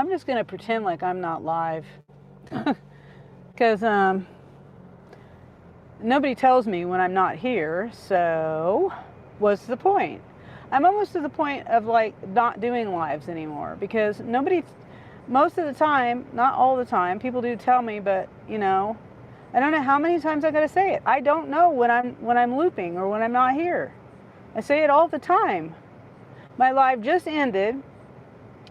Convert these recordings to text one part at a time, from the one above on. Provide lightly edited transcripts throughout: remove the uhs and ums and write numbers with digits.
I'm just going to pretend like I'm not live. Because nobody tells me when I'm not here, so what's the point? I'm almost to the point of like not doing lives anymore, because nobody, most of the time, not all the time, people do tell me, but you know, I don't know how many times I gotta say it. I don't know when I'm looping or when I'm not here. I say it all the time. My live just ended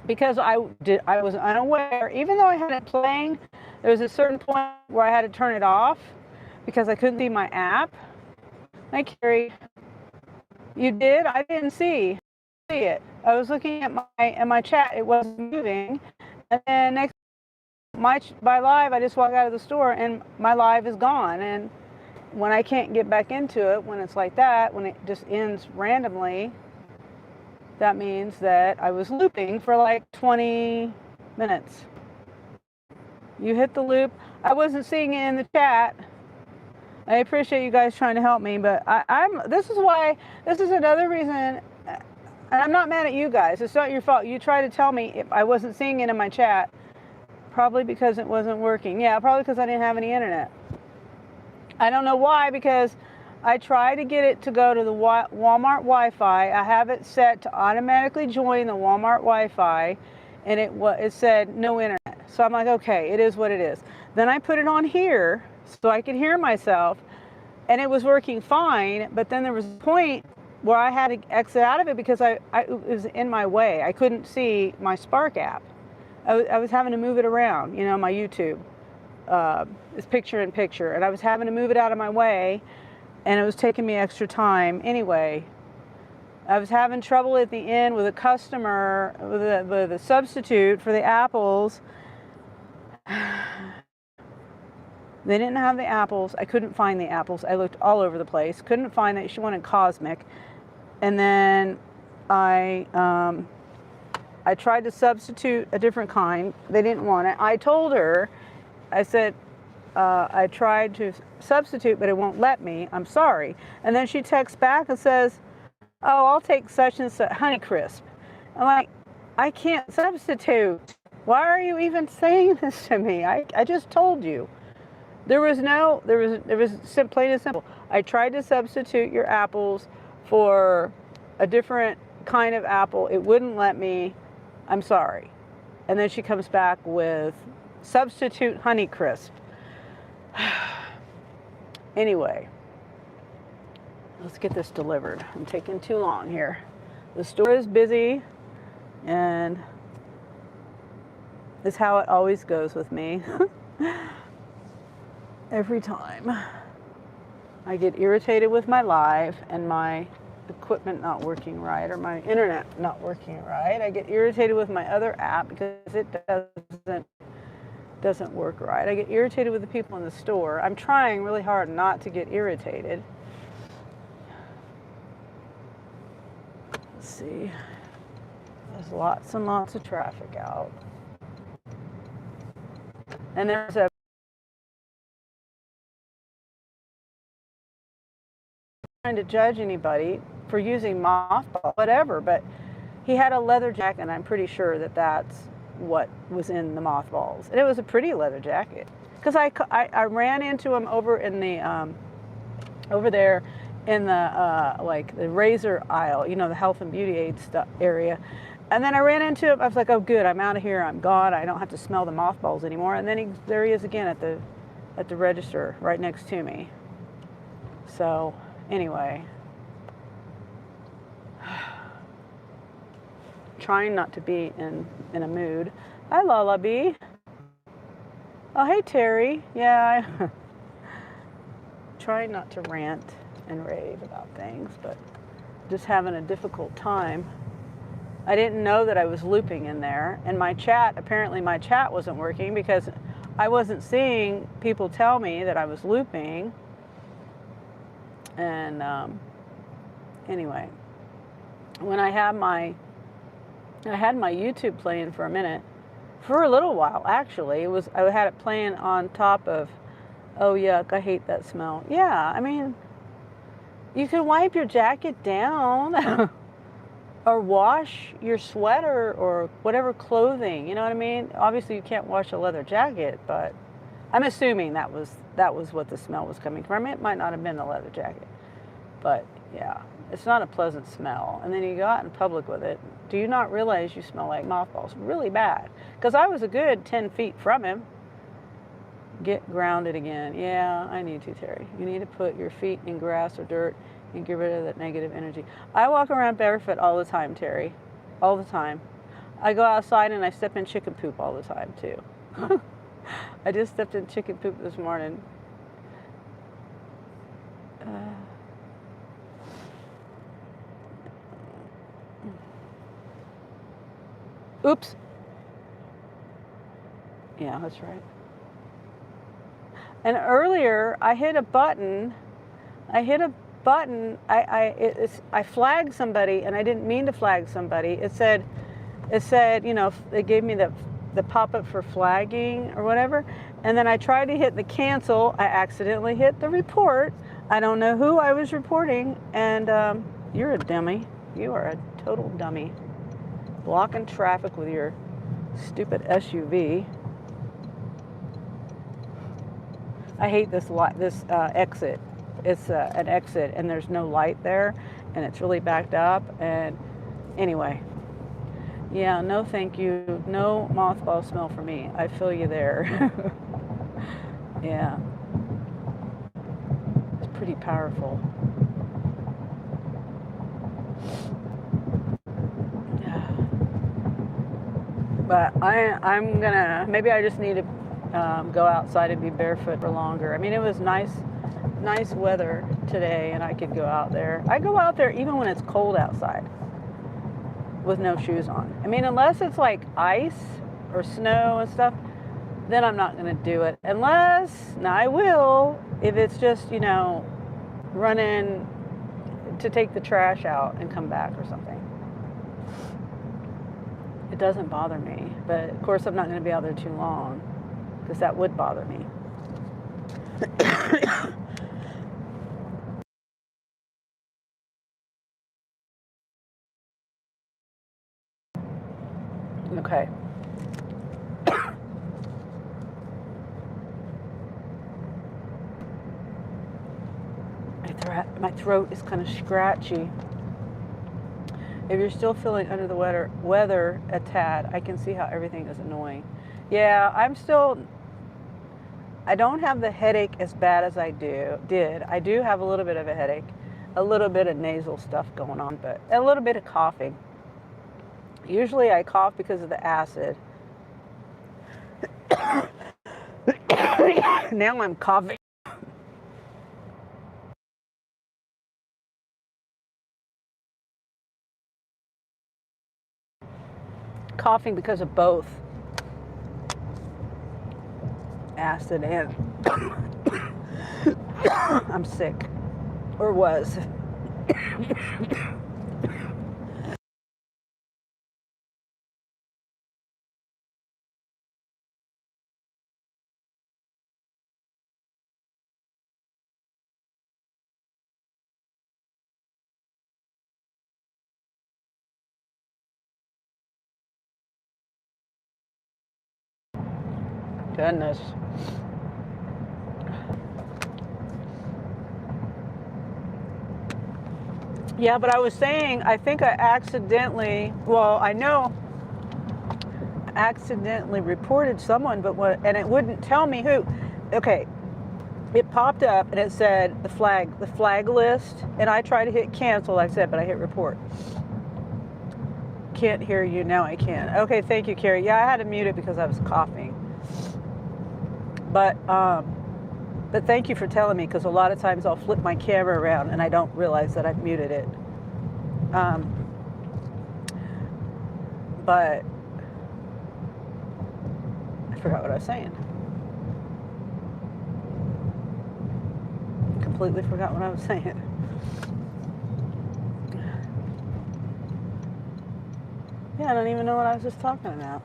because I was unaware, even though I had it playing. There was a certain point where I had to turn it off because I couldn't see my app. Hi, Carrie. You did? I didn't see it. I was looking at my chat. It wasn't moving. And then next, my live, I just walk out of the store and my live is gone. And when I can't get back into it, when it's like that, when it just ends randomly, that means that I was looping for like 20 minutes. You hit the loop. I wasn't seeing it in the chat. I appreciate you guys trying to help me, but this is another reason, and I'm not mad at you guys. It's not your fault. You tried to tell me if I wasn't seeing it in my chat, probably because it wasn't working. Yeah, probably because I didn't have any internet. I don't know why, because I tried to get it to go to the Walmart Wi-Fi. I have it set to automatically join the Walmart Wi-Fi, and it said no internet. So I'm like, okay, it is what it is. Then I put it on here so I could hear myself, and it was working fine. But then there was a point where I had to exit out of it because it was in my way. I couldn't see my Spark app. I was having to move it around. You know, my YouTube is picture in picture, and I was having to move it out of my way, and it was taking me extra time. Anyway, I was having trouble at the end with a customer, with a substitute for the apples. They didn't have the apples. I couldn't find the apples. I looked all over the place. Couldn't find it. She wanted cosmic. And then I tried to substitute a different kind. They didn't want it. I told her, I said, I tried to substitute, but it won't let me. I'm sorry. And then she texts back and says, oh, I'll take such and such Honeycrisp. I'm like, I can't substitute. Why are you even saying this to me? I just told you. There was plain and simple. I tried to substitute your apples for a different kind of apple. It wouldn't let me. I'm sorry. And then she comes back with substitute Honeycrisp. Anyway, let's get this delivered. I'm taking too long here. The store is busy, and this is how it always goes with me. Every time I get irritated with my live and my equipment not working right, or my internet not working right, I get irritated with my other app because it doesn't work right. I get irritated with the people in the store. I'm trying really hard not to get irritated. Let's see. There's lots and lots of traffic out. And there's a trying to judge anybody for using mothball, whatever, but he had a leather jacket, and I'm pretty sure that that's what was in the mothballs. And it was a pretty leather jacket, because I ran into him over in the over there in the like the razor aisle, you know, the health and beauty aid stuff area. And then I ran into him. I was like, oh good, I'm out of here, I'm gone, I don't have to smell the mothballs anymore. And then there he is again at the register right next to me. So anyway, trying not to be in a mood. Hi, Lullaby. Oh, hey, Terry. Yeah, trying not to rant and rave about things, but just having a difficult time. I didn't know that I was looping in there, and my chat, apparently my chat wasn't working because I wasn't seeing people tell me that I was looping. And anyway, when I had my YouTube playing for a minute, for a little while actually. I had it playing on top of, oh yuck, I hate that smell. Yeah, I mean, you can wipe your jacket down. Or wash your sweater or whatever clothing. You know what I mean? Obviously, you can't wash a leather jacket, but I'm assuming that was what the smell was coming from. It might not have been a leather jacket, but yeah, it's not a pleasant smell. And then you go out in public with it. Do you not realize you smell like mothballs? Really bad. Because I was a good 10 feet from him. Get grounded again. Yeah, I need to, Terry. You need to put your feet in grass or dirt and get rid of that negative energy. I walk around barefoot all the time, Terry. All the time. I go outside and I step in chicken poop all the time, too. I just stepped in chicken poop this morning. Oops. Yeah, that's right. And earlier, I hit a button. I flagged somebody, and I didn't mean to flag somebody. It said, you know, it gave me the pop-up for flagging or whatever. And then I tried to hit the cancel. I accidentally hit the report. I don't know who I was reporting. And you're a dummy. You are a total dummy. Blocking traffic with your stupid SUV. I hate this exit. It's an exit, and there's no light there, and it's really backed up. And anyway, yeah, no thank you. No mothball smell for me. I feel you there. Yeah. It's pretty powerful. But I'm gonna, maybe I just need to go outside and be barefoot for longer. I mean, it was nice weather today, and I could go out there. I go out there even when it's cold outside with no shoes on. I mean, unless it's like ice or snow and stuff, then I'm not gonna do it. Unless, now I will, if it's just, you know, running to take the trash out and come back or something. It doesn't bother me, but of course I'm not gonna be out there too long, because that would bother me. Okay. My throat is kind of scratchy. If you're still feeling under the weather a tad, I can see how everything is annoying. Yeah, I don't have the headache as bad as I did. I do have a little bit of a headache, a little bit of nasal stuff going on, but a little bit of coughing. Usually I cough because of the acid. Now I'm coughing. Coughing because of both acid and I'm sick, or was. Goodness. Yeah, but I was saying, I think I accidentally, well, I know I accidentally reported someone, and it wouldn't tell me who. Okay, it popped up and it said the flag list, and I tried to hit cancel, like I said, but I hit report. Can't hear you, now I can. Okay, thank you, Carrie. Yeah, I had to mute it because I was coughing. But thank you for telling me, because a lot of times I'll flip my camera around and I don't realize that I've muted it. But I forgot what I was saying. Completely forgot what I was saying. Yeah, I don't even know what I was just talking about.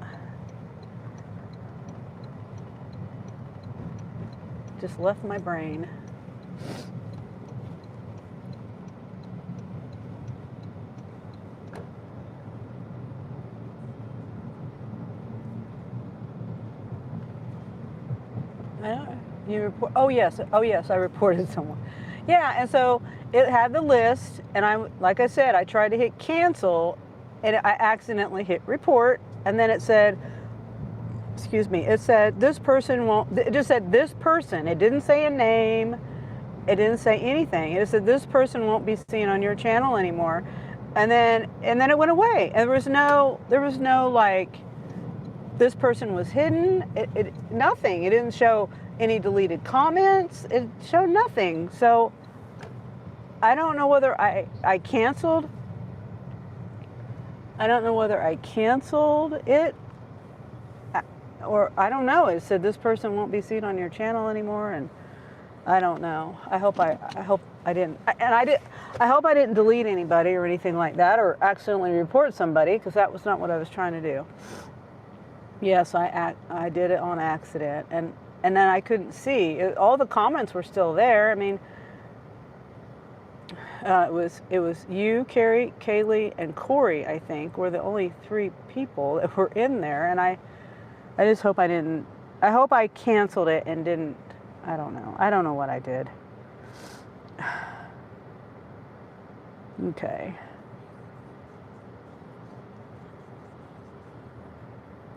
Just left my brain. You report? Oh yes, I reported someone. Yeah, and so it had the list, and like I said, I tried to hit cancel, and I accidentally hit report, and then it said, excuse me, it said this person won't. It just said this person. It didn't say a name. It didn't say anything. It said this person won't be seen on your channel anymore, and then it went away. And there was no like this person was hidden. Nothing. It didn't show any deleted comments. It showed nothing. So I don't know whether I canceled. I don't know whether I canceled it, or I don't know. It said this person won't be seen on your channel anymore, and I don't know. I hope I didn't. I hope I didn't delete anybody or anything like that, or accidentally report somebody, because that was not what I was trying to do. Yes, I did it on accident, and then I couldn't see. All the comments were still there. I mean, it was you, Carrie, Kaylee, and Corey. I think were the only 3 people that were in there, and I just hope I didn't. I hope I canceled it and didn't. I don't know. I don't know what I did. Okay.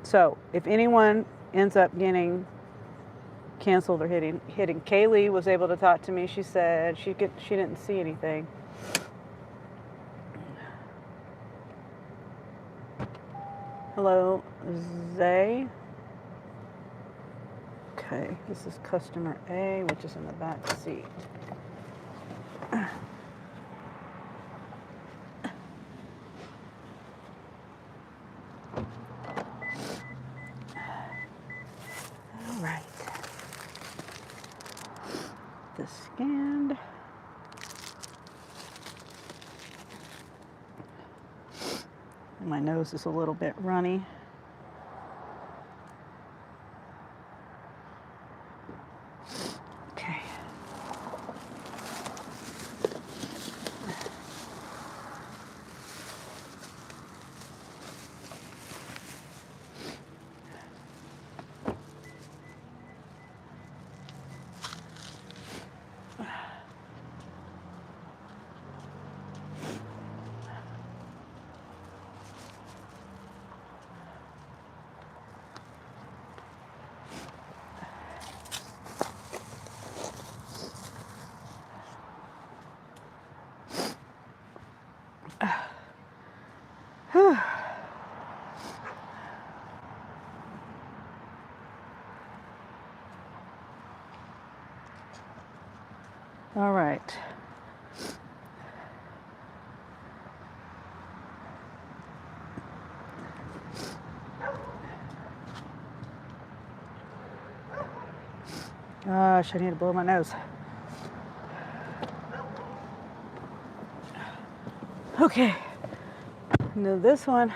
So if anyone ends up getting canceled or hitting, Kaylee was able to talk to me. She said she didn't see anything. Hello, Zay. Okay, this is customer A, which is in the back seat. All right. This scanned. My nose is a little bit runny. Okay. All right. Gosh, I need to blow my nose. Okay. Now this one.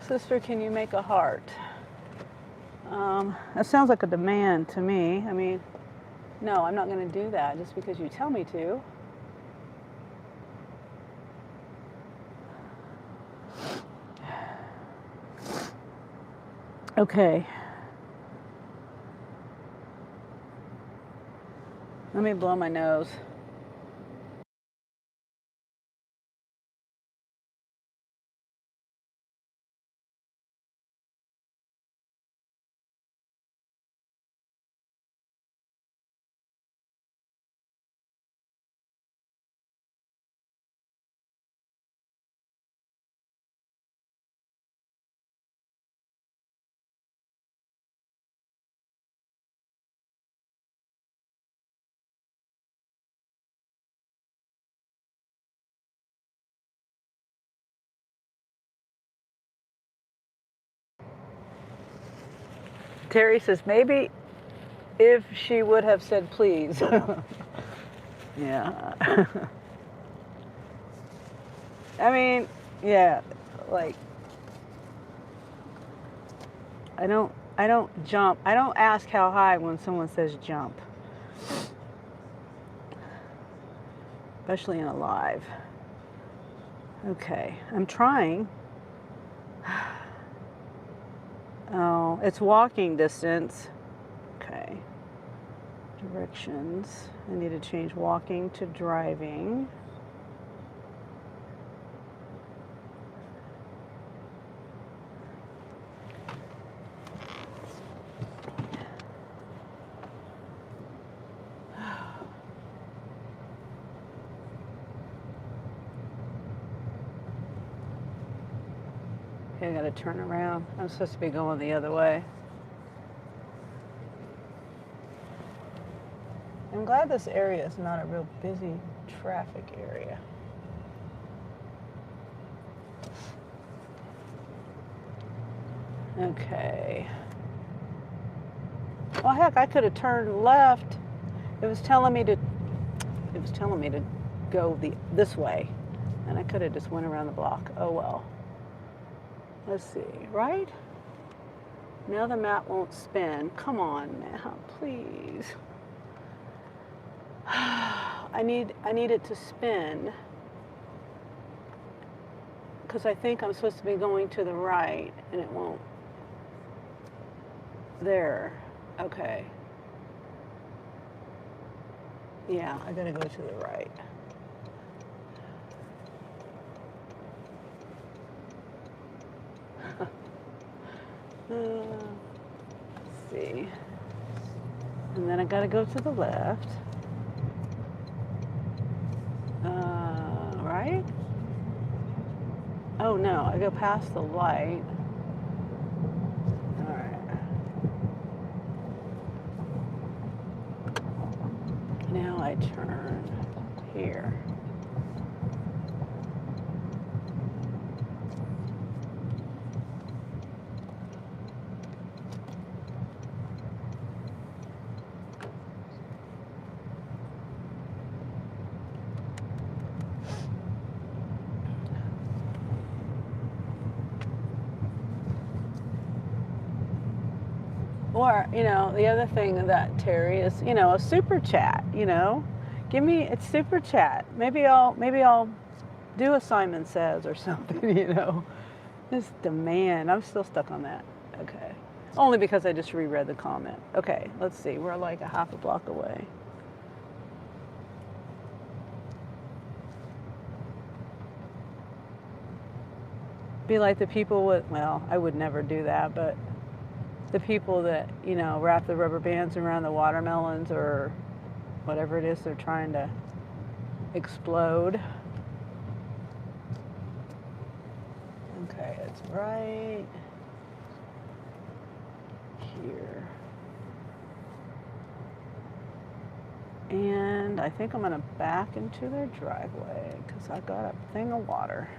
Sister, can you make a heart? That sounds like a demand to me. I mean, no, I'm not going to do that just because you tell me to. Okay. Let me blow my nose. Terry says maybe if she would have said please. Yeah. I mean, yeah, like I don't jump. I don't ask how high when someone says jump. Especially in a live. Okay, I'm trying. Oh, it's walking distance. Okay. Directions. I need to change walking to driving. Okay, I gotta turn around. I'm supposed to be going the other way. I'm glad this area is not a real busy traffic area. Okay. Well, heck, I could have turned left. It was telling me to go this way, and I could have just went around the block. Oh well. Let's see, right? Now the map won't spin. Come on, map, please. I need it to spin because I think I'm supposed to be going to the right, and it won't. There. Okay. Yeah, I gotta go to the right. Let's see. And then I gotta go to the left. Right? Oh no, I go past the light. Alright. Now I turn here. Or, the other thing that Terry is, a super chat, Give me it's super chat. Maybe I'll do a Simon Says or something, This demand. I'm still stuck on that. Okay. Only because I just reread the comment. Okay, let's see. We're like a half a block away. Be like the people well, I would never do that, but the people that, wrap the rubber bands around the watermelons or whatever it is they're trying to explode. Okay, it's right here. And I think I'm going to back into their driveway because I got a thing of water.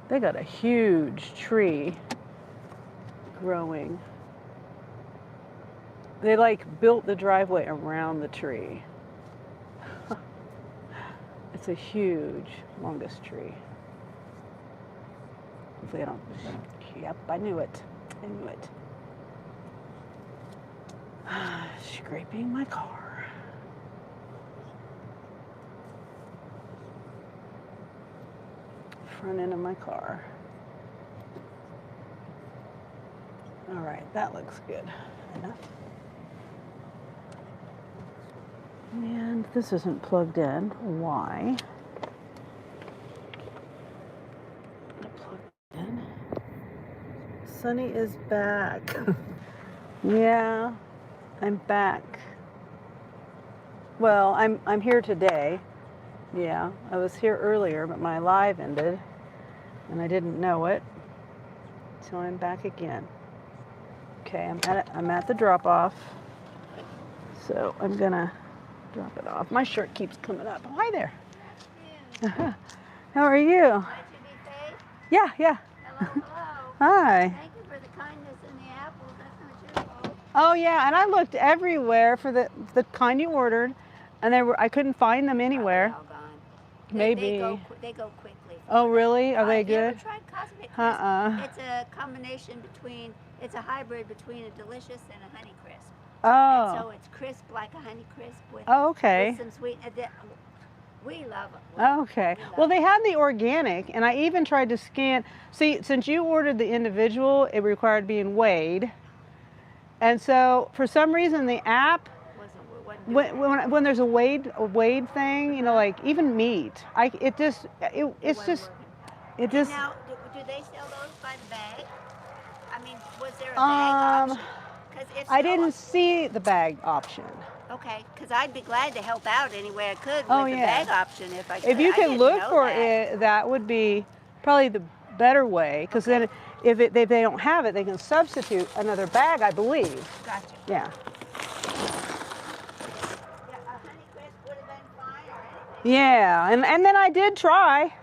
They got a huge tree growing. They built the driveway around the tree. It's a huge, longest tree. Hopefully I don't. Yep, I knew it. Scraping my car. Front end of my car. All right, that looks good. Enough. And this isn't plugged in. Why? Plug it in. Sunny is back. Yeah, I'm back. Well, I'm here today. Yeah, I was here earlier, but my live ended, and I didn't know it. So I'm back again. Okay, I'm at the drop-off. So I'm gonna drop it off. My shirt keeps coming up. Oh, hi there. How are you? Glad to be paid. Yeah. Hello. Hi. Thank you for the kindness in the apples. That's not your fault. Oh yeah, and I looked everywhere for the kind you ordered, and I couldn't find them anywhere. Probably all gone. Maybe. They go quickly. Oh really? Are they Have you ever good? tried Cosmic Crisp? Uh-uh. It's a combination it's a hybrid between a delicious and a Honey Crisp. And Oh. so it's crisp like a Honey Crisp with, Oh, okay. with some sweet. We love them. Okay. Well, they had the organic, and I even tried to scan. See, since you ordered the individual, it required being weighed. And so, for some reason, the app, when there's a weighed thing, you know, like even meat, it's just, it just. Now, do they sell those by the bag? I mean, was there a bag option? I didn't see the bag option. Okay, because I'd be glad to help out any way I could with the yeah. bag option if I could. If you can look for it, that would be probably the better way, because then if they don't have it, they can substitute another bag, I believe. Gotcha. Yeah. Yeah, a Honeycrisp would have been fine or anything. Yeah, and then I did try.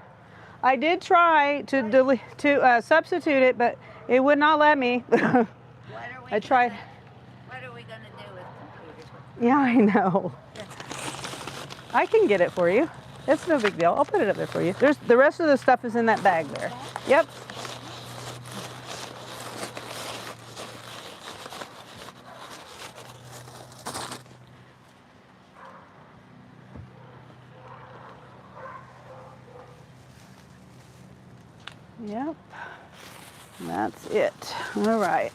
I did try to substitute it, but it would not let me. I tried. What are we going to do with computers? Yeah, I know. I can get it for you. It's no big deal. I'll put it up there for you. There's the rest of the stuff is in that bag there. Yep. Yep. That's it. All right.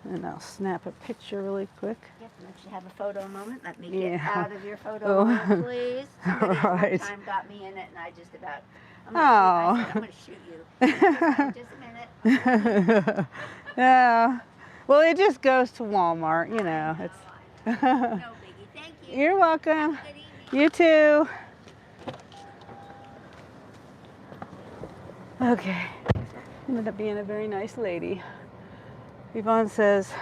And I'll snap a picture really quick. Yep, let you have a photo moment. Let me get Yeah. out of your photo moment, please. Somebody All right. one time got me in it, and I just about. I'm going to shoot you. Just a minute. Yeah. Well, it just goes to Walmart, you know. It's. No biggie. Thank you. You're welcome. Good evening. You too. Okay. Ended up being a very nice lady. Yvonne says,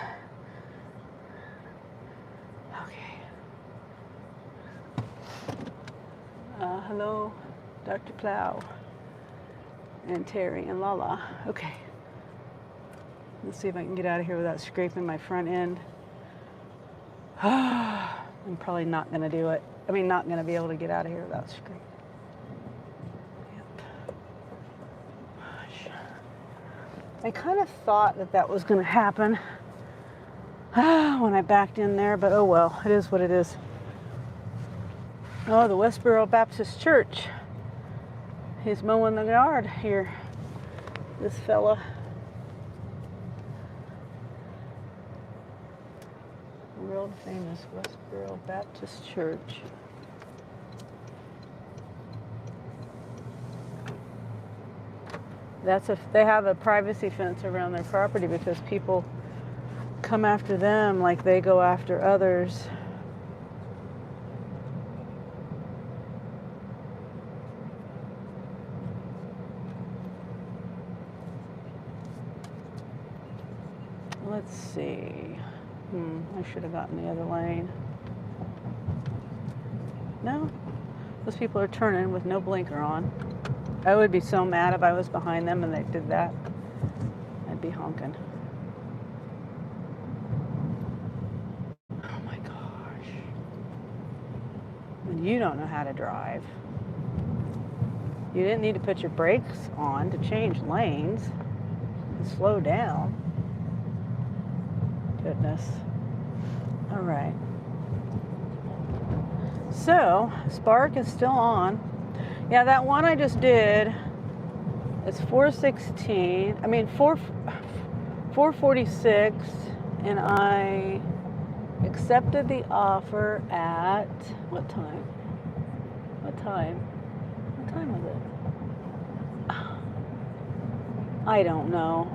okay. Hello, Dr. Plow and Terry and Lala. Okay. Let's see if I can get out of here without scraping my front end. I'm probably not going to do it. I mean, not going to be able to get out of here without scraping. Yep. Gosh. I kind of thought that was going to happen when I backed in there, but oh well, it is what it is. Oh, the Westboro Baptist Church. He's mowing the yard here, this fella. World famous Westboro Baptist Church. They have a privacy fence around their property because people come after them like they go after others. Let's see. I should have gotten the other lane. No, those people are turning with no blinker on. I would be so mad if I was behind them and they did that. I'd be honking. Oh my gosh. When you don't know how to drive, you didn't need to put your brakes on to change lanes and slow down. Goodness. All right. So, Spark is still on. Yeah, that one I just did, it's 446, and I accepted the offer at, what time? What time was it? I don't know.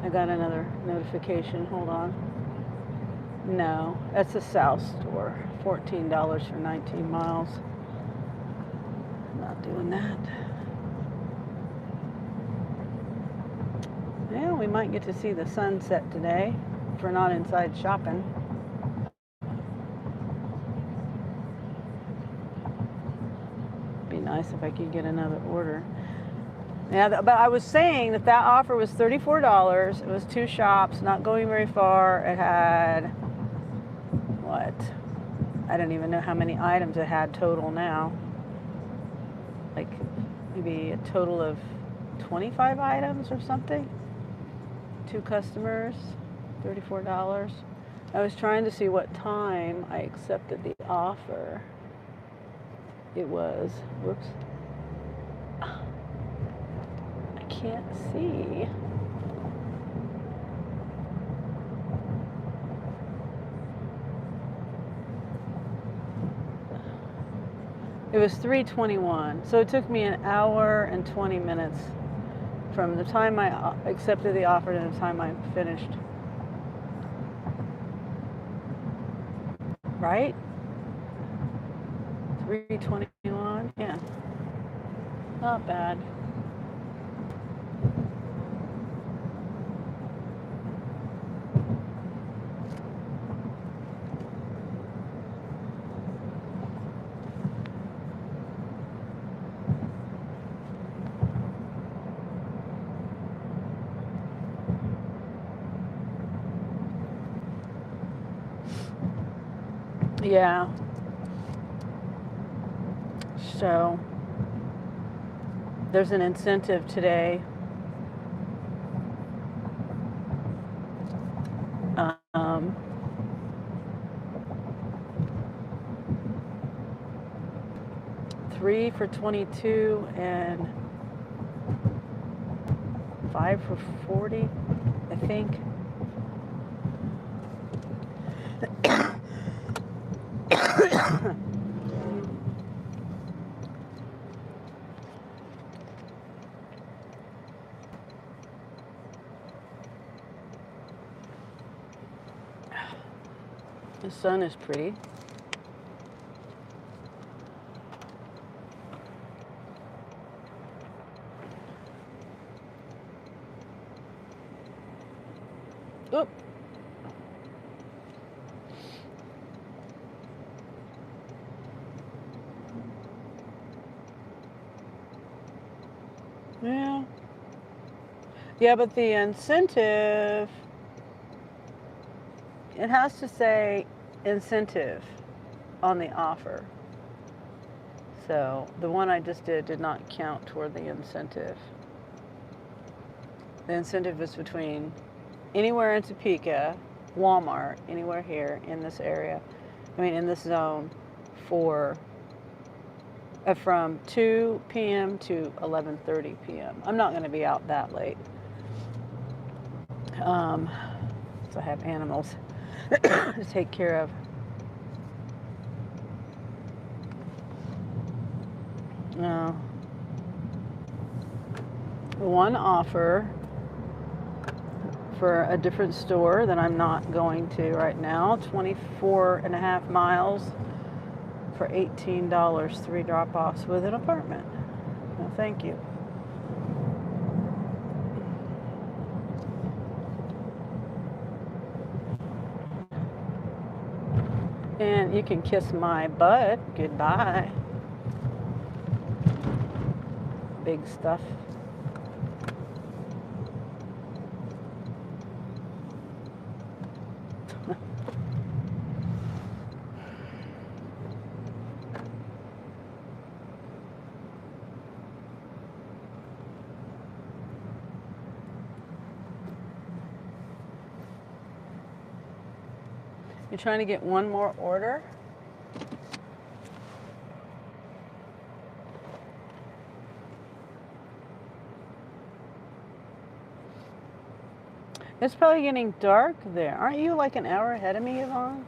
I got another notification. Hold on. No, that's a South store. $14 for 19 miles. Not doing that. Yeah, we might get to see the sunset today if we're not inside shopping. Be nice if I could get another order. Yeah, but I was saying that offer was $34. It was 2 shops, not going very far. It had, what? I don't even know how many items it had total now. Like maybe a total of 25 items or something. 2 customers, $34. I was trying to see what time I accepted the offer. It was, whoops, I can't see. It was 3:21, so it took me an hour and 20 minutes from the time I accepted the offer to the time I finished. Right? 3:21, yeah. Not bad. Yeah. So there's an incentive today. Um, three for 22 and 5 for 40, I think. The sun is pretty. Oop. Yeah. Yeah, but the incentive, it has to say incentive on the offer. So the one I just did not count toward the incentive. The incentive is between anywhere in Topeka, Walmart, anywhere here in this area, in this zone, for from 2 p.m. to 11:30 p.m. I'm not going to be out that late. So I have animals to take care of. One offer for a different store that I'm not going to right now, 24.5 miles for $18, 3 drop-offs with an apartment. No, thank you. And you can kiss my butt goodbye. Big stuff. You're trying to get one more order? It's probably getting dark there. Aren't you like an hour ahead of me, Yvonne?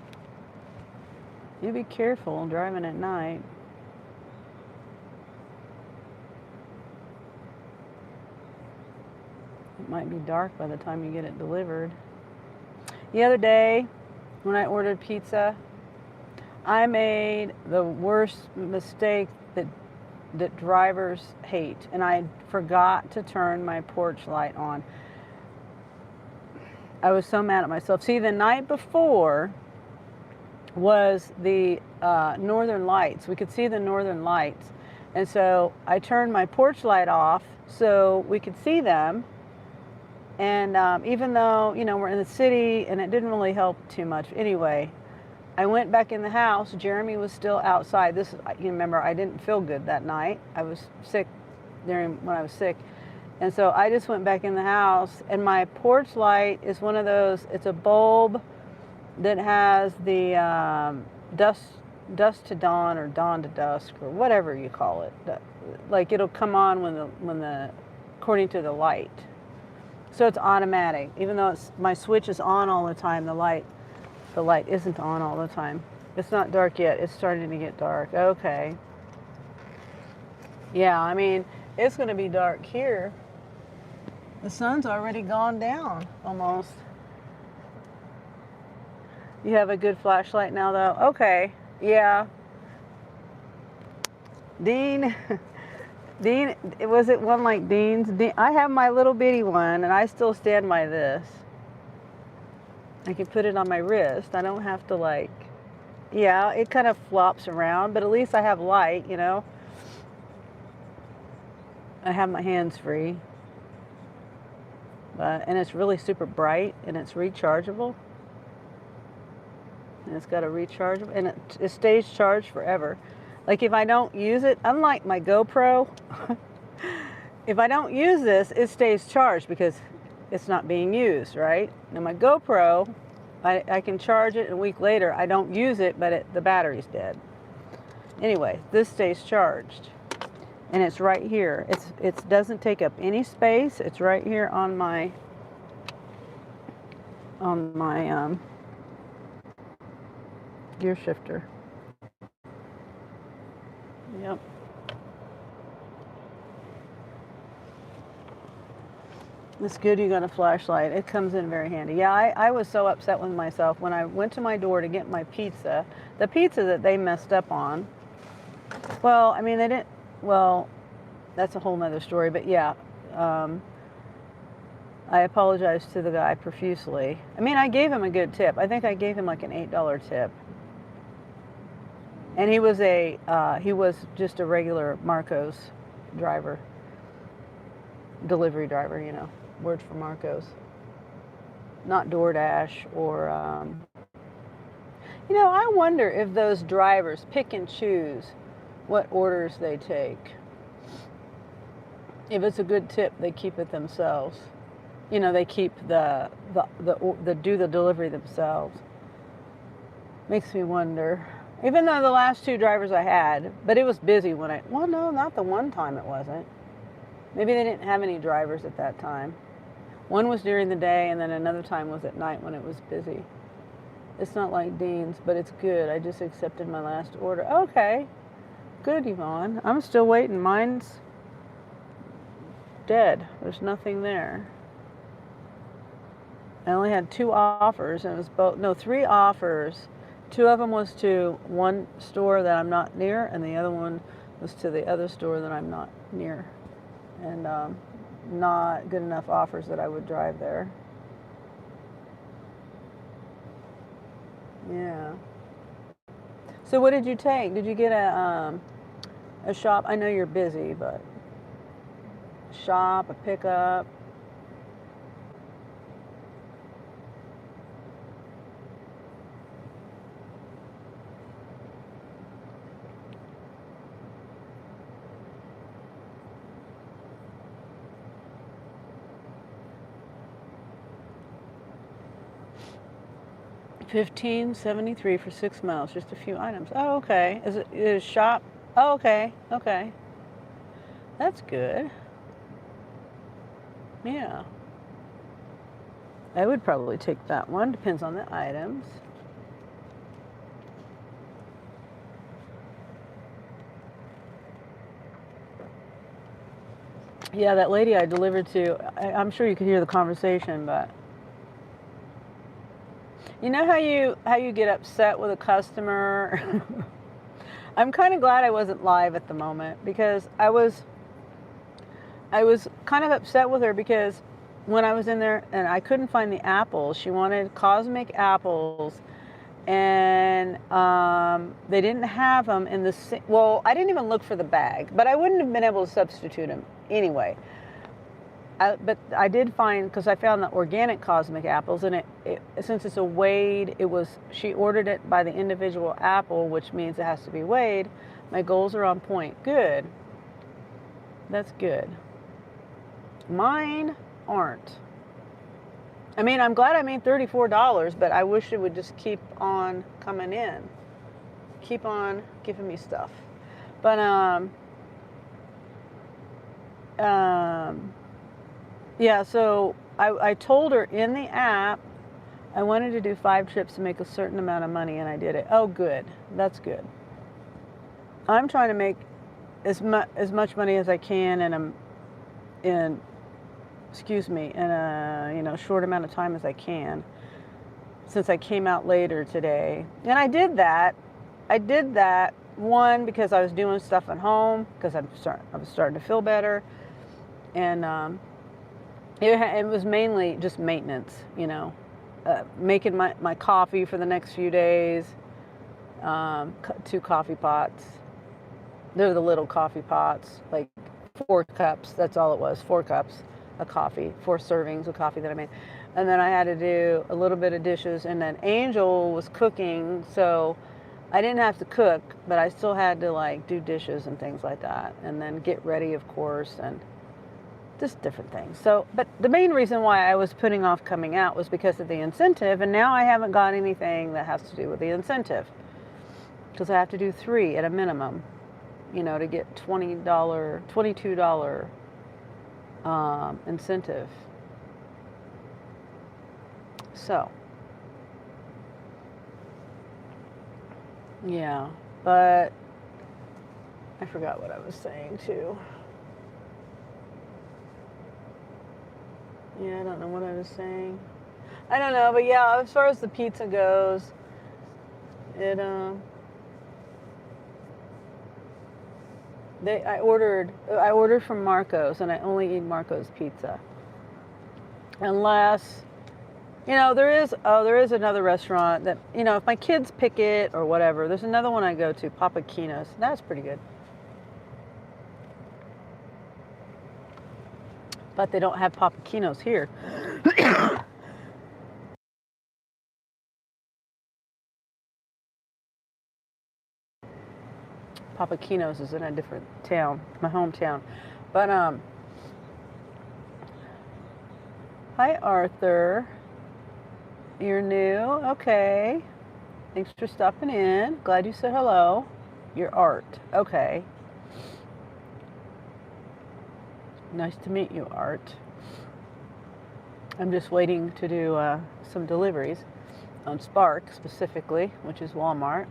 You be careful driving at night. It might be dark by the time you get it delivered. The other day, when I ordered pizza, I made the worst mistake that drivers hate, and I forgot to turn my porch light on. I was so mad at myself. See, the night before was the northern lights. We could see the northern lights. And so I turned my porch light off so we could see them. And even though, we're in the city and it didn't really help too much. Anyway, I went back in the house. Jeremy was still outside. You remember, I didn't feel good that night. I was sick when I was sick. And so I just went back in the house, and my porch light is one of those, it's a bulb that has the dusk to dawn or dawn to dusk or whatever you call it. Like it'll come on when the according to the light. So it's automatic. Even though my switch is on all the time, the light isn't on all the time. It's not dark yet. It's starting to get dark. Okay. Yeah, I mean, it's going to be dark here. The sun's already gone down almost. You have a good flashlight now though? Okay. Yeah. Dean, was it one like Dean's? I have my little bitty one and I still stand by this. I can put it on my wrist. I don't have to like, yeah, it kind of flops around, but at least I have light, you know. I have my hands free. And it's really super bright and it's rechargeable. And it's got a rechargeable, and it stays charged forever. Like if I don't use it, unlike my GoPro, if I don't use this, it stays charged because it's not being used, right? Now my GoPro, I can charge it and a week later, I don't use it, but the battery's dead. Anyway, this stays charged. And it's right here. It doesn't take up any space. It's right here on my gear shifter. Yep. It's good you got a flashlight. It comes in very handy. Yeah, I was so upset with myself when I went to my door to get my pizza. The pizza that they messed up on. Well, I mean, they didn't. Well, that's a whole nother story. But yeah, I apologized to the guy profusely. I mean, I gave him a good tip. I think I gave him like an $8 tip. And he was just a regular Marcos driver, delivery driver, you know, word for Marcos. Not DoorDash or, you know, I wonder if those drivers pick and choose what orders they take. If it's a good tip, they keep it themselves. You know, they keep the do the delivery themselves. Makes me wonder. Even though the last two drivers I had, but it was busy when well, no, not the one time it wasn't. Maybe they didn't have any drivers at that time. One was during the day and then another time was at night when it was busy. It's not like Dean's, but it's good. I just accepted my last order. Okay. Good, Yvonne. I'm still waiting. Mine's dead. There's nothing there. I only had 2 offers, and it was three offers. 2 of them was to one store that I'm not near, and the other one was to the other store that I'm not near. And not good enough offers that I would drive there. Yeah. So what did you take? Did you get a shop? I know you're busy, but shop, a pickup. $15.73 for 6 miles, just a few items. Oh, okay. Is shop? Oh, okay. Okay. That's good. Yeah. I would probably take that one. Depends on the items. Yeah, that lady I delivered to, I'm sure you could hear the conversation, but you know how you get upset with a customer? I'm kind of glad I wasn't live at the moment because I was kind of upset with her because when I was in there and I couldn't find the apples, she wanted cosmic apples, and they didn't have them in the well, I didn't even look for the bag, but I wouldn't have been able to substitute them anyway. But I did find, because I found the organic cosmic apples, and it since it's a weighed, she ordered it by the individual apple, which means it has to be weighed. My goals are on point. Good. That's good. Mine aren't. I mean, I'm glad I made $34, but I wish it would just keep on coming in. Keep on giving me stuff. But, yeah, so I told her in the app I wanted to do 5 trips to make a certain amount of money, and I did it. Oh, good. That's good. I'm trying to make as much money as I can in a short amount of time as I can, since I came out later today. And I did that. One, because I was doing stuff at home, because I was starting to feel better, and it was mainly just maintenance, making my coffee for the next few days, 2 coffee pots. They're the little coffee pots, like 4 cups. That's all it was, 4 cups of coffee, 4 servings of coffee that I made. And then I had to do a little bit of dishes, and then Angel was cooking, so I didn't have to cook, but I still had to do dishes and things like that, and then get ready, of course, and just different things. So, but the main reason why I was putting off coming out was because of the incentive, and now I haven't got anything that has to do with the incentive, because I have to do 3 at a minimum, to get $22 incentive. So, yeah, but I forgot what I was saying too. Yeah, I don't know what I was saying. I don't know, but yeah, as far as the pizza goes, I ordered from Marco's, and I only eat Marco's pizza. Unless, there is another restaurant that, if my kids pick it or whatever, there's another one I go to, Papa Kino's. That's pretty good. But they don't have Papa Kino's here. Papa Kino's is in a different town, my hometown. But, hi, Arthur. You're new? Okay. Thanks for stopping in. Glad you said hello. Your Art. Okay. Nice to meet you, Art. I'm just waiting to do some deliveries on Spark specifically, which is Walmart.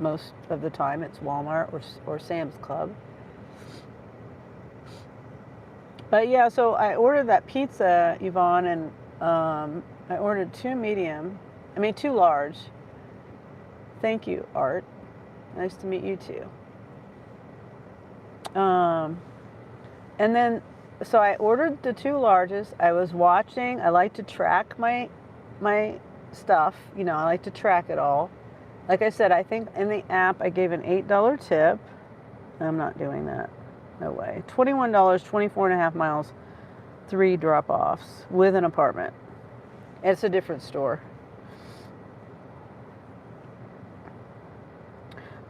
Most of the time it's Walmart or Sam's Club. But yeah, so I ordered that pizza, Yvonne, and I ordered 2 large. Thank you, Art. Nice to meet you too. And then, so I ordered the 2 larges. I was watching. I like to track my stuff. I like to track it all. Like I said, I think in the app I gave an $8 tip. I'm not doing that. No way. $21, 24.5 miles, 3 drop-offs with an apartment. It's a different store.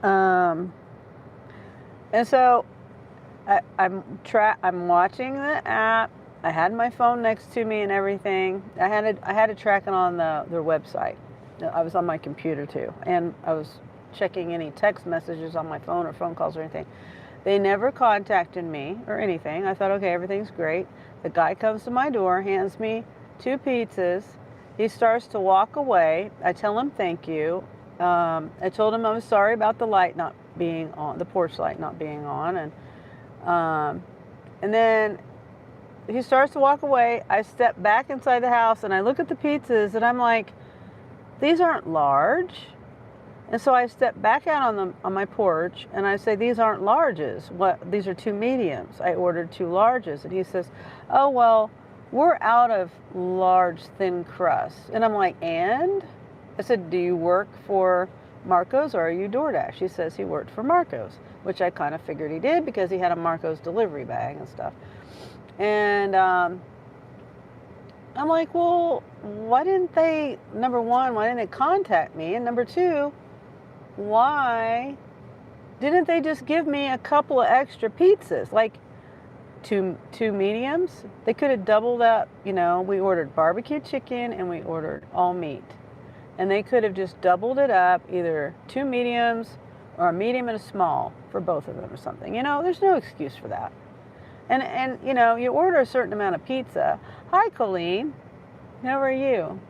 And so I'm watching the app. I had my phone next to me and everything. I had to track it on their website. I was on my computer too, and I was checking any text messages on my phone or phone calls or anything. They never contacted me or anything. I thought, okay, everything's great. The guy comes to my door, hands me 2 pizzas. He starts to walk away. I tell him thank you. I told him I was sorry about the light not being on, the porch light not being on, and then he starts to walk away. I step back inside the house and I look at the pizzas and I'm like, these aren't large. And so I step back out on my porch and I say, these aren't larges. These are 2 mediums. I ordered 2 larges. And he says, oh, well, we're out of large thin crust. And I'm like, and? I said, do you work for Marco's or are you DoorDash? He says he worked for Marco's, which I kind of figured he did because he had a Marco's delivery bag and stuff. And I'm like, well, why didn't they, number 1, why didn't they contact me? And number 2, why didn't they just give me a couple of extra pizzas? Like, two mediums. They could have doubled up, you know, we ordered barbecue chicken and we ordered all meat. And they could have just doubled it up, either 2 mediums or a medium and a small for both of them or something. You know, there's no excuse for that. And you know, you order a certain amount of pizza. Hi, Colleen. How are you?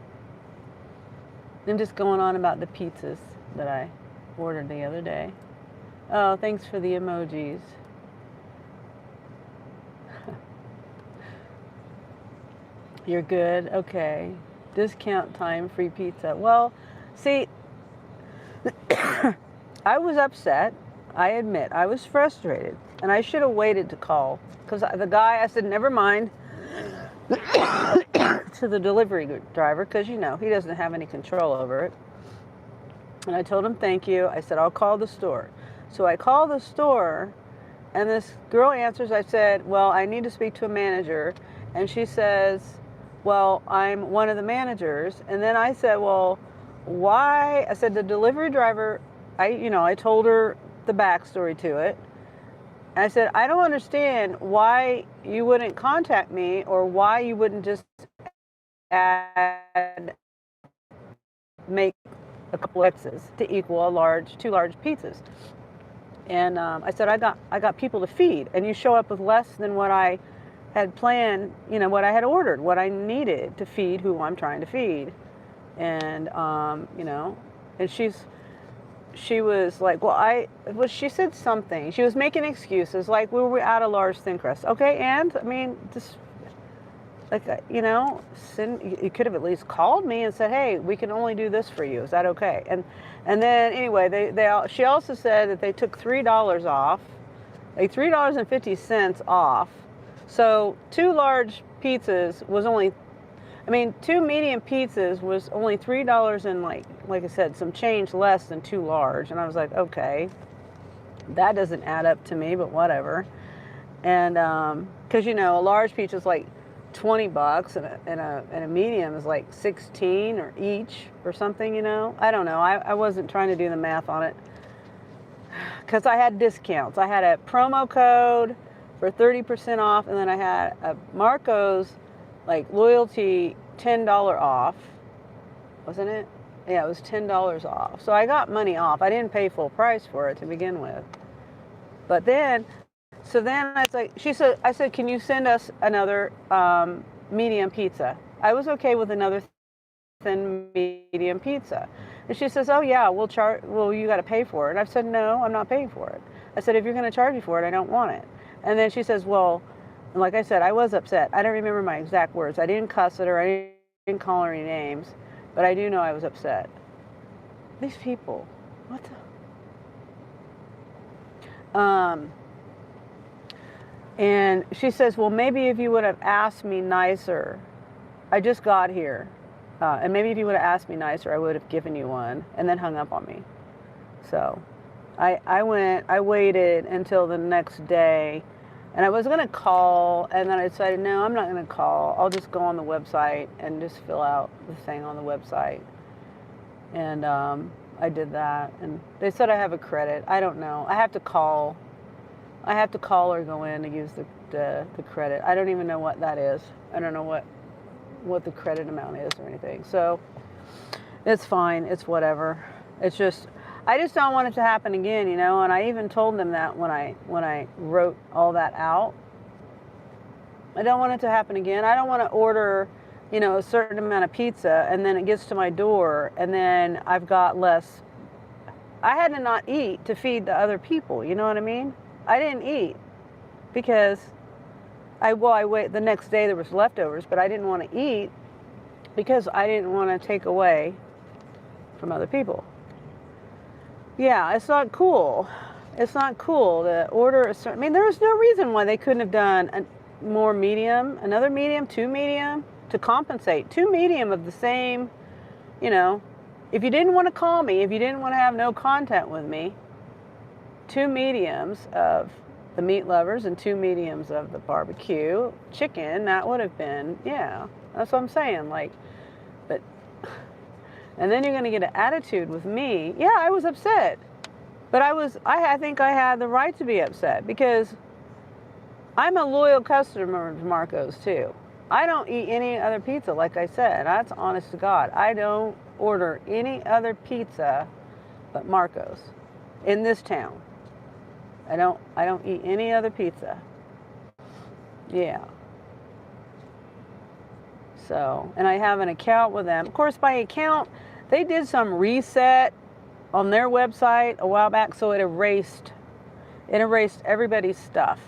I'm just going on about the pizzas that I ordered the other day. Oh, thanks for the emojis. You're good? Okay. Discount time, free pizza. Well, see, I was upset. I admit, I was frustrated. And I should have waited to call. Because the guy, I said, never mind, to the delivery driver, because, you know, he doesn't have any control over it. And I told him, thank you. I said, I'll call the store. So I called the store, and this girl answers. I said, well, I need to speak to a manager. And she says, well, I'm one of the managers. And then I said, well, why? I said, the delivery driver, I told her the backstory to it. And I said, I don't understand why you wouldn't contact me, or why you wouldn't just make a couple X's to equal two large pizzas. And I said, I got people to feed, and you show up with less than what I had planned, you know, what I had ordered, what I needed to feed who I'm trying to feed. And, you know, and she was like, well, she said something. She was making excuses, like, we were out of large thin crust. Okay, and, I mean, just, like, you know, you could have at least called me and said, hey, we can only do this for you. Is that okay? And then, anyway, she also said that they took $3 off, like $3.50 off. So 2 large pizzas was only, I mean, 2 medium pizzas was only $3 and like I said, some change less than 2 large. And I was like, okay, that doesn't add up to me, but whatever. And because, you know, a large pizza is like $20 and a medium is like 16 or each or something, you know. I don't know. I wasn't trying to do the math on it because I had discounts. I had a promo code for 30% off, and then I had a Marco's like loyalty $10 off, wasn't it? Yeah, it was $10 off. So I got money off. I didn't pay full price for it to begin with. But then, so then I was like, I said, can you send us another medium pizza? I was okay with another thin medium pizza. And she says, oh yeah, well, you got to pay for it. And I said, no, I'm not paying for it. I said, if you're going to charge me for it, I don't want it. And then she says, well, like I said, I was upset. I don't remember my exact words. I didn't cuss at her. I didn't call her any names. But I do know I was upset. These people, what the? And she says, well, maybe if you would have asked me nicer. I just got here. And maybe if you would have asked me nicer, I would have given you one. And then hung up on me. So I waited until the next day, and I was going to call, and then I decided, no, I'm not going to call. I'll just go on the website and just fill out the thing on the website. And I did that, and they said I have a credit. I don't know. I have to call or go in to use the credit. I don't even know what that is. I don't know what the credit amount is or anything. So it's fine. It's whatever. It's just, I just don't want it to happen again, you know, and I even told them that when I wrote all that out. I don't want it to happen again. I don't want to order, you know, a certain amount of pizza, and then it gets to my door, and then I've got less. I had to not eat to feed the other people, you know what I mean? I didn't eat because I wait, the next day there was leftovers, but I didn't want to eat because I didn't want to take away from other people. Yeah, it's not cool. It's not cool to order a certain, I mean, there was no reason why they couldn't have done another medium, 2 medium, to compensate. 2 medium of the same, you know, if you didn't want to call me, if you didn't want to have no contact with me, 2 mediums of the meat lovers and 2 mediums of the barbecue chicken, that would have been, yeah, that's what I'm saying, like, but, and then you're going to get an attitude with me. Yeah, I was upset, but I think I had the right to be upset because I'm a loyal customer of Marco's too. I don't eat any other pizza, like I said. That's honest to God. I don't order any other pizza but Marco's in this town. I don't eat any other pizza. Yeah. So, and I have an account with them. Of course, my account, they did some reset on their website a while back, so it erased everybody's stuff.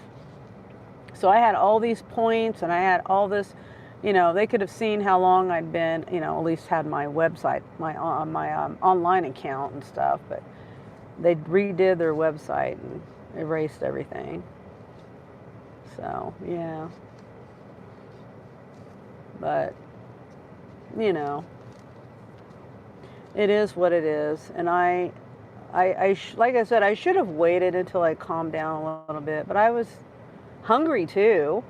So I had all these points, and I had all this, they could have seen how long I'd been, at least had my website, my online account and stuff, but they redid their website and erased everything. So, yeah. But, it is what it is. And like I said, I should have waited until I calmed down a little bit, but I was hungry too.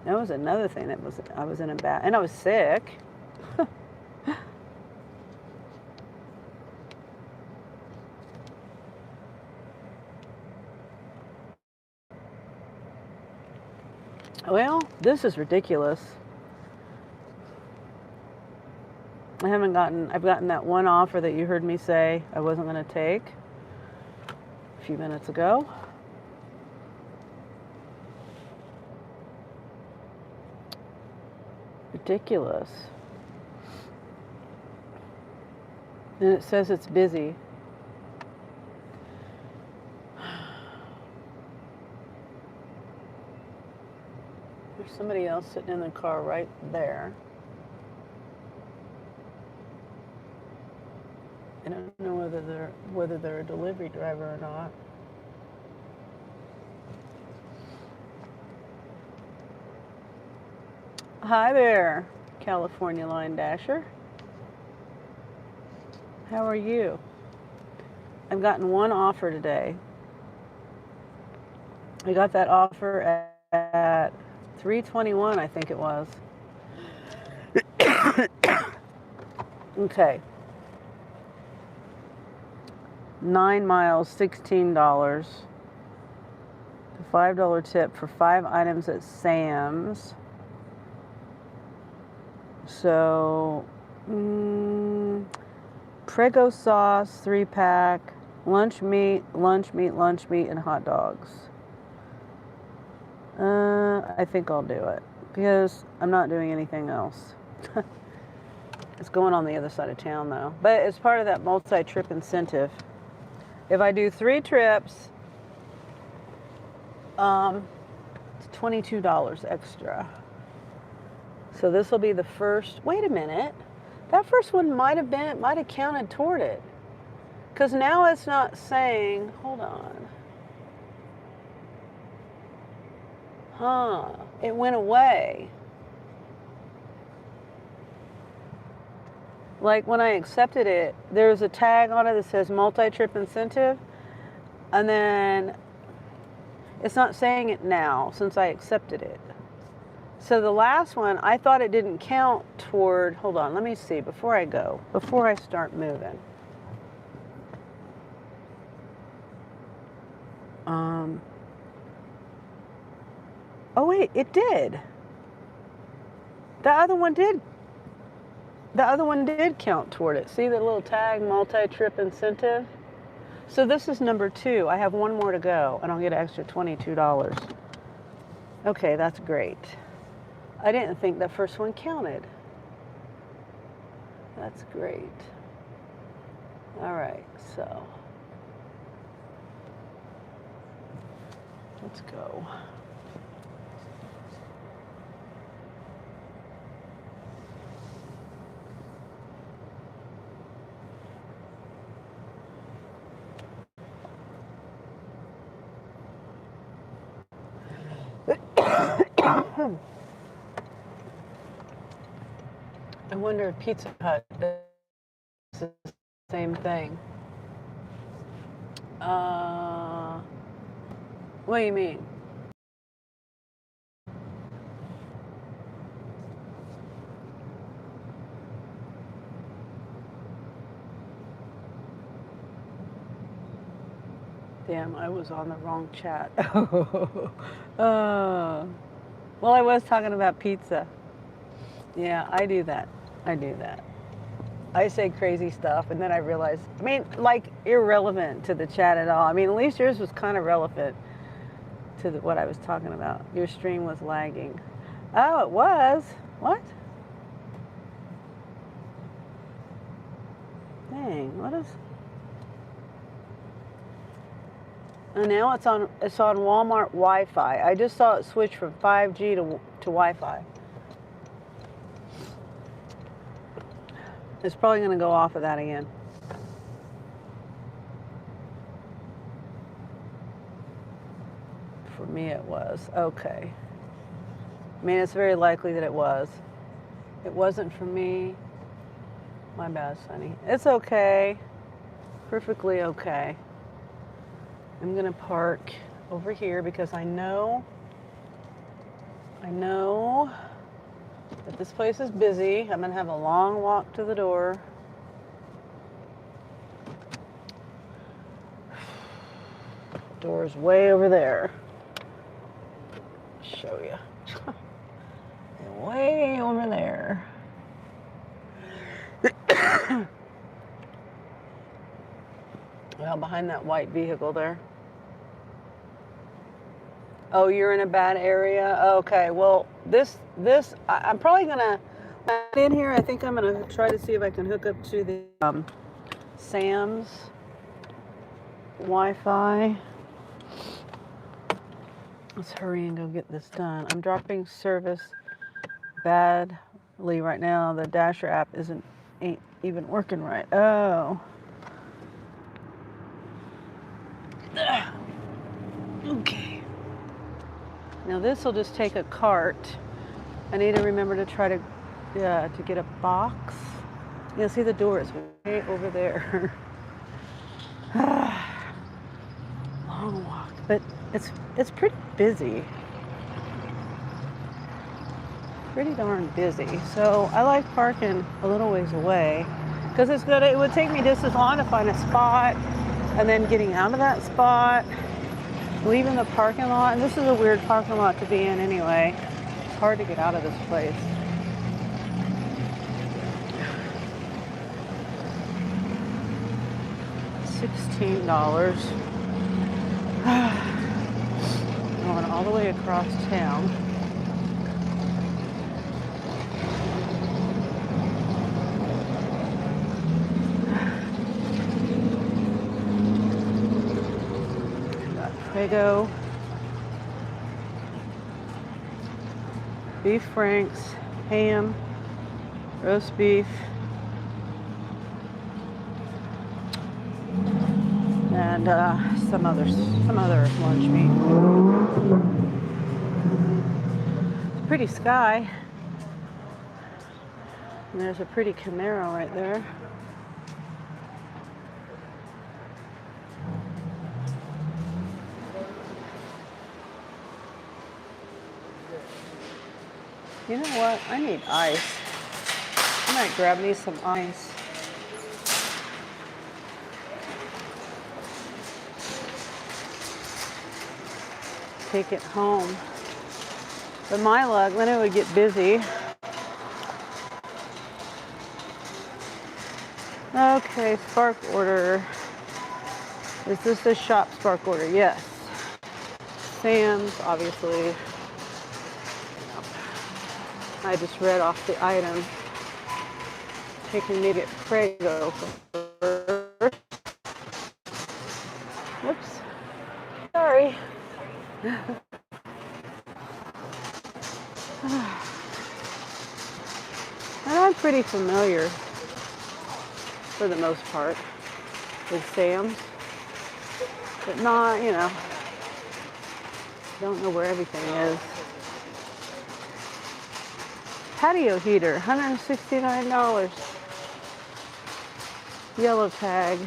That was another thing I was in a bad, and I was sick. Well, this is ridiculous. I've gotten that one offer that you heard me say I wasn't going to take a few minutes ago. Ridiculous. And it says it's busy. There's somebody else sitting in the car right there. I don't know whether they're a delivery driver or not. Hi there, California Line Dasher. How are you? I've gotten one offer today. I got that offer at 3:21, I think it was. Okay. 9 miles, $16. The $5 tip for 5 items at Sam's. So, Prego sauce, 3-pack, lunch meat, and hot dogs. I think I'll do it because I'm not doing anything else. It's going on the other side of town though. But it's part of that multi-trip incentive. If I do 3 trips, it's $22 extra. So this will be the first. Wait a minute. That first one might have counted toward it. Because now it's not saying, hold on. It went away. Like when I accepted it, there's a tag on it that says multi-trip incentive. And then it's not saying it now since I accepted it. So the last one, I thought it didn't count toward, hold on, let me see before I start moving. Oh wait, it did. The other one did count toward it. See the little tag, multi-trip incentive? So this is number 2. I have one more to go, and I'll get an extra $22. Okay, that's great. I didn't think that first one counted. That's great. All right, so let's go. I wonder if Pizza Hut does the same thing. What do you mean? The Damn, I was on the wrong chat. Well, I was talking about pizza. Yeah, I do that. I do that. I say crazy stuff, and then I realize, I mean, like, irrelevant to the chat at all. I mean, at least yours was kind of relevant to what I was talking about. Your stream was lagging. Oh, it was? What? Dang, what is... And now it's on Walmart Wi-Fi. I just saw it switch from 5G to Wi-Fi. It's probably going to go off of that again. For me it was. Okay. I mean, it's very likely that it was. It wasn't for me. My bad, Sunny. It's okay. Perfectly okay. I'm going to park over here because I know that this place is busy. I'm going to have a long walk to the door. Door's way over there. Show you. Way over there. Well, behind that white vehicle there. Oh, you're in a bad area? Okay, well, I'm probably gonna, in here, I think I'm gonna try to see if I can hook up to the Sam's Wi-Fi. Let's hurry and go get this done. I'm dropping service badly right now. The Dasher app ain't even working right. Oh. Okay. Now this will just take a cart. I need to remember to try to get a box. You'll see the door is way over there. Long walk, but it's pretty busy. Pretty darn busy. So I like parking a little ways away because it would take me just as long to find a spot and then getting out of that spot, leaving the parking lot. And this is a weird parking lot to be in anyway. It's hard to get out of this place. $16. Going all the way across town. Got Prego, beef franks, ham, roast beef, and some other lunch meat. It's a pretty sky. And there's a pretty Camaro right there. You know what? I need ice. I might grab me some ice. Take it home. But my luck, then it would get busy. Okay, spark order. Is this a shop spark order? Yes. Sam's, obviously. I just read off the item. Taking me to get Prego first. Whoops. Sorry. And I'm pretty familiar, for the most part, with Sam's, but not, don't know where everything is. Patio heater, $169. Yellow tag.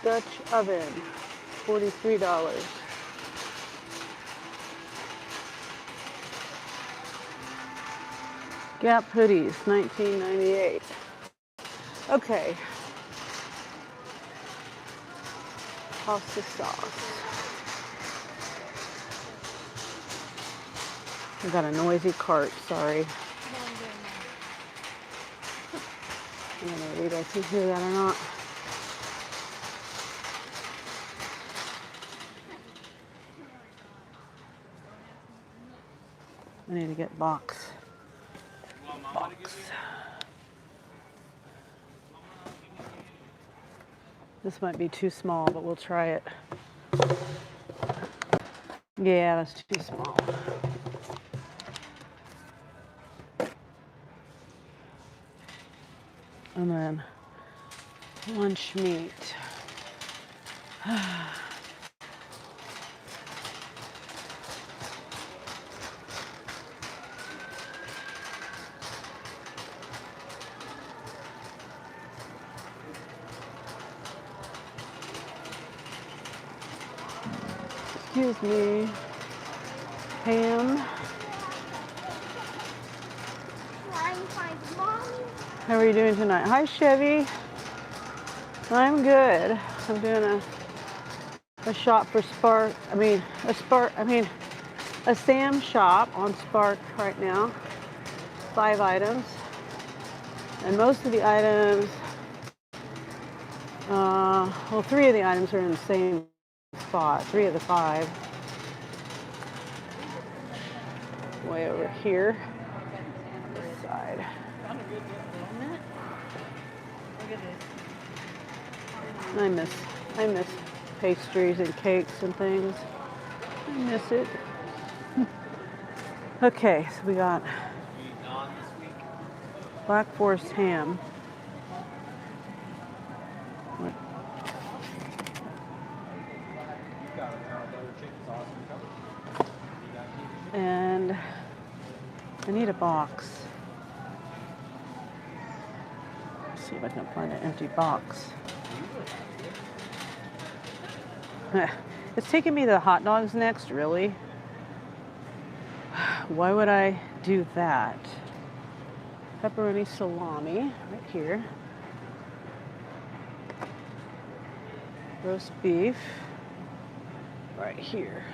Dutch oven, $43. Gap hoodies, $19.98. Okay. Pasta sauce. I got a noisy cart, sorry. I don't know if you guys can hear that or not. I need to get box. This might be too small, but we'll try it. Yeah, that's too small. And then lunch meat. Excuse me. Ham. How are you doing tonight? Hi, Chevy. I'm good. I'm doing a shop for Spark. A Sam shop on Spark right now. 5 items. And most of the items, well, 3 of the items are in the same spot. 3 of the 5. Way over here. This side. I miss pastries and cakes and things. I miss it. Okay, so we got Black Forest ham. And I need a box. Let's see if I can find an empty box. It's taking me to the hot dogs next, really? Why would I do that? Pepperoni salami, right here. Roast beef, right here.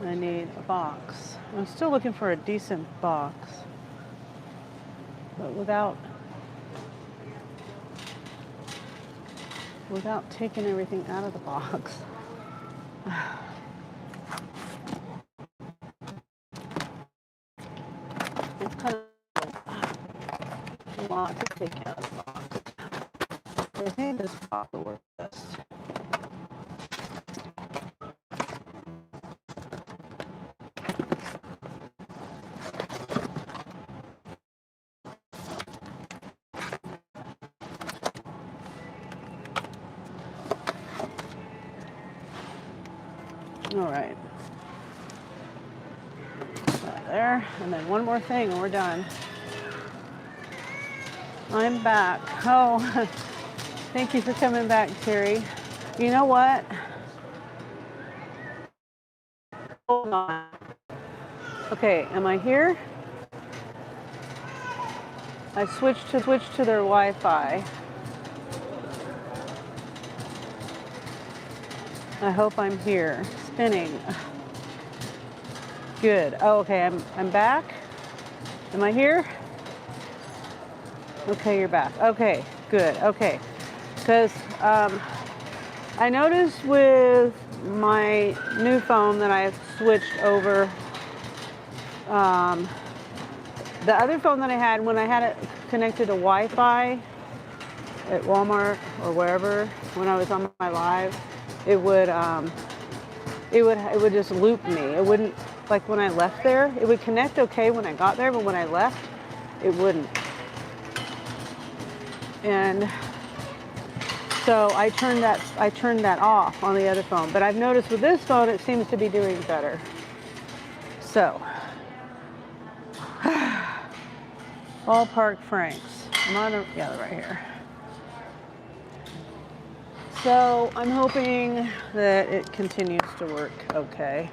I need a box. I'm still looking for a decent box, but without taking everything out of the box. It's kind of a lot to take out of the box. I think this box will work best. All right. Right there. And then one more thing and we're done. I'm back. Oh, thank you for coming back, Terry. You know what? Hold on. Okay, am I here? I switched to their Wi-Fi. I hope I'm here. Spinning. Good. Oh, okay, I'm back. Am I here? Okay, you're back. Okay, good. Okay, because I noticed with my new phone that I've switched over. The other phone that I had, when I had it connected to Wi-Fi at Walmart or wherever, when I was on my live, it would just loop me. It wouldn't, like when I left there, it would connect okay when I got there, but when I left, it wouldn't. And so I turned that off on the other phone. But I've noticed with this phone, it seems to be doing better. So, Ballpark Franks. I'm on right here. So I'm hoping that it continues to work okay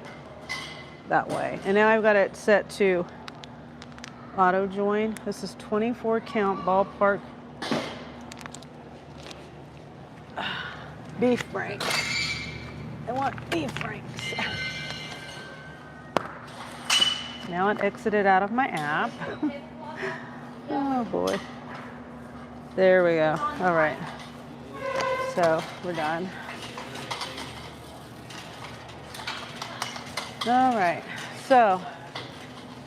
that way. And now I've got it set to auto join. This is 24 count ballpark beef franks. I want beef franks. Now it exited out of my app. Oh boy. There we go. All right. So we're done. All right. So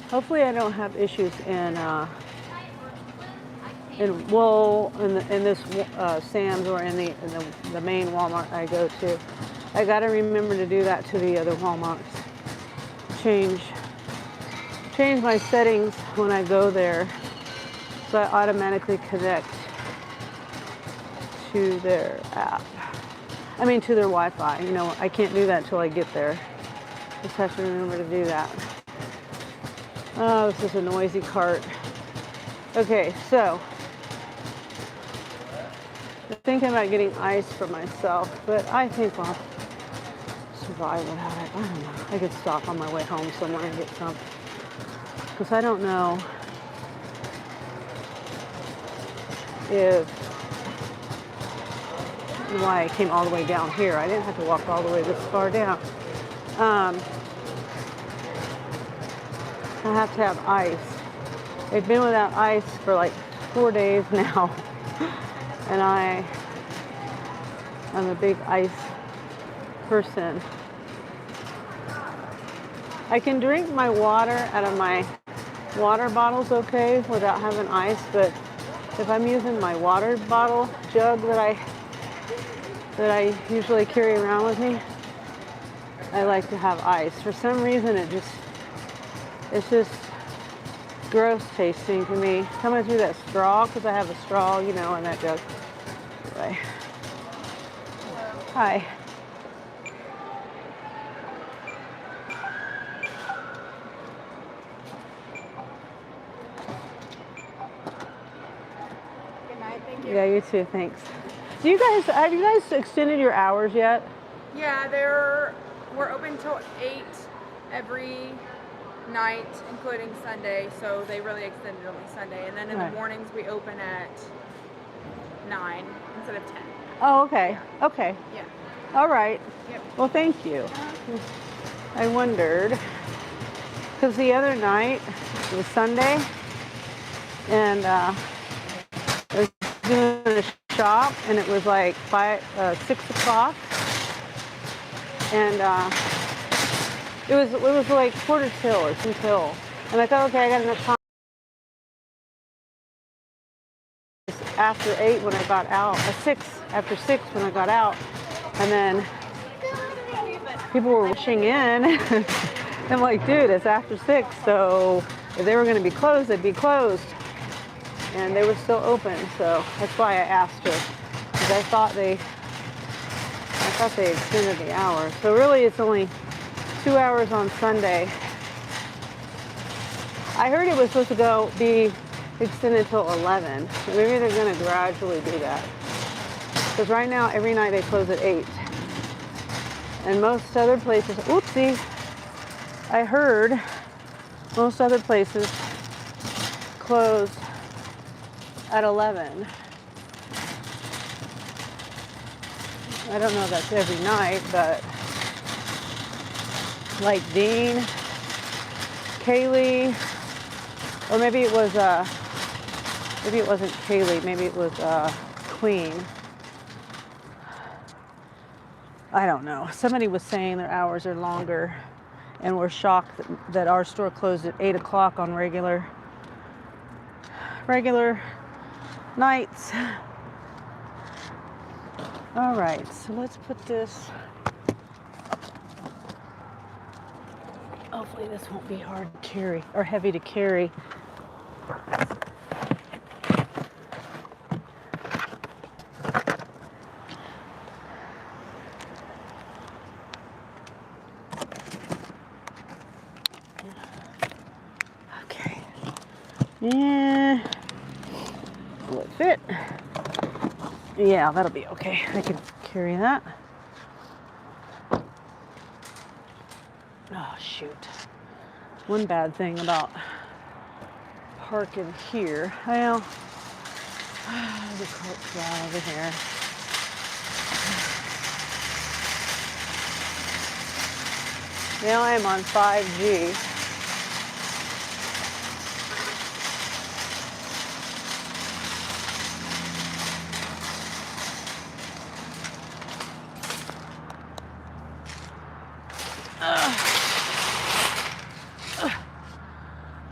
hopefully I don't have issues in this Sam's or in the main Walmart I go to. I got to remember to do that to the other Walmarts. Change my settings when I go there, so I automatically connect to their app. I mean, to their Wi-Fi. You know, I can't do that until I get there. Just have to remember to do that. Oh, this is a noisy cart. Okay, so I'm thinking about getting ice for myself, but I think I'll survive without it. I don't know. I could stop on my way home somewhere and get some. Because I don't know why I came all the way down here. I didn't have to walk all the way this far down. I have to have ice. They've been without ice for like 4 days now. And I'm a big ice person. I can drink my water out of my water bottles okay without having ice, but if I'm using my water bottle jug that I usually carry around with me, I like to have ice. For some reason it's just gross tasting to me. Coming through that straw, because I have a straw, you know, in that jug. Anyway. Hi. Good night, thank you. Yeah, you too, thanks. Have you guys extended your hours yet? Yeah, we're open till 8 every night, including Sunday, so they really extended only Sunday. And then in Right. the mornings we open at 9 instead of 10. Oh, okay. Okay. Yeah. All right. Yep. Well, thank you. I wondered, because the other night, it was Sunday, and I was doing a shop, and it was like 6 o'clock, and it was like quarter till or 2 till, and I thought, okay, I got enough time. After 8 when I got out, after 6 when I got out, and then people were rushing in. I'm like, dude, it's after 6, so if they were going to be closed, they'd be closed. And they were still open, so that's why I asked her, because I thought they extended the hours. So really, it's only 2 hours on Sunday. I heard it was supposed to be extended till 11. So maybe they're going to gradually do that. Because right now, every night they close at 8. And most other places, oopsie, I heard most other places close at 11. I don't know if that's every night, but like Dean, Kaylee, or maybe it wasn't Kaylee, maybe it was Queen. I don't know. Somebody was saying their hours are longer, and we're shocked that our store closed at 8 o'clock on regular nights. All right, so let's put this. Hopefully this won't be hard to carry or heavy to carry. Okay. Yeah. Will it fit? Yeah, that'll be okay. I can carry that. Oh, shoot. One bad thing about parking here. Well, the cart's right over here. Now I'm on 5G.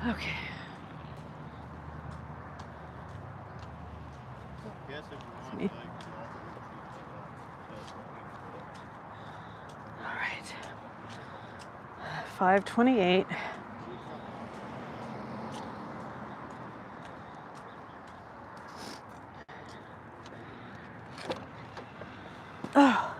Okay. Yes, if you want, Me. like, All right. 528. Oh.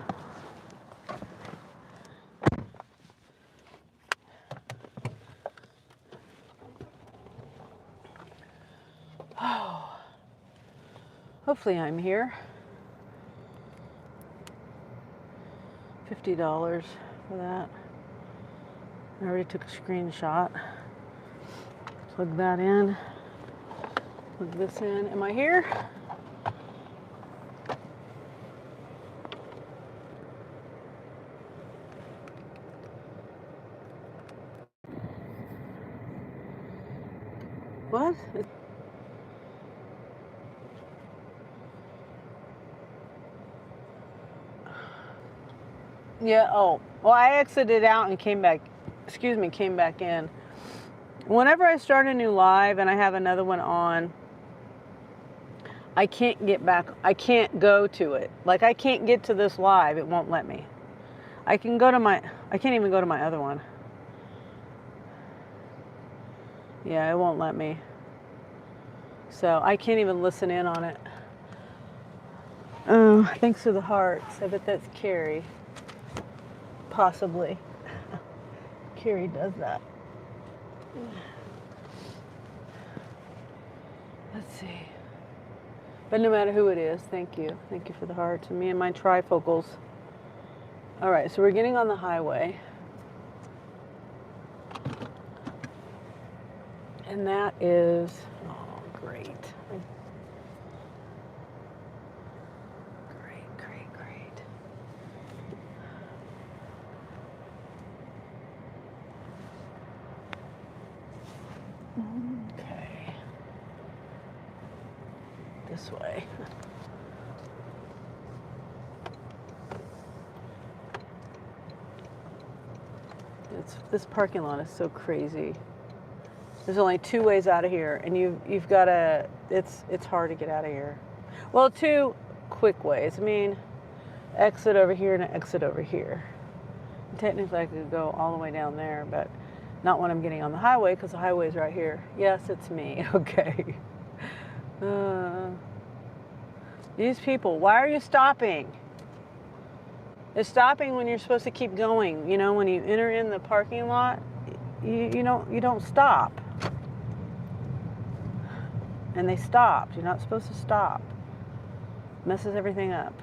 Oh. Hopefully I'm here. $50 for that. I already took a screenshot. Plug that in. Plug this in. Am I here? What? Yeah, oh. Well, I exited out and came back, came back in. Whenever I start a new live and I have another one on, I can't get back, I can't go to it. Like, I can't get to this live, it won't let me. I can't even go to my other one. Yeah, it won't let me. So I can't even listen in on it. Oh, thanks for the hearts. I bet that's Carrie. Possibly. Carrie does that. Let's see. But no matter who it is, thank you. Thank you for the hearts. And me and my trifocals. All right, so we're getting on the highway. And that is, oh, great. Great. Okay. This way. This parking lot is so crazy. There's only two ways out of here, and you've got to. It's hard to get out of here. Well, two quick ways. I mean, exit over here and an exit over here. Technically, I could go all the way down there, but not when I'm getting on the highway because the highway's right here. Yes, it's me. Okay. These people. Why are you stopping? It's stopping when you're supposed to keep going. You know, when you enter in the parking lot, you don't stop. And they stopped. You're not supposed to stop. Messes everything up.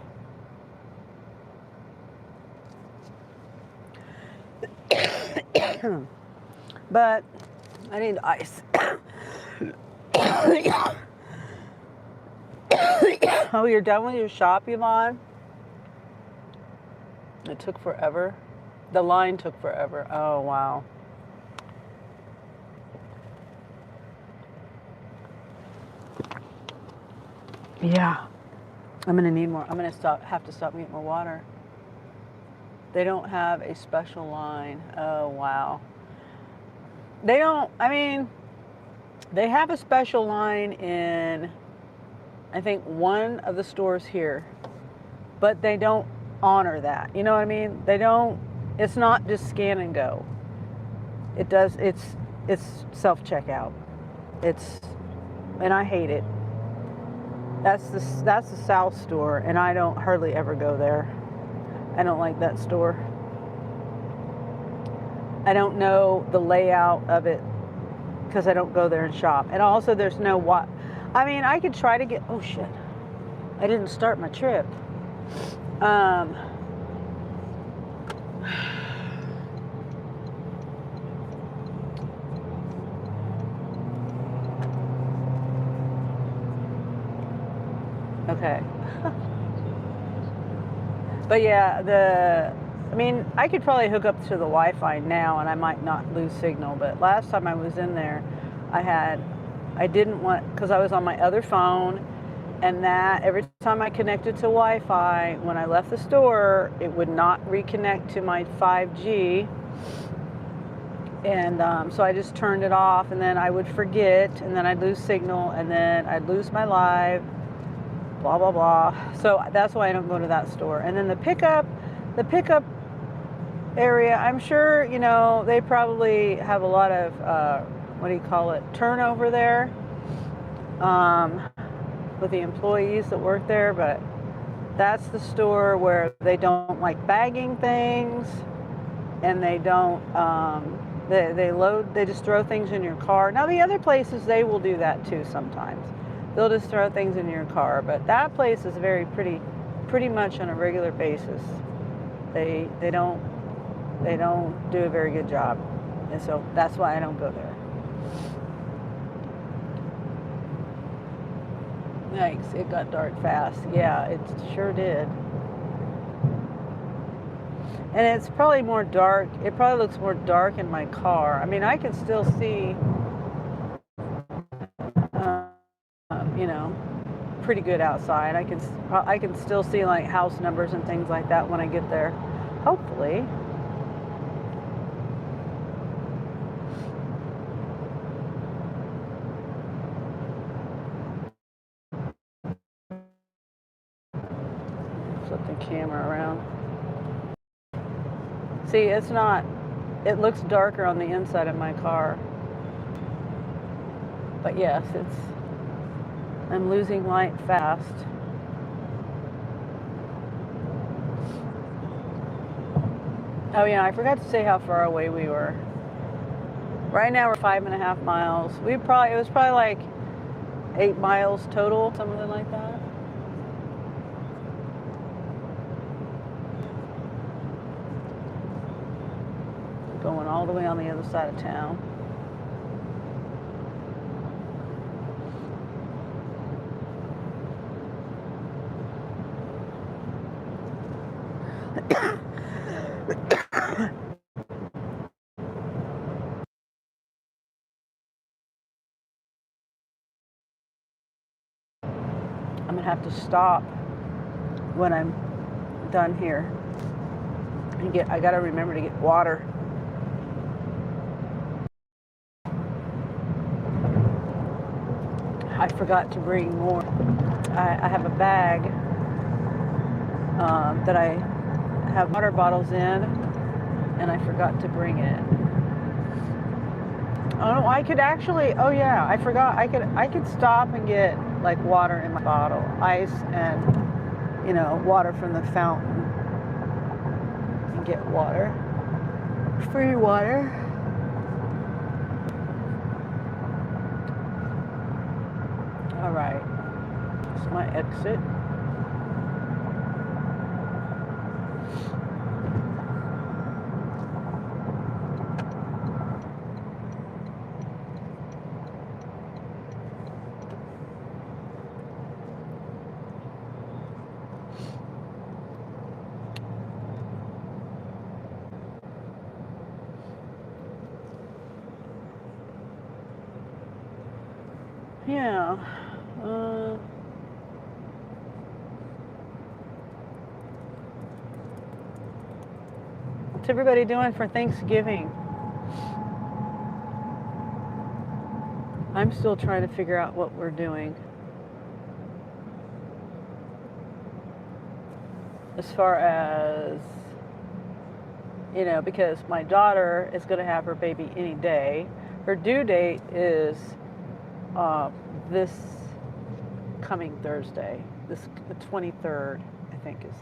But I need ice. Oh, you're done with your shop, Yvonne? It took forever. The line took forever. Oh, wow. Yeah. I'm going to need more. I'm going to have to stop and get more water. They don't have a special line. Oh, wow. They don't, I mean, they have a special line in, I think, one of the stores here, but they don't honor that. You know what I mean? They don't, it's not just scan and go. It's self-checkout. And I hate it. That's the South store, and I don't hardly ever go there. I don't like that store. I don't know the layout of it because I don't go there and shop. And also there's no I mean, I could try to get, oh shit. I didn't start my trip. Okay. But yeah, I mean, I could probably hook up to the Wi-Fi now and I might not lose signal, but last time I was in there, I didn't want, because I was on my other phone, and that every time I connected to Wi-Fi, when I left the store, it would not reconnect to my 5G. And so I just turned it off, and then I would forget, and then I'd lose signal, and then I'd lose my live, blah, blah, blah. So that's why I don't go to that store. And then the pickup area, I'm sure, you know, they probably have a lot of, what do you call it, turnover there with the employees that work there. But that's the store where they don't like bagging things, and they don't, they just throw things in your car. Now the other places, they will do that too sometimes. They'll just throw things in your car, but that place is pretty much on a regular basis. They don't do a very good job, and so that's why I don't go there. Yikes, it got dark fast. Yeah, it sure did. And it's probably more dark. It probably looks more dark in my car. I mean, I can still see, you know, pretty good outside. I can still see like house numbers and things like that when I get there. Hopefully. Flip the camera around. See, it looks darker on the inside of my car. But yes, I'm losing light fast. Oh yeah, I forgot to say how far away we were. Right now we're 5.5 miles. It was probably like 8 miles total, something like that. Going all the way on the other side of town. I'm gonna have to stop when I'm done here. I gotta remember to get water. I forgot to bring more. I have a bag that I have water bottles in, and I forgot to bring it. Oh, I could actually, oh yeah, I forgot. I could stop and get like water in my bottle, ice and, you know, water from the fountain, and get water, free water. All right, that's my exit. Yeah. What's everybody doing for Thanksgiving? I'm still trying to figure out what we're doing. As far as, you know, because my daughter is going to have her baby any day. Her due date is this coming Thursday, the 23rd, I think is.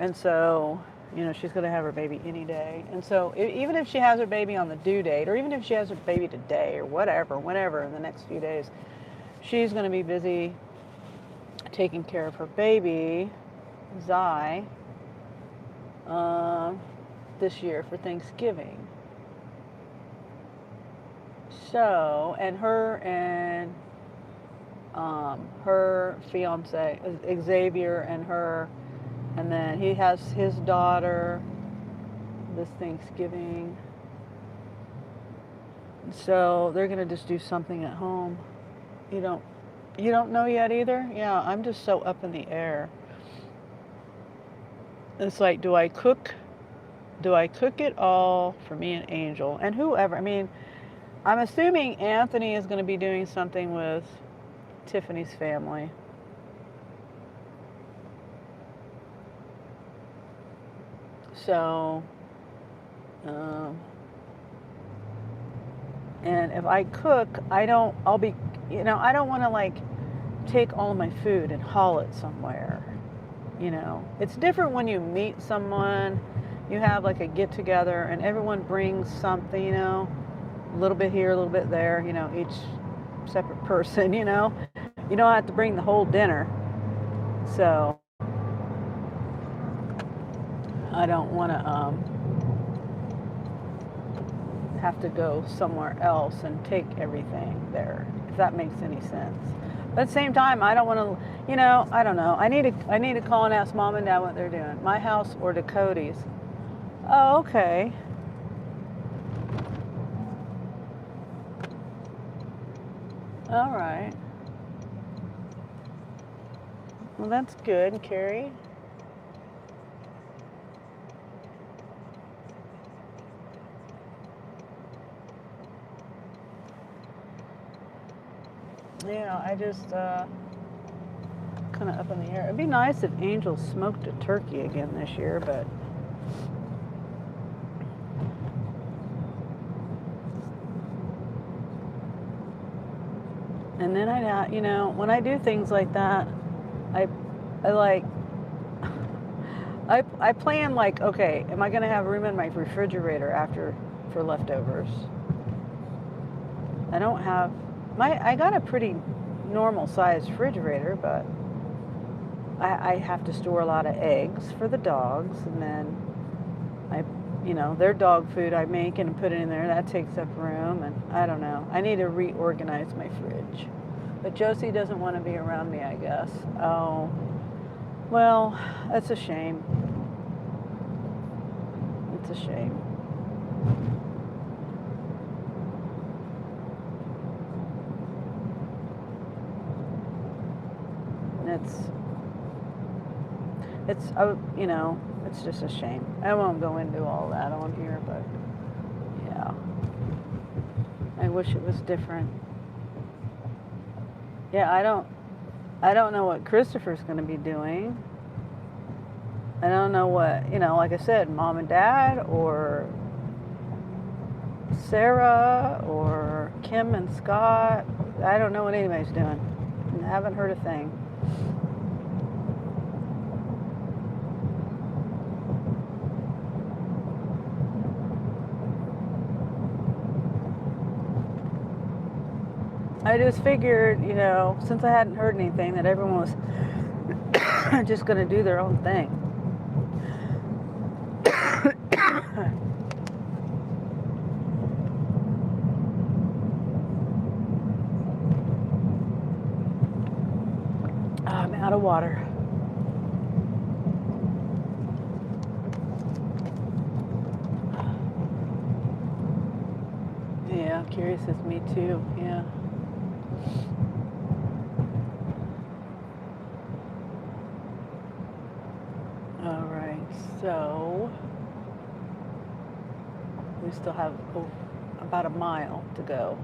And so, you know, she's going to have her baby any day. And so even if she has her baby on the due date, or even if she has her baby today or whatever, whenever in the next few days, she's going to be busy taking care of her baby, Zai, this year for Thanksgiving. So, and her fiance, Xavier, and then he has his daughter this Thanksgiving. So they're gonna just do something at home. You don't know yet either? Yeah, I'm just so up in the air. It's like, do I cook it all for me and Angel and whoever? I mean, I'm assuming Anthony is going to be doing something with Tiffany's family. So, and if I cook, I don't want to like take all my food and haul it somewhere. It's different when you meet someone, you have like a get together and everyone brings something, a little bit here, a little bit there, each separate person, you don't have to bring the whole dinner. So I don't want to have to go somewhere else and take everything there, if that makes any sense. But at the same time, I don't want to, I don't know. I need to call and ask Mom and Dad what they're doing. My house or Dakota's. Oh, okay. All right. Well, that's good, Carrie. Yeah, I just kind of up in the air. It'd be nice if Angel smoked a turkey again this year, but and then when I do things like that, I plan like, okay, am I going to have room in my refrigerator after for leftovers? I don't have I got a pretty normal sized refrigerator, but I have to store a lot of eggs for the dogs, and then their dog food I make and put it in there. That takes up room, and I don't know. I need to reorganize my fridge. But Josie doesn't want to be around me, I guess. Oh, well, that's a shame. It's a shame. It's just a shame. I won't go into all that on here, but yeah, I wish it was different. Yeah, I don't know what Christopher's going to be doing. I don't know what, like I said, Mom and Dad or Sarah or Kim and Scott. I don't know what anybody's doing. I haven't heard a thing. I just figured, since I hadn't heard anything, that everyone was just going to do their own thing. I'm out of water. Yeah, curious as me too, yeah. All right, so we still have about a mile to go.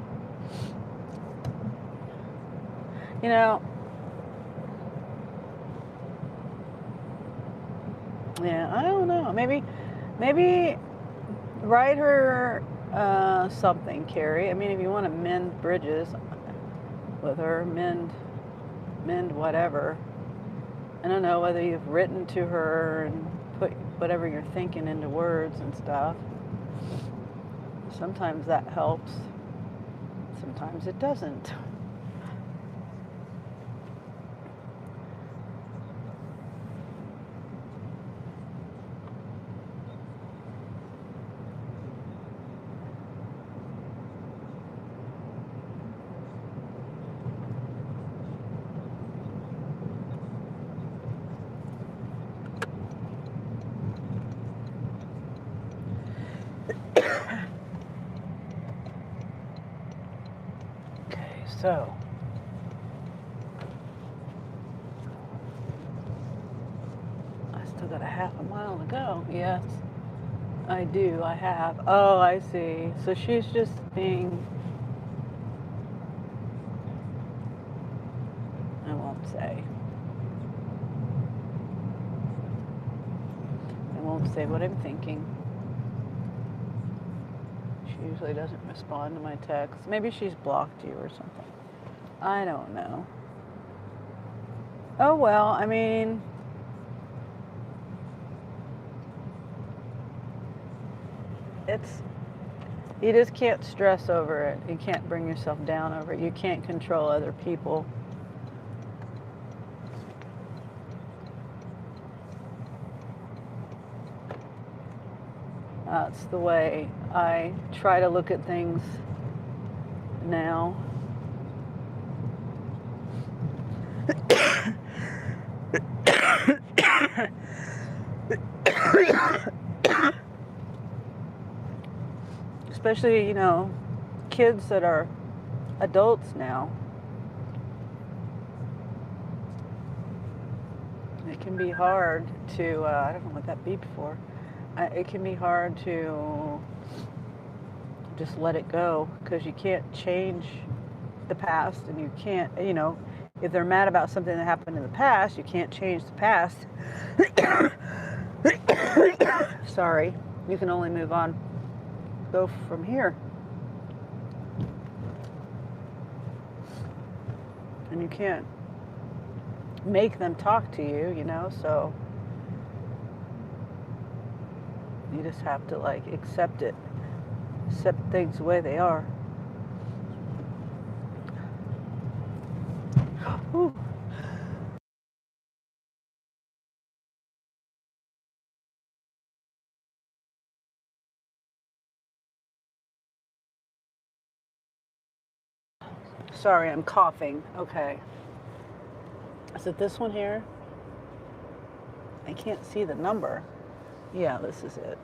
Yeah, I don't know. Maybe write her something, Carrie. I mean, if you want to mend bridges with her, mend whatever. I don't know whether you've written to her and put whatever you're thinking into words and stuff. Sometimes that helps. Sometimes it doesn't. So, I still got a half a mile to go. Yes, I do. I have. Oh, I see. So she's just being, I won't say. I won't say what I'm thinking. She usually doesn't respond to my texts. Maybe she's blocked you or something. I don't know. Oh well, I mean, you just can't stress over it. You can't bring yourself down over it. You can't control other people. That's the way I try to look at things now. Especially, you know, kids that are adults now. It can be hard to, I don't know what that beeped for. It can be hard to just let it go because you can't change the past, and you can't, you know, if they're mad about something that happened in the past, you can't change the past. Sorry, you can only move on, go from here. And you can't make them talk to you, you know, so you just have to like accept it, accept things the way they are. Whew. Sorry, I'm coughing. Okay. Is it this one here? I can't see the number. Yeah, this is it.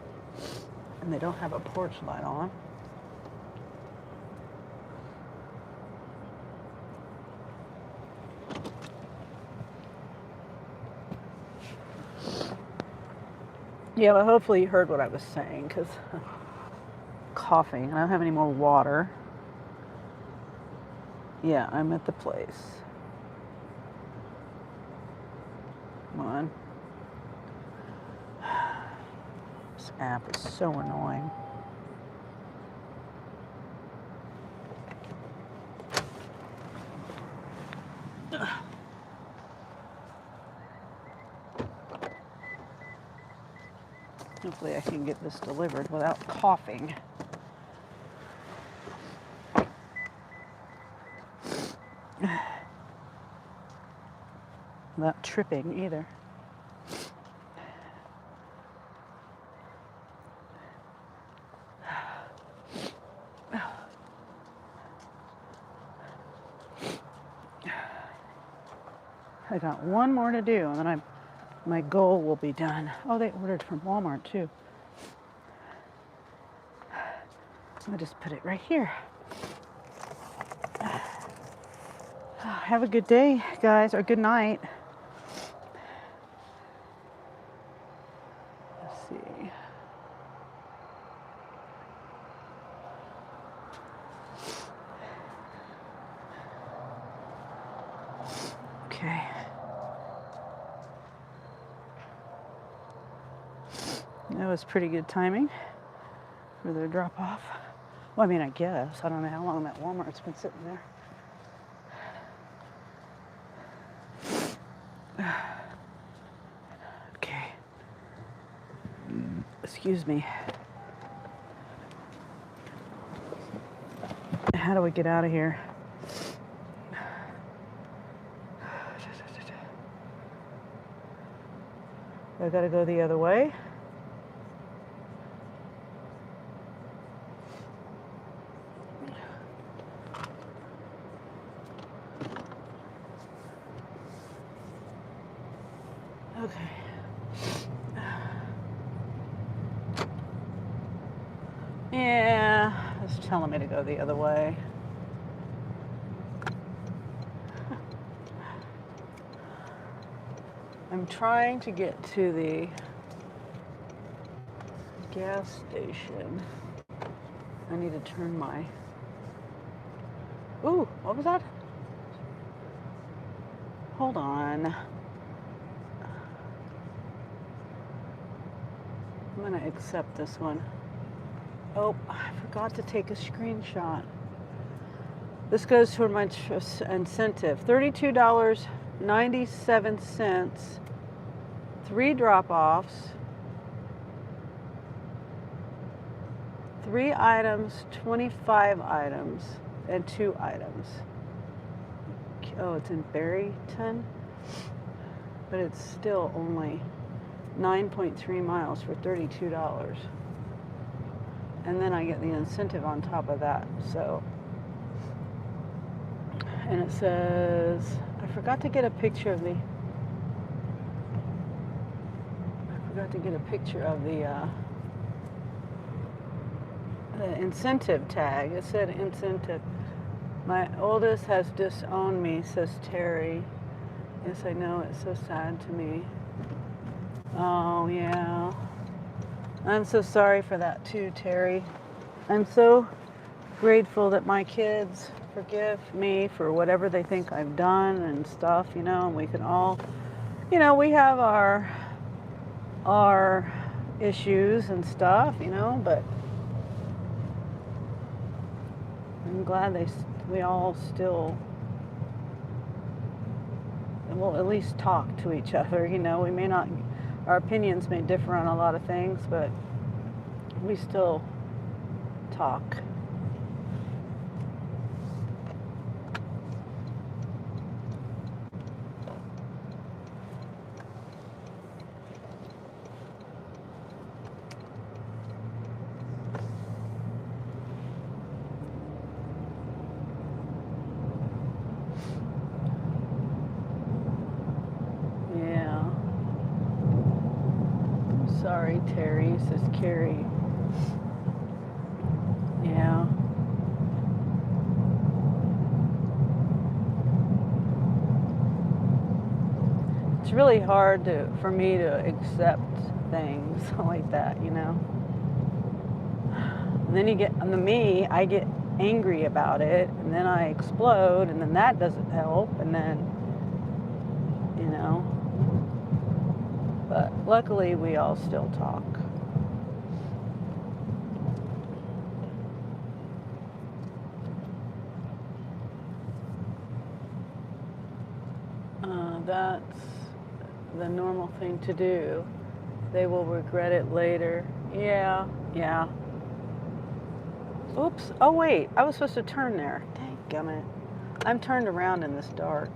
And they don't have a porch light on. Yeah, but hopefully you heard what I was saying, because coughing. I don't have any more water. Yeah, I'm at the place. Come on. This app is so annoying. Hopefully I can get this delivered without coughing. Without tripping either. I got one more to do, and then my goal will be done. Oh, they ordered from Walmart too. I'll just put it right here. Have a good day, guys, or good night. Let's see. Okay. That was pretty good timing for their drop off. Well, I mean, I guess. I don't know how long that Walmart's been sitting there. Okay. Excuse me. How do we get out of here? I gotta go the other way. Okay. Yeah, it's telling me to go the other way. I'm trying to get to the gas station. I need to turn my... Ooh, what was that? Hold on. I'm gonna accept this one. Oh, I forgot to take a screenshot. This goes toward my incentive. $32.97. 3 drop-offs. 3 items, 25 items, and 2 items. Oh, it's in Barryton, but it's still only 9.3 miles for $32. And then I get the incentive on top of that, so. And it says, I forgot to get a picture of the incentive tag. It said incentive. My oldest has disowned me, says Terry. Yes, I know, it's so sad to me. Oh, yeah. I'm so sorry for that too, Terry. I'm so grateful that my kids forgive me for whatever they think I've done and stuff, you know, and we can all, you know, we have our issues and stuff, you know, but I'm glad we all still will at least talk to each other, you know. We may not, our opinions may differ on a lot of things, but we still talk. Yeah. Sorry, Terry, says Carrie. Yeah. It's really hard for me to accept things like that, you know. And then I get angry about it, and then I explode, and then that doesn't help, and then, you know. But luckily, we all still talk. That's the normal thing to do. They will regret it later. Yeah. Oops. Oh, wait. I was supposed to turn there. Dang gummit. I'm turned around in this dark.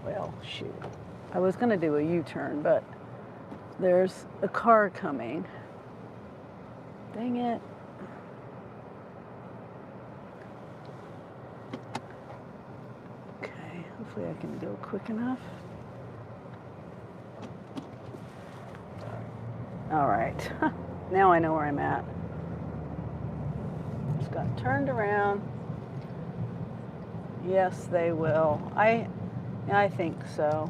Well, shoot. I was going to do a U-turn, but there's a car coming. Dang it. Okay, hopefully I can go quick enough. All right. Now I know where I'm at. Just got turned around. Yes, they will. I think so.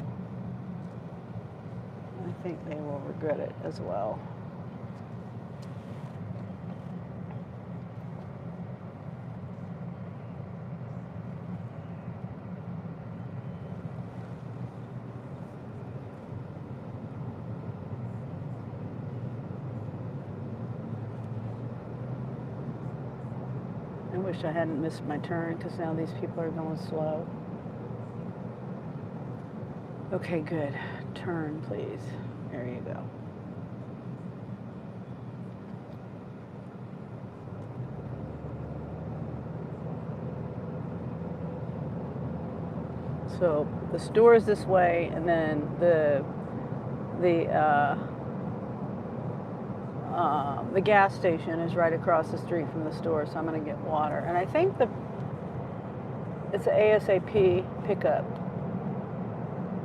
I think they will regret it as well. I wish I hadn't missed my turn because now these people are going slow. Okay, good. Turn, please. There you go. So the store is this way, and then the gas station is right across the street from the store. So I'm going to get water, and I think it's an ASAP pickup.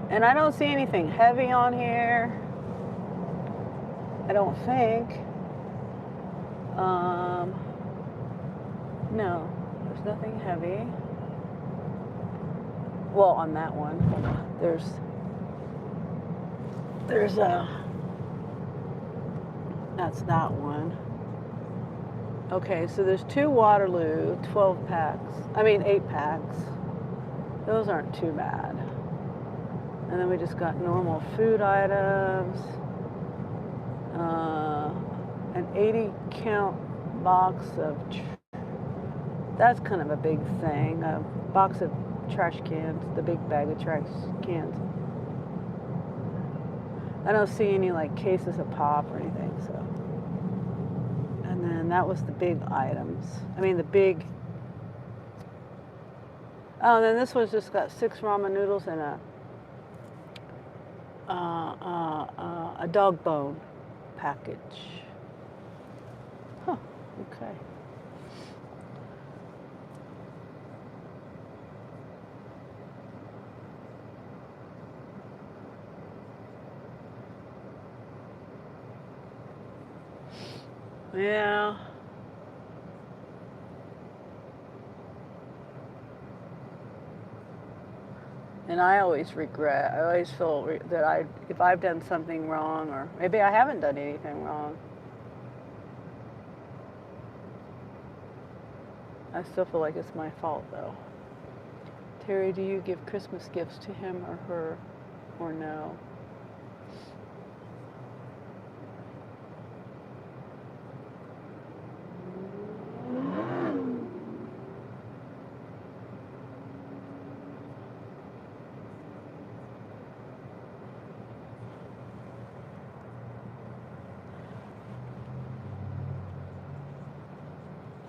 And I don't see anything heavy on here. I don't think. No, there's nothing heavy. Well, on that one, there's a, that's that one. Okay, so there's 2 Waterloo 12 packs. I mean 8 packs. Those aren't too bad. And then we just got normal food items. An 80 count box of, that's kind of a big thing. A box of trash cans, the big bag of trash cans. I don't see any like cases of pop or anything, so. And then that was the big items. I mean the big, oh, and then this one's just got 6 ramen noodles and a dog bone package. Huh, okay. Yeah. And I always regret, I always feel that if I've done something wrong, or maybe I haven't done anything wrong, I still feel like it's my fault though. Terry, do you give Christmas gifts to him or her, or no?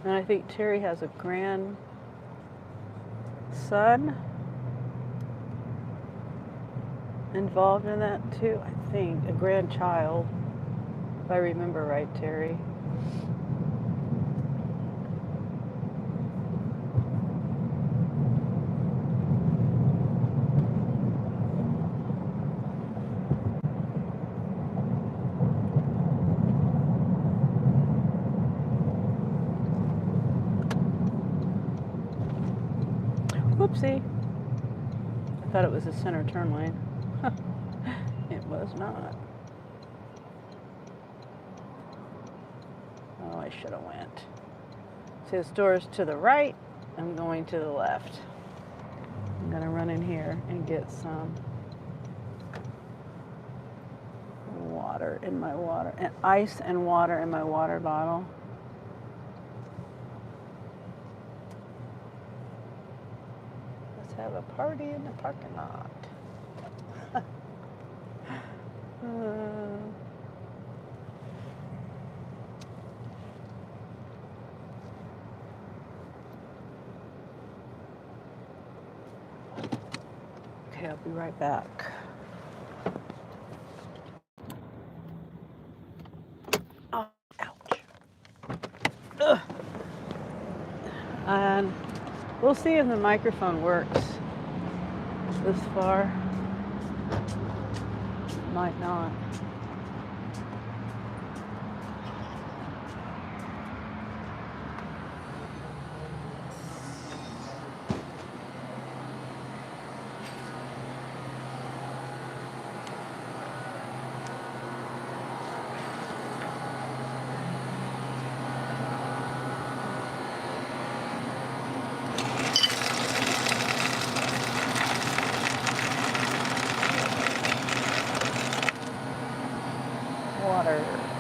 And I think Terry has a grandson involved in that too, I think. A grandchild, if I remember right, Terry. Whoopsie. I thought it was a center turn lane. It was not. Oh, I should have went. So the store's to the right. I'm going to the left. I'm gonna run in here and get some water in my water, and ice and water in my water bottle. Let's have a party in the parking lot. Okay, I'll be right back. Oh, ouch. Ugh. And we'll see if the microphone works this far. Might not.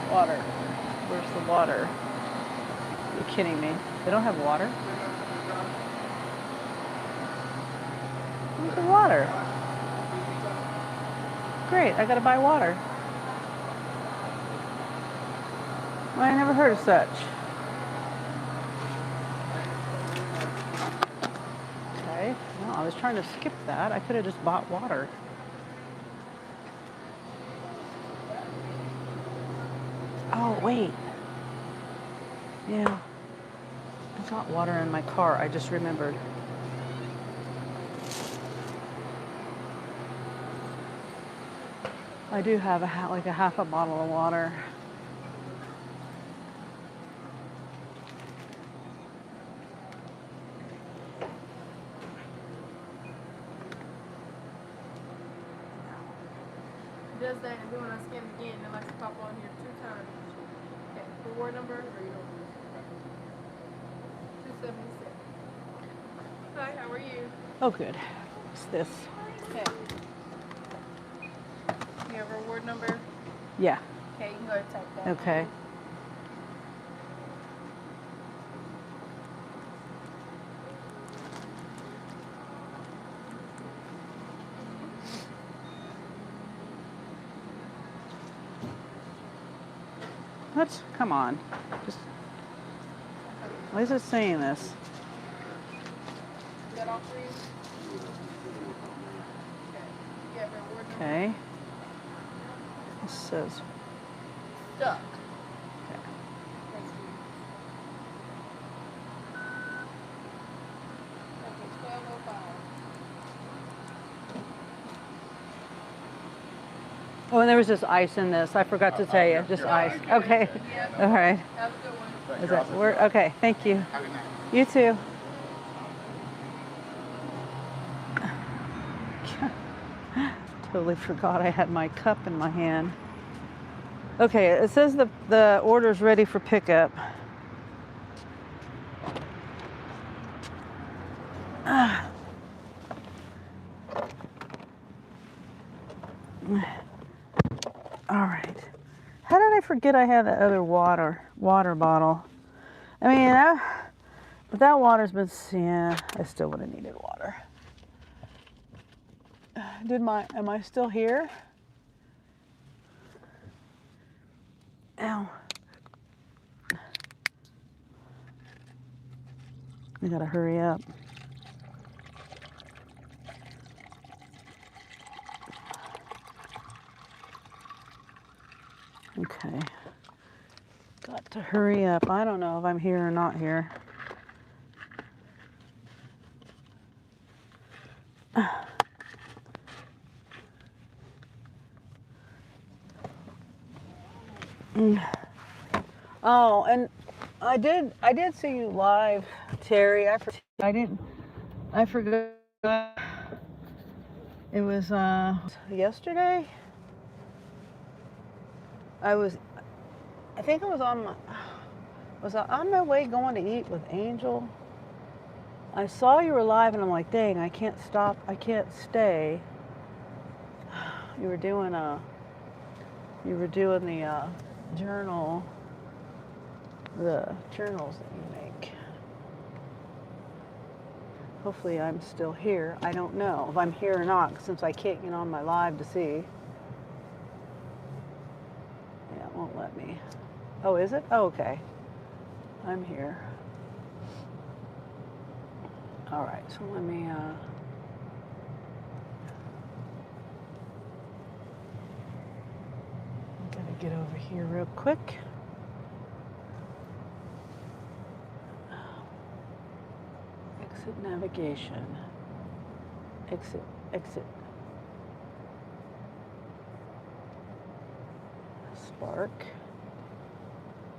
Water. Where's the water? You're kidding me. They don't have water? Where's the water? Great, I gotta buy water. Well, I never heard of such. Okay, well, I was trying to skip that. I could have just bought water. Oh, wait. Yeah. I got water in my car. I just remembered. I do have like a half a bottle of water. It does that, and then when I scan it again, it likes to pop on here 2 times. Okay, reward number, or you don't? 276. Hi, how are you? Oh, good. What's this? Okay. You have a reward number? Yeah. Okay, you can go ahead and type that. Okay. in. What? Come on. Just. Why is it saying this? Is that all for you? Okay. You have a reward number? Okay. It says. Stuck. Okay. Thank you. Okay, 1205. Oh, and there was just ice in this. I forgot to tell you. Just ice. Okay. All right. Have a good one. Is that word? Okay. Thank you. You too. Totally forgot I had my cup in my hand. Okay, it says the order's ready for pickup. All right. How did I forget I had that other water bottle? I mean, but that water's been, yeah, I still would have needed water. Am I still here? Ow. I gotta hurry up. Okay. Got to hurry up. I don't know if I'm here or not here. Oh, and I did see you live, Terry. I forgot. It was yesterday. I think I was on my way going to eat with Angel. I saw you were live and I'm like, dang, I can't stop. I can't stay. You were doing the journals that you make. Hopefully I'm still here. I don't know if I'm here or not since I can't get on my live to see. Yeah, it won't let me. Oh, is it? Oh, okay. I'm here. All right, so let me gotta get over here real quick. Exit navigation. Exit. Spark.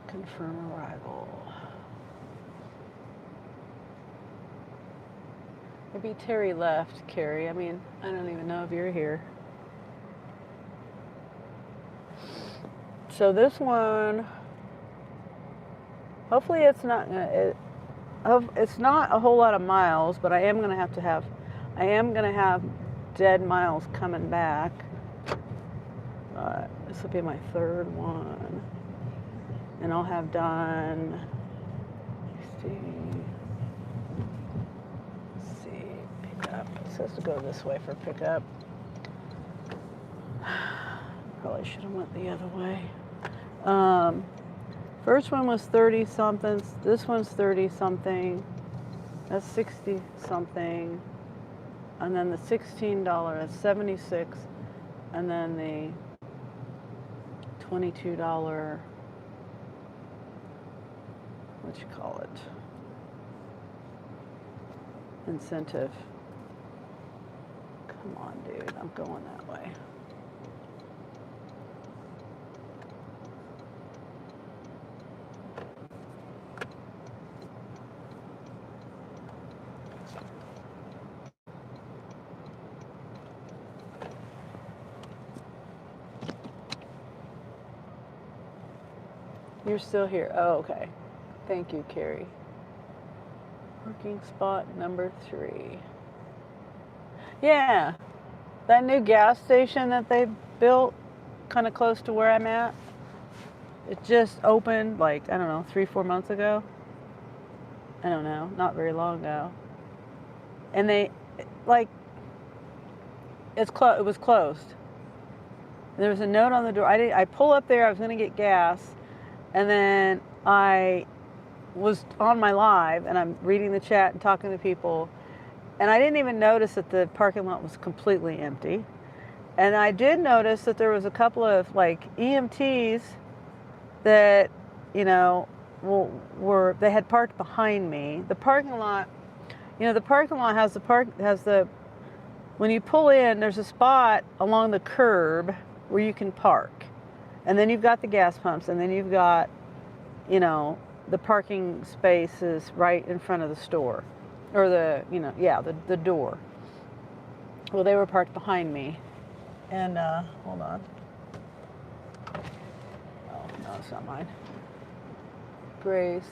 Confirm arrival. Maybe Terry left, Carrie. I mean, I don't even know if you're here. So this one, hopefully it's not a whole lot of miles, but I am gonna have dead miles coming back. This will be my third one, and I'll have done. Let's see, pickup. It says to go this way for pickup. Probably should have went the other way. First one was 30 something. This one's 30 something. That's 60 something. And then the $16 is 76. And then the $22, what you call it, incentive. Come on, dude, I'm going that way. You're still here. Oh, okay. Thank you, Carrie. Parking spot number 3. Yeah, that new gas station that they built kind of close to where I'm at, it just opened like, I don't know, 3-4 months ago. I don't know, not very long ago. And they, like, it was closed. There was a note on the door. I pull up there, I was gonna get gas, and then I was on my live and I'm reading the chat and talking to people, and I didn't even notice that the parking lot was completely empty. And I did notice that there was a couple of like EMTs that, you know, they had parked behind me. The parking lot, you know, the parking lot has when you pull in, there's a spot along the curb where you can park. And then you've got the gas pumps, and then you've got, you know, the parking spaces right in front of the store. Or the door. Well, they were parked behind me. And, hold on. Oh, no, it's not mine. Grace.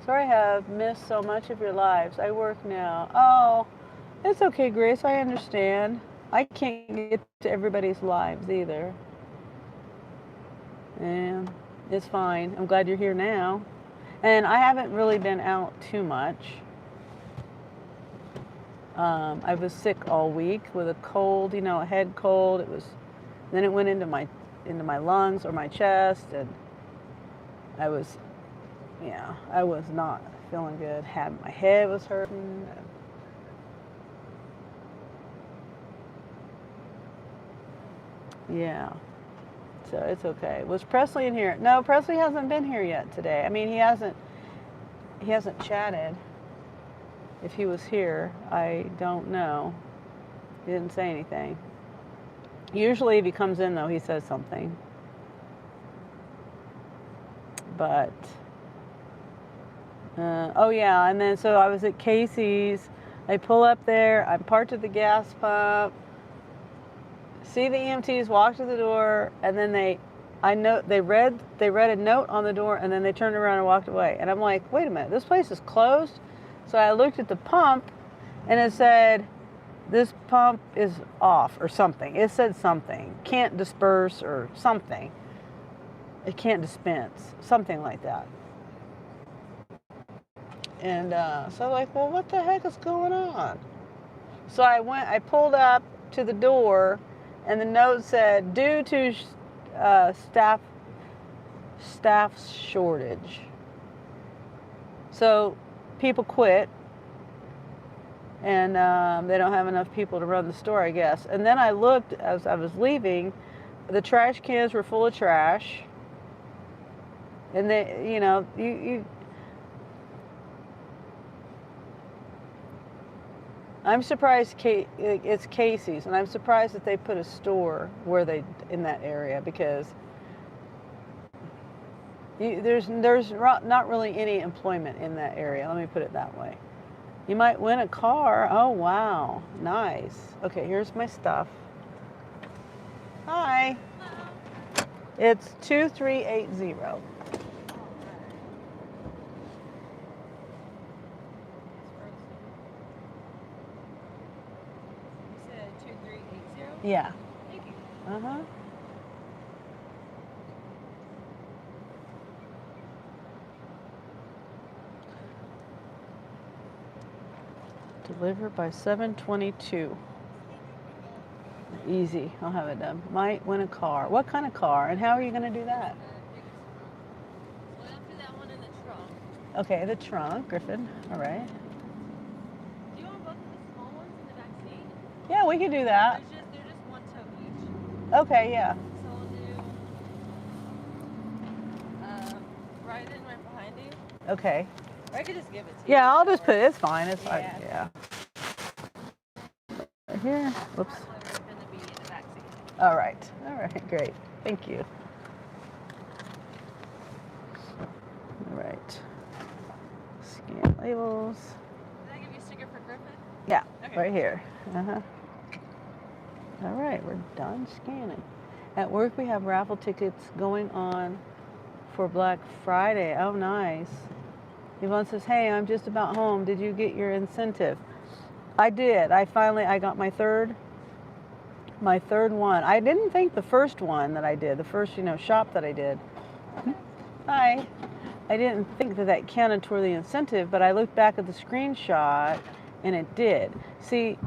Sorry I have missed so much of your lives. I work now. Oh, it's okay, Grace. I understand. I can't get to everybody's lives either. And it's fine. I'm glad you're here now. And I haven't really been out too much. I was sick all week with a cold, you know, a head cold. Then it went into my lungs or my chest, and I was not feeling good. My head was hurting. Yeah, so it's okay. Was Presley in here? No, Presley hasn't been here yet today. I mean, he hasn't chatted. If he was here, I don't know. He didn't say anything. Usually if he comes in, though, he says something. But, oh yeah, and then so I was at Casey's. I pull up there, I'm parked at the gas pump, see the EMTs walk to the door, and then they read a note on the door, and then they turned around and walked away. And I'm like, wait a minute, this place is closed? So I looked at the pump, and it said, this pump is off, or something. It said something. Can't disperse, or something. It can't dispense. Something like that. And so I'm like, well, what the heck is going on? So I pulled up to the door, and the note said, due to staff shortage. So people quit, and they don't have enough people to run the store, I guess. And then I looked as I was leaving, the trash cans were full of trash, and they, you know, I'm surprised it's Casey's, and I'm surprised that they put a store in that area, because there's not really any employment in that area. Let me put it that way. You might win a car. Oh, wow. Nice. Okay, here's my stuff. Hi. Hello. It's 2380. You said 2380? Yeah. Thank you. Uh-huh. Deliver by 7:22. Easy. I'll have it done. Might win a car. What kind of car? And how are you going to do that? Well, I'll put that one in the trunk. Okay, the trunk, Griffin. All right. Do you want both of the small ones in the back seat? Yeah, we can do that. They're just one tote each. Okay, yeah. So we'll do right in right behind you. Okay. Or I could just give it to you. Yeah, I'll just put it. It's fine. It's fine. Yeah. Yeah. Right here. Whoops. It's going to be in the back seat. All right. All right. Great. Thank you. All right. Scan labels. Did I give you a sticker for Griffin? Yeah. Okay. Right here. Uh-huh. All right. We're done scanning. At work, we have raffle tickets going on for Black Friday. Oh, nice. Yvonne says, hey, I'm just about home. Did you get your incentive? I did. I got my third one. I didn't think the first one that I did, the first, shop that I did. Hi. I didn't think that counted toward the incentive, but I looked back at the screenshot and it did. See,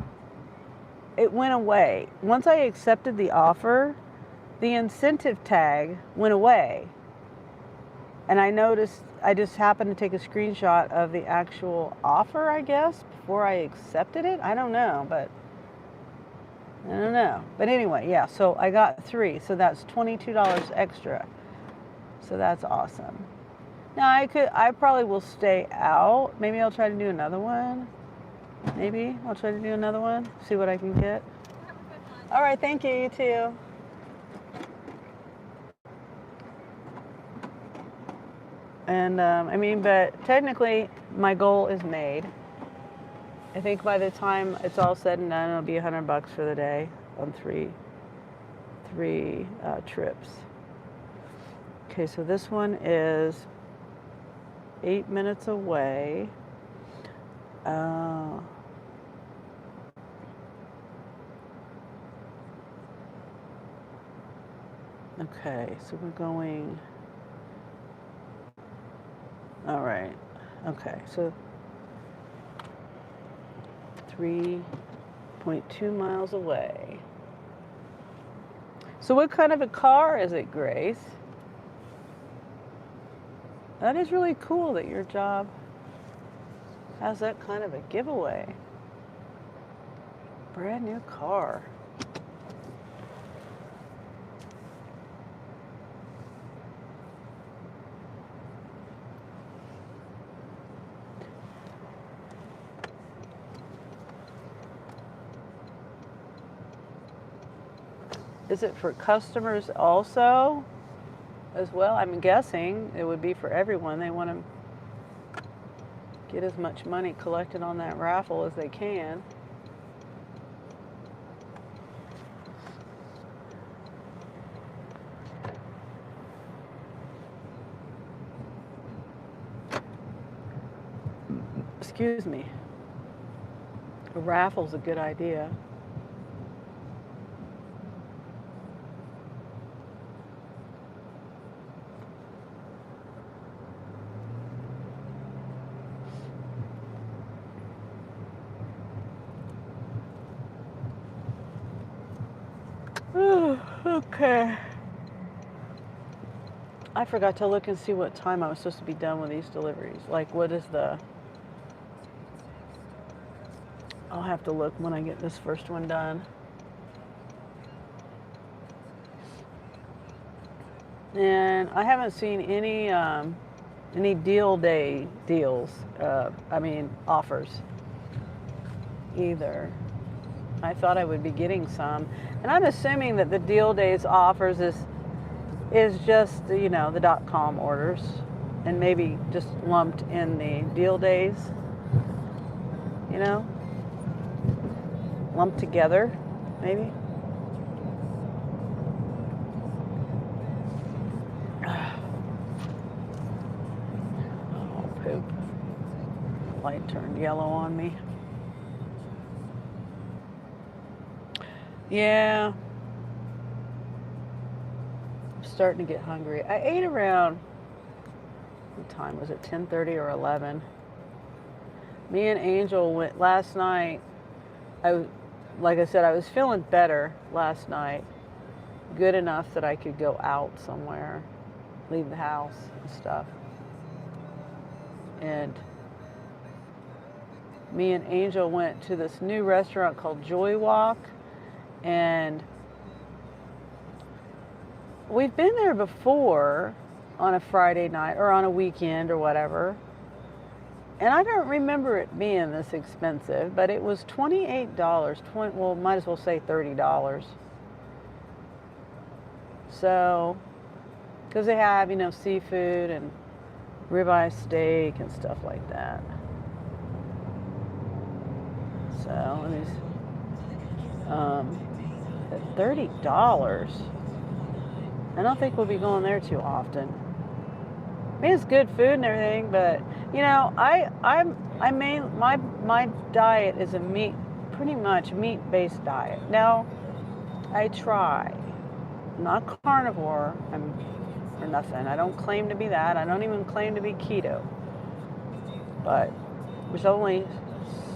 it went away. Once I accepted the offer, the incentive tag went away. And I noticed, I just happened to take a screenshot of the actual offer, I guess, before I accepted it. I don't know. But anyway, yeah, so I got 3. So that's $22 extra. So that's awesome. Now I probably will stay out. Maybe I'll try to do another one. See what I can get. All right, thank you. You too. And but technically my goal is made. I think by the time it's all said and done, it'll be $100 for the day on three trips. Okay, so this one is 8 minutes away. Okay, so we're going. All right. Okay, so 3.2 miles away. So what kind of a car is it, Grace? That is really cool that your job has that kind of a giveaway. Brand new car. Is it for customers also as well? I'm guessing it would be for everyone. They want to get as much money collected on that raffle as they can. Excuse me. A raffle's a good idea. Okay. I forgot to look and see what time I was supposed to be done with these deliveries. Like, what is I'll have to look when I get this first one done. And I haven't seen any deal day deals, offers either. I thought I would be getting some. And I'm assuming that the deal days offers is just, the .com orders and maybe just lumped in the deal days, lumped together, maybe. Oh, poop. Light turned yellow on me. Yeah. I'm starting to get hungry. I ate around, what time was it, 10:30 or 11? Me and Angel went last night. Like I said, I was feeling better last night. Good enough that I could go out somewhere, leave the house and stuff. And me and Angel went to this new restaurant called Joy Walk. And we've been there before on a Friday night or on a weekend or whatever. And I don't remember it being this expensive, but it was $28. Might as well say $30. So, because they have, seafood and ribeye steak and stuff like that. So, let me $30. I don't think we'll be going there too often. I mean, it's good food and everything, but you know, my diet is a pretty much meat-based diet. Now, I try, I'm not carnivore, or nothing. I don't claim to be that. I don't even claim to be keto. But there's only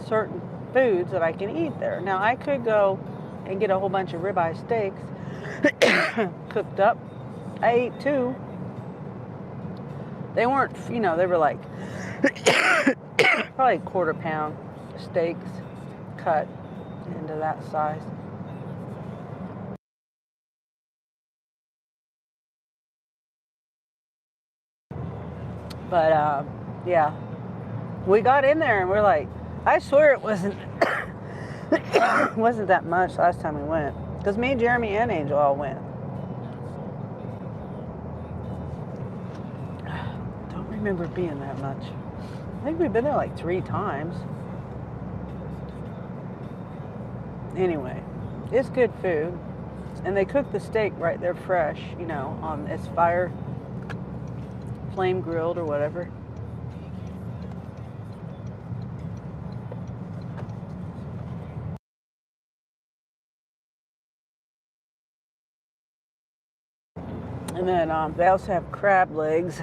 certain foods that I can eat there. Now, I could go and get a whole bunch of ribeye steaks cooked up. I ate 2. They weren't, you know, they were like probably quarter-pound steaks cut into that size. But yeah, we got in there and we're like, I swear it wasn't wasn't that much last time we went, because me, Jeremy, and Angel all went. Don't remember it being that much. I think we've been there like 3 times. Anyway, it's good food, and they cook the steak right there fresh, you know, on this fire, flame grilled or whatever. And then they also have crab legs.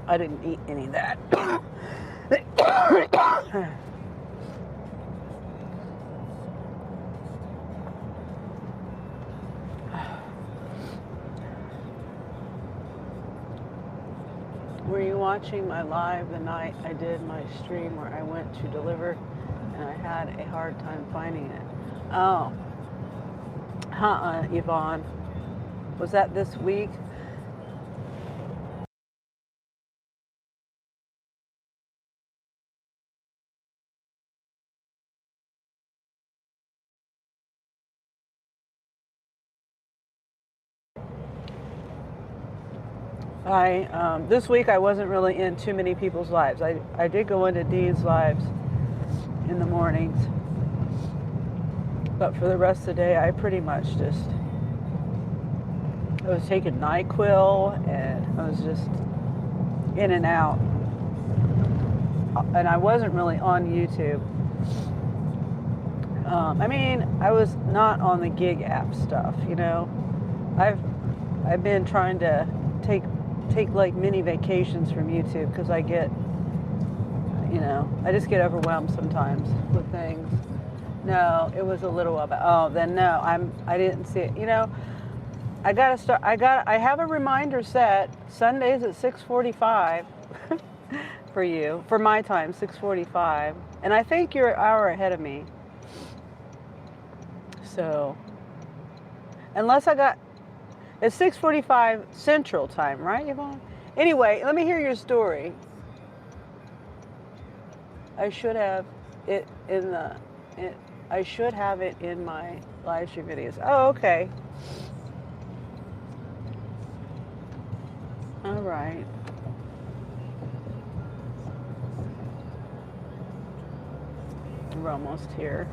I didn't eat any of that. Were you watching my live the night I did my stream where I went to deliver and I had a hard time finding it? Oh, Yvonne. Was that this week? This week I wasn't really in too many people's lives. I did go into Dee's lives in the mornings, but for the rest of the day I pretty much just, I was taking NyQuil and I was just in and out, and I wasn't really on YouTube. I mean, I was not on the gig app stuff, you know. I've been trying to take like mini vacations from YouTube, because I get, you know, I just get overwhelmed sometimes with things. No, it was a little while back. Oh, then no, I didn't see it. You know, I have a reminder set Sundays at 6:45 for you, for my time, 6:45, and I think you're an hour ahead of me. So, unless it's 6:45 Central Time, right, Yvonne? Anyway, let me hear your story. I should have it I should have it in my live stream videos. Oh, okay. All right. We're almost here.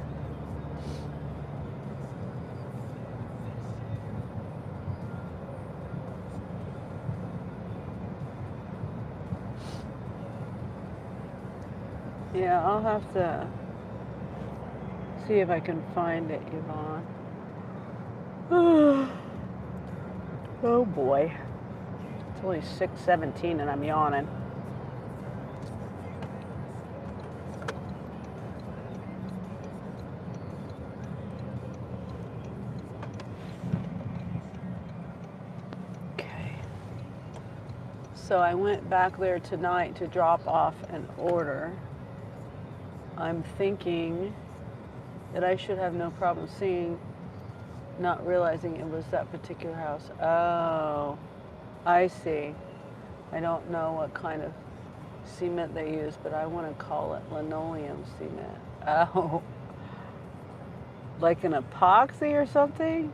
Yeah, I'll have to see if I can find it, Yvonne. Oh boy. It's only 6:17 and I'm yawning. Okay. So I went back there tonight to drop off an order. I'm thinking that I should have no problem seeing, not realizing it was that particular house. Oh, I see. I don't know what kind of cement they use, but I want to call it linoleum cement. Oh, like an epoxy or something?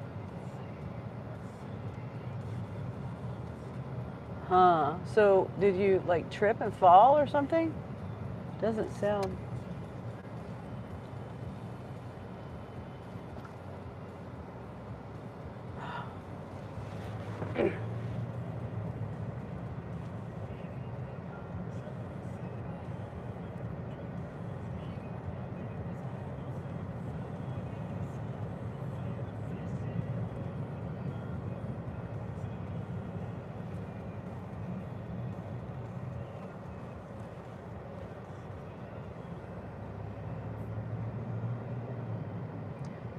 Huh. So did you like trip and fall or something? Doesn't sound.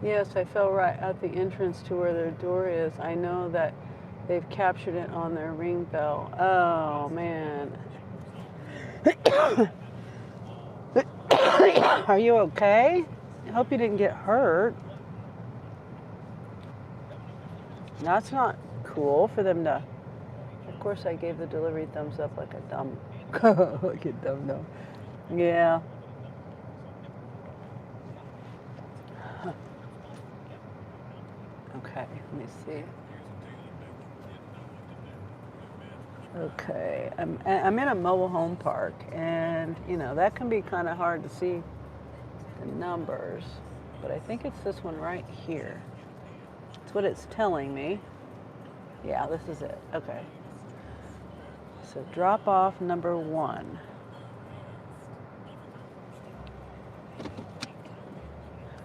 Yes, I fell right at the entrance to where their door is. I know that they've captured it on their ring bell. Oh, man. Are you okay? I hope you didn't get hurt. That's not cool for them to... Of course, I gave the delivery thumbs up like a dumb... like a dumb no. Yeah. Okay, let me see. Okay, I'm in a mobile home park, and you know that can be kind of hard to see the numbers, but I think it's this one right here. That's what it's telling me. Yeah, this is it. Okay. So drop off number 1.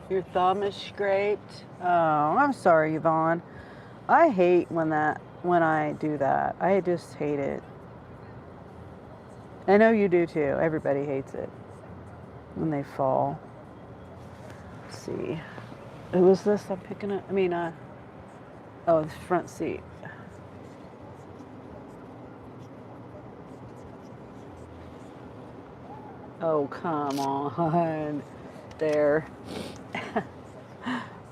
Your thumb is scraped. Oh, I'm sorry, Yvonne. I hate when I do that. I just hate it. I know you do too. Everybody hates it when they fall. Let's see. Who was this I'm picking up? Oh, the front seat. Oh, come on. There.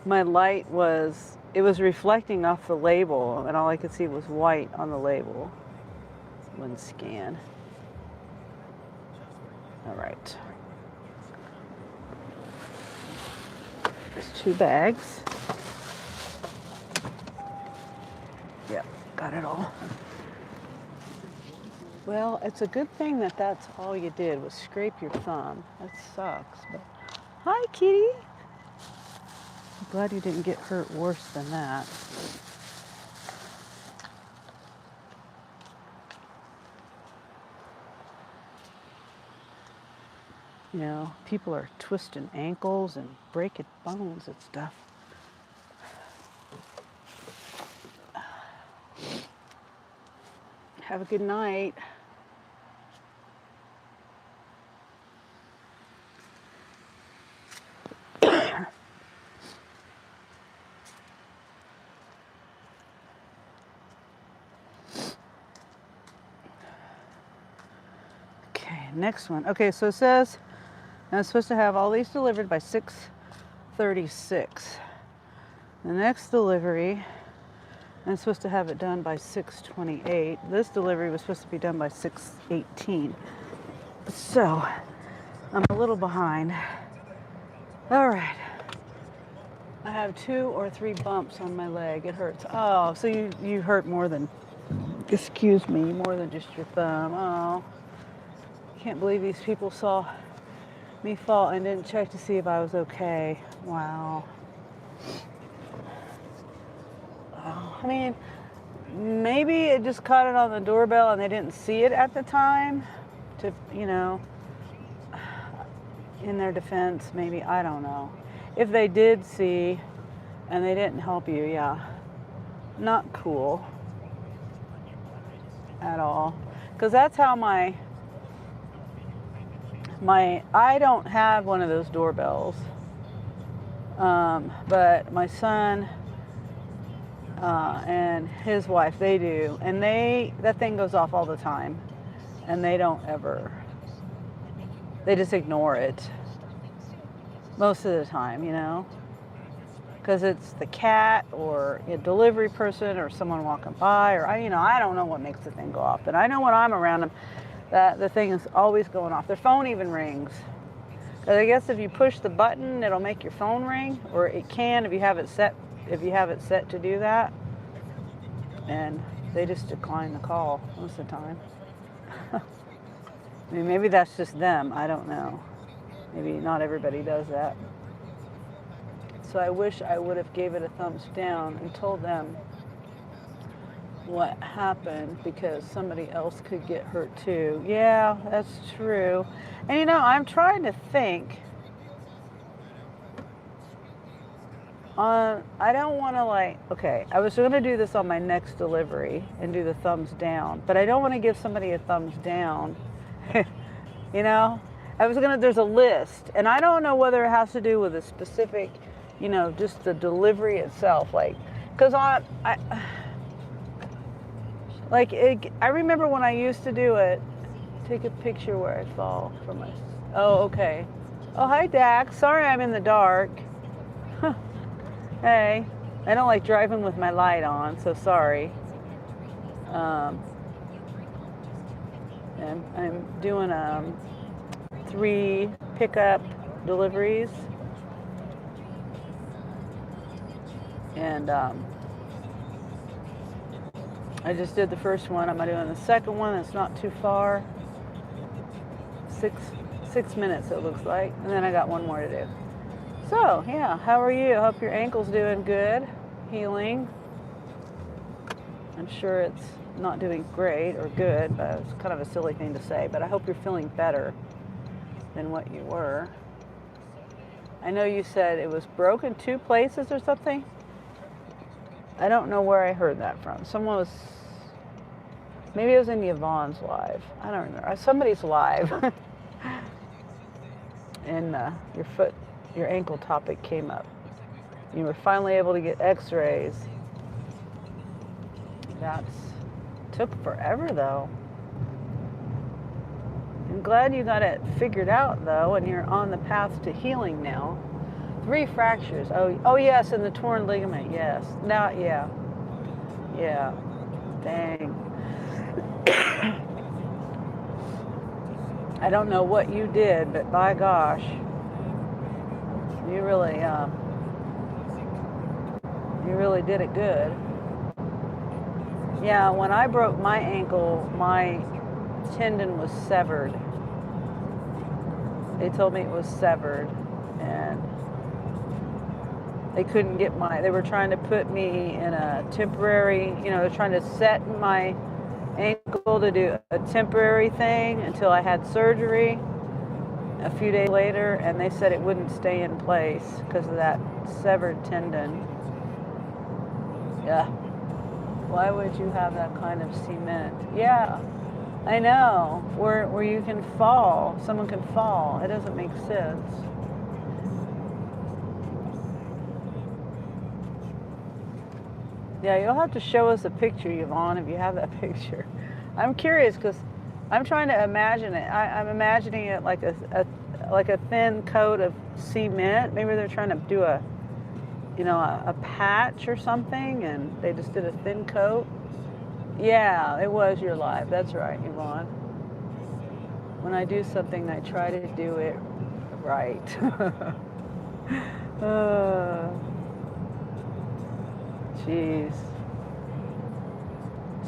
My light it was reflecting off the label, and all I could see was white on the label. Wouldn't scan. All right. There's 2 bags. Yep, got it all. Well, it's a good thing that that's all you did was scrape your thumb. That sucks. But hi, kitty. I'm glad you didn't get hurt worse than that. You know, people are twisting ankles and breaking bones and stuff. Have a good night. Okay, next one. Okay, so it says I'm supposed to have all these delivered by 6:36. The next delivery, I'm supposed to have it done by 6:28. This delivery was supposed to be done by 6:18. So, I'm a little behind. All right. I have 2 or 3 bumps on my leg. It hurts. Oh, so you hurt more than, excuse me, more than just your thumb. Oh, can't believe these people saw me fall and didn't check to see if I was okay. Wow. Oh, I mean, maybe it just caught it on the doorbell and they didn't see it at the time. To, you know, in their defense, maybe, I don't know. If they did see and they didn't help you, yeah, not cool at all. Because that's how I don't have one of those doorbells, but my son and his wife, they do, and that thing goes off all the time, and they don't ever, they just ignore it most of the time, you know, because it's the cat or a delivery person or someone walking by, or I don't know what makes the thing go off, but I know when I'm around them that the thing is always going off. Their phone even rings. Because I guess if you push the button, it'll make your phone ring, or it can if you have it set to do that. And they just decline the call most of the time. I mean, maybe that's just them. I don't know. Maybe not everybody does that. So I wish I would have gave it a thumbs down and told them what happened, because somebody else could get hurt too. Yeah, that's true. And I'm trying to think. I don't want to okay, I was going to do this on my next delivery and do the thumbs down, but I don't want to give somebody a thumbs down. There's a list, and I don't know whether it has to do with a specific you know, just the delivery itself, like, because I like it, I remember when I used to do it. Take a picture where I fall from my. Oh, okay. Oh, hi, Dax. Sorry, I'm in the dark. Hey, I don't like driving with my light on, so sorry. I'm doing 3 pickup deliveries, and I just did the first one. I'm doing the second one. It's not too far. 6 minutes it looks like, and then I got one more to do. So yeah, how are you? I hope your ankle's doing good, healing. I'm sure it's not doing great or good, but it's kind of a silly thing to say, but I hope you're feeling better than what you were. I know you said it was broken 2 places or something. I don't know where I heard that from. Someone was, maybe it was in Yvonne's live. I don't remember. Somebody's live. And your ankle topic came up. You were finally able to get x-rays. Took forever though. I'm glad you got it figured out though, and you're on the path to healing now. 3 fractures. Oh yes, and the torn ligament. Yes. Now, yeah. Dang. I don't know what you did, but by gosh, you really did it good. Yeah, when I broke my ankle, my tendon was severed. They told me it was severed, and they couldn't get they were trying to put me in a temporary, you know, they're trying to set my ankle to do a temporary thing until I had surgery a few days later, and they said it wouldn't stay in place because of that severed tendon. Yeah. Why would you have that kind of cement? Yeah, I know. Where you can fall, someone can fall. It doesn't make sense. Yeah, you'll have to show us a picture, Yvonne, if you have that picture. I'm curious because I'm trying to imagine it. I'm imagining it like a thin coat of cement. Maybe they're trying to do a patch or something, and they just did a thin coat. Yeah, it was your live. That's right, Yvonne. When I do something, I try to do it right. Jeez.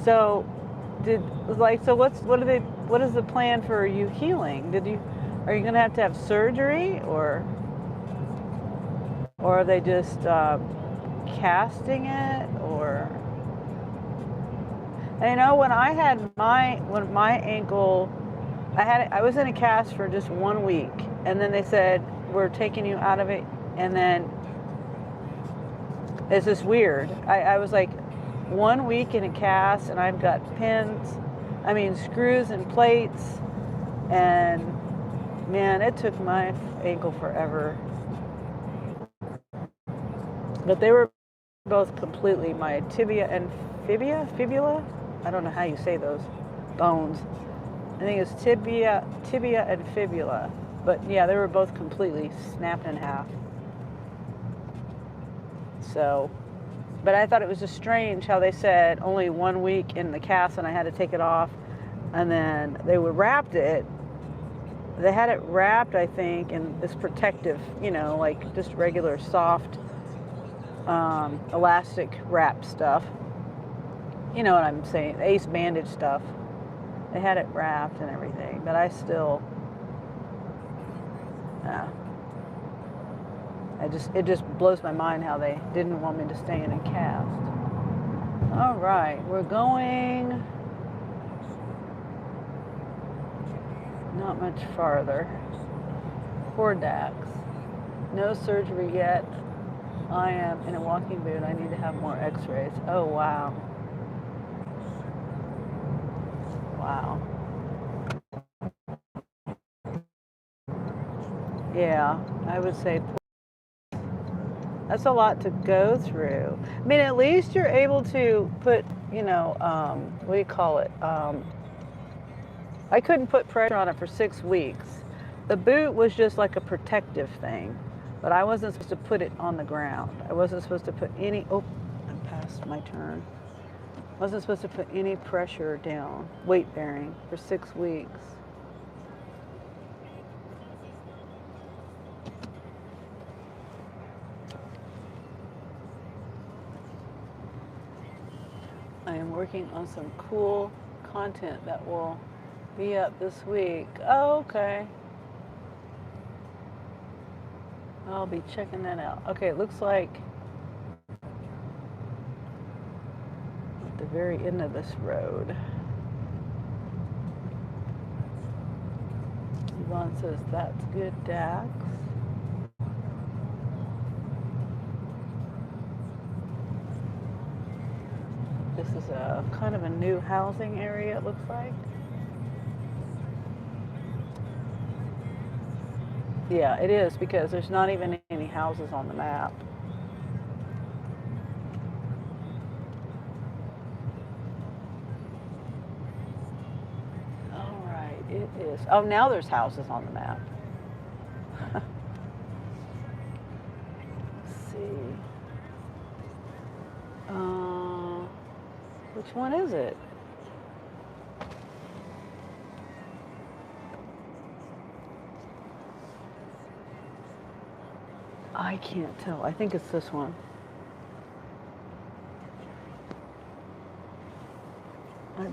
So, what is the plan for you healing? Are you gonna have to have surgery, or are they just casting it, or? And you know, when my ankle, I was in a cast for just 1 week, and then they said, we're taking you out of it, and then it's just weird. I was like 1 week in a cast, and I've got screws and plates, and man, it took my ankle forever. But they were both completely, my tibia and fibula? I don't know how you say those bones. I think it's tibia and fibula. But yeah, they were both completely snapped in half. So, but I thought it was just strange how they said only 1 week in the cast and I had to take it off. And then they wrapped it. They had it wrapped, I think, in this protective, like just regular soft elastic wrap stuff. You know what I'm saying? Ace bandage stuff. They had it wrapped and everything, but I still, it just blows my mind how they didn't want me to stay in a cast. All right, we're going not much farther. Poor Dax. No surgery yet. I am in a walking boot. I need to have more x-rays. Oh, wow. Wow. Yeah, I would say That's a lot to go through. I mean, at least you're able to put, what do you call it? I couldn't put pressure on it for 6 weeks. The boot was just like a protective thing, but I wasn't supposed to put it on the ground. I wasn't supposed to put any, oh, I'm past my turn. I wasn't supposed to put any pressure down, weight bearing, for 6 weeks. I am working on some cool content that will be up this week. Oh, okay. I'll be checking that out. Okay, it looks like at the very end of this road. Yvonne says, that's good, Dax. This is a kind of a new housing area, it looks like. Yeah, it is, because there's not even any houses on the map. All right, it is. Oh, now there's houses on the map. Let's see. Which one is it? I can't tell. I think it's this one.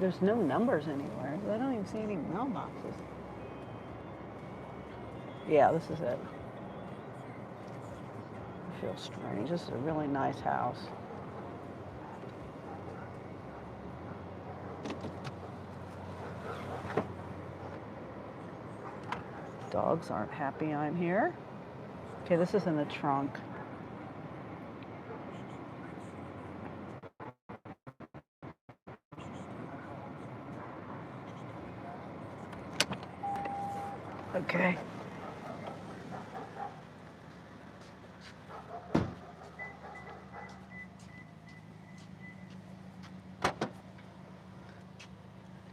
There's no numbers anywhere. I don't even see any mailboxes. Yeah, this is it. I feel strange. This is a really nice house. Dogs aren't happy I'm here. Okay, this is in the trunk. Okay.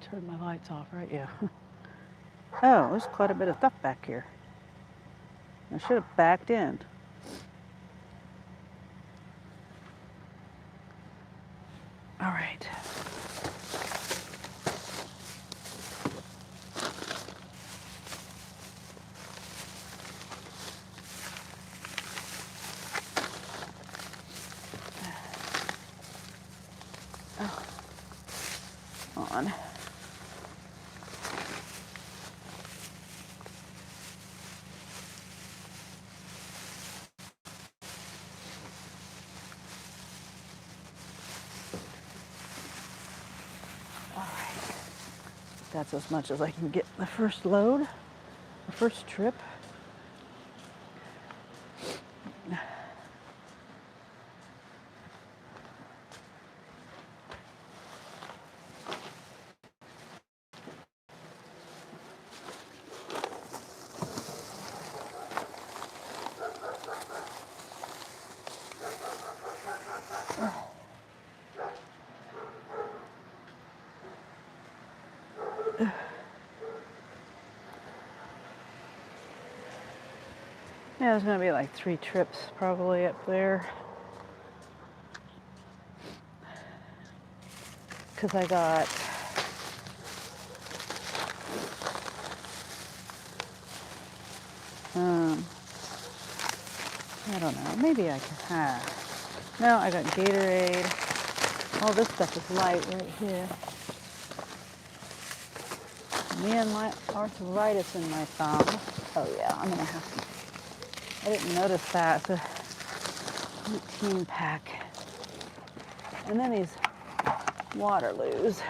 Turn my lights off, right? Yeah. Oh, there's quite a bit of stuff back here. I should have backed in. All right. Oh. On. That's as much as I can get the first load, the first trip. Yeah, there's gonna be like 3 trips probably up there. Cause I got I don't know, maybe I can no, I got Gatorade. All this stuff is light right here. Me and my arthritis in my thumb. Oh yeah, I'm gonna have to. I didn't notice that. It's a 18 pack. And then these Waterloos.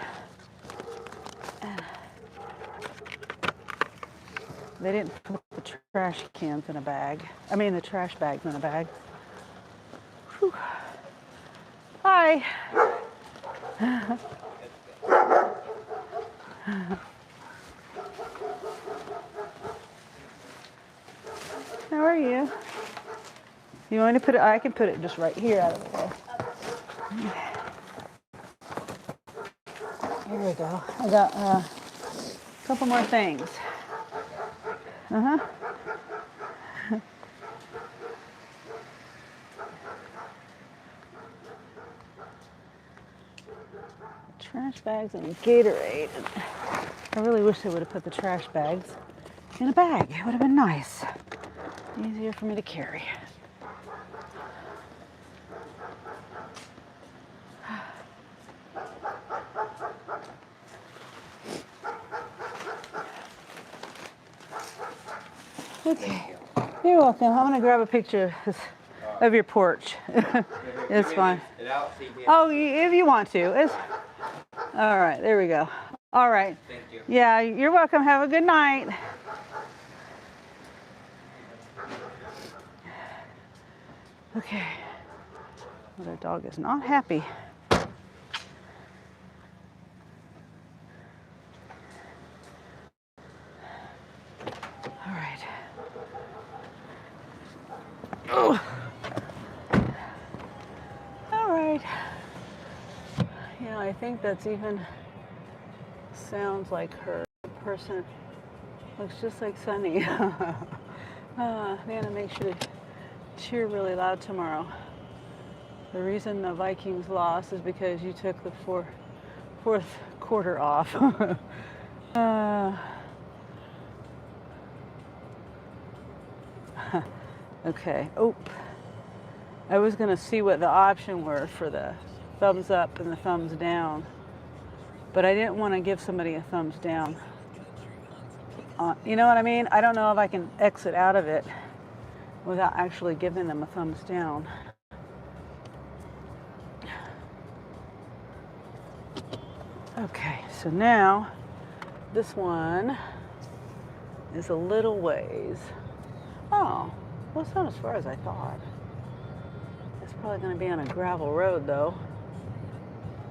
And they didn't put the trash cans in a bag. I mean the trash bags in a bag. Whew. Hi. How are you? You want me to put it? I can put it just right here out of the way. Here we go. I got a couple more things. Trash bags and a Gatorade. I really wish they would have put the trash bags in a bag. It would have been nice. Easier for me to carry. Okay, you're welcome. I'm gonna grab a picture of your porch. It's fine. Oh, if you want to. It's all right. There we go. All right. Thank you. Yeah, you're welcome. Have a good night. Okay. Well, our dog is not happy. All right. Oh. All right. Yeah, I think that's even sounds like her. Person looks just like Sunny. Nana, make sure to cheer really loud tomorrow. The reason the Vikings lost is because you took the fourth quarter off. Okay. Oh, I was gonna see what the option were for the thumbs up and the thumbs down, but I didn't want to give somebody a thumbs down. You know what I mean? I don't know if I can exit out of it without actually giving them a thumbs down. Okay, so now this one is a little ways. Oh, well, it's not as far as I thought. It's probably going to be on a gravel road, though.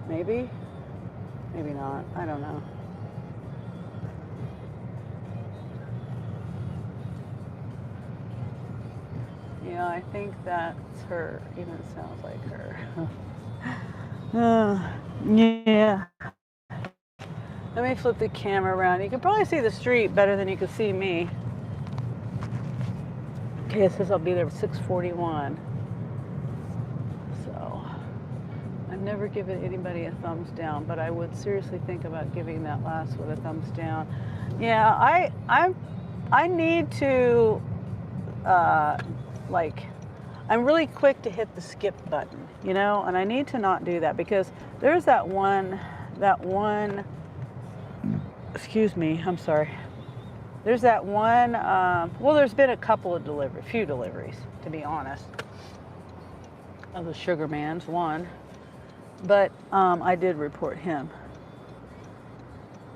Maybe? Maybe not. I don't know. Yeah, I think that's her. Even sounds like her. Yeah. Let me flip the camera around. You can probably see the street better than you can see me. Okay, it says I'll be there at 6:41. So, I've never given anybody a thumbs down, but I would seriously think about giving that last one a thumbs down. Yeah, I need to, I'm really quick to hit the skip button, you know, and I need to not do that because there's that one, excuse me, I'm sorry. There's that one, well, there's been a couple of few deliveries, to be honest, of the Sugar Man's one, but I did report him.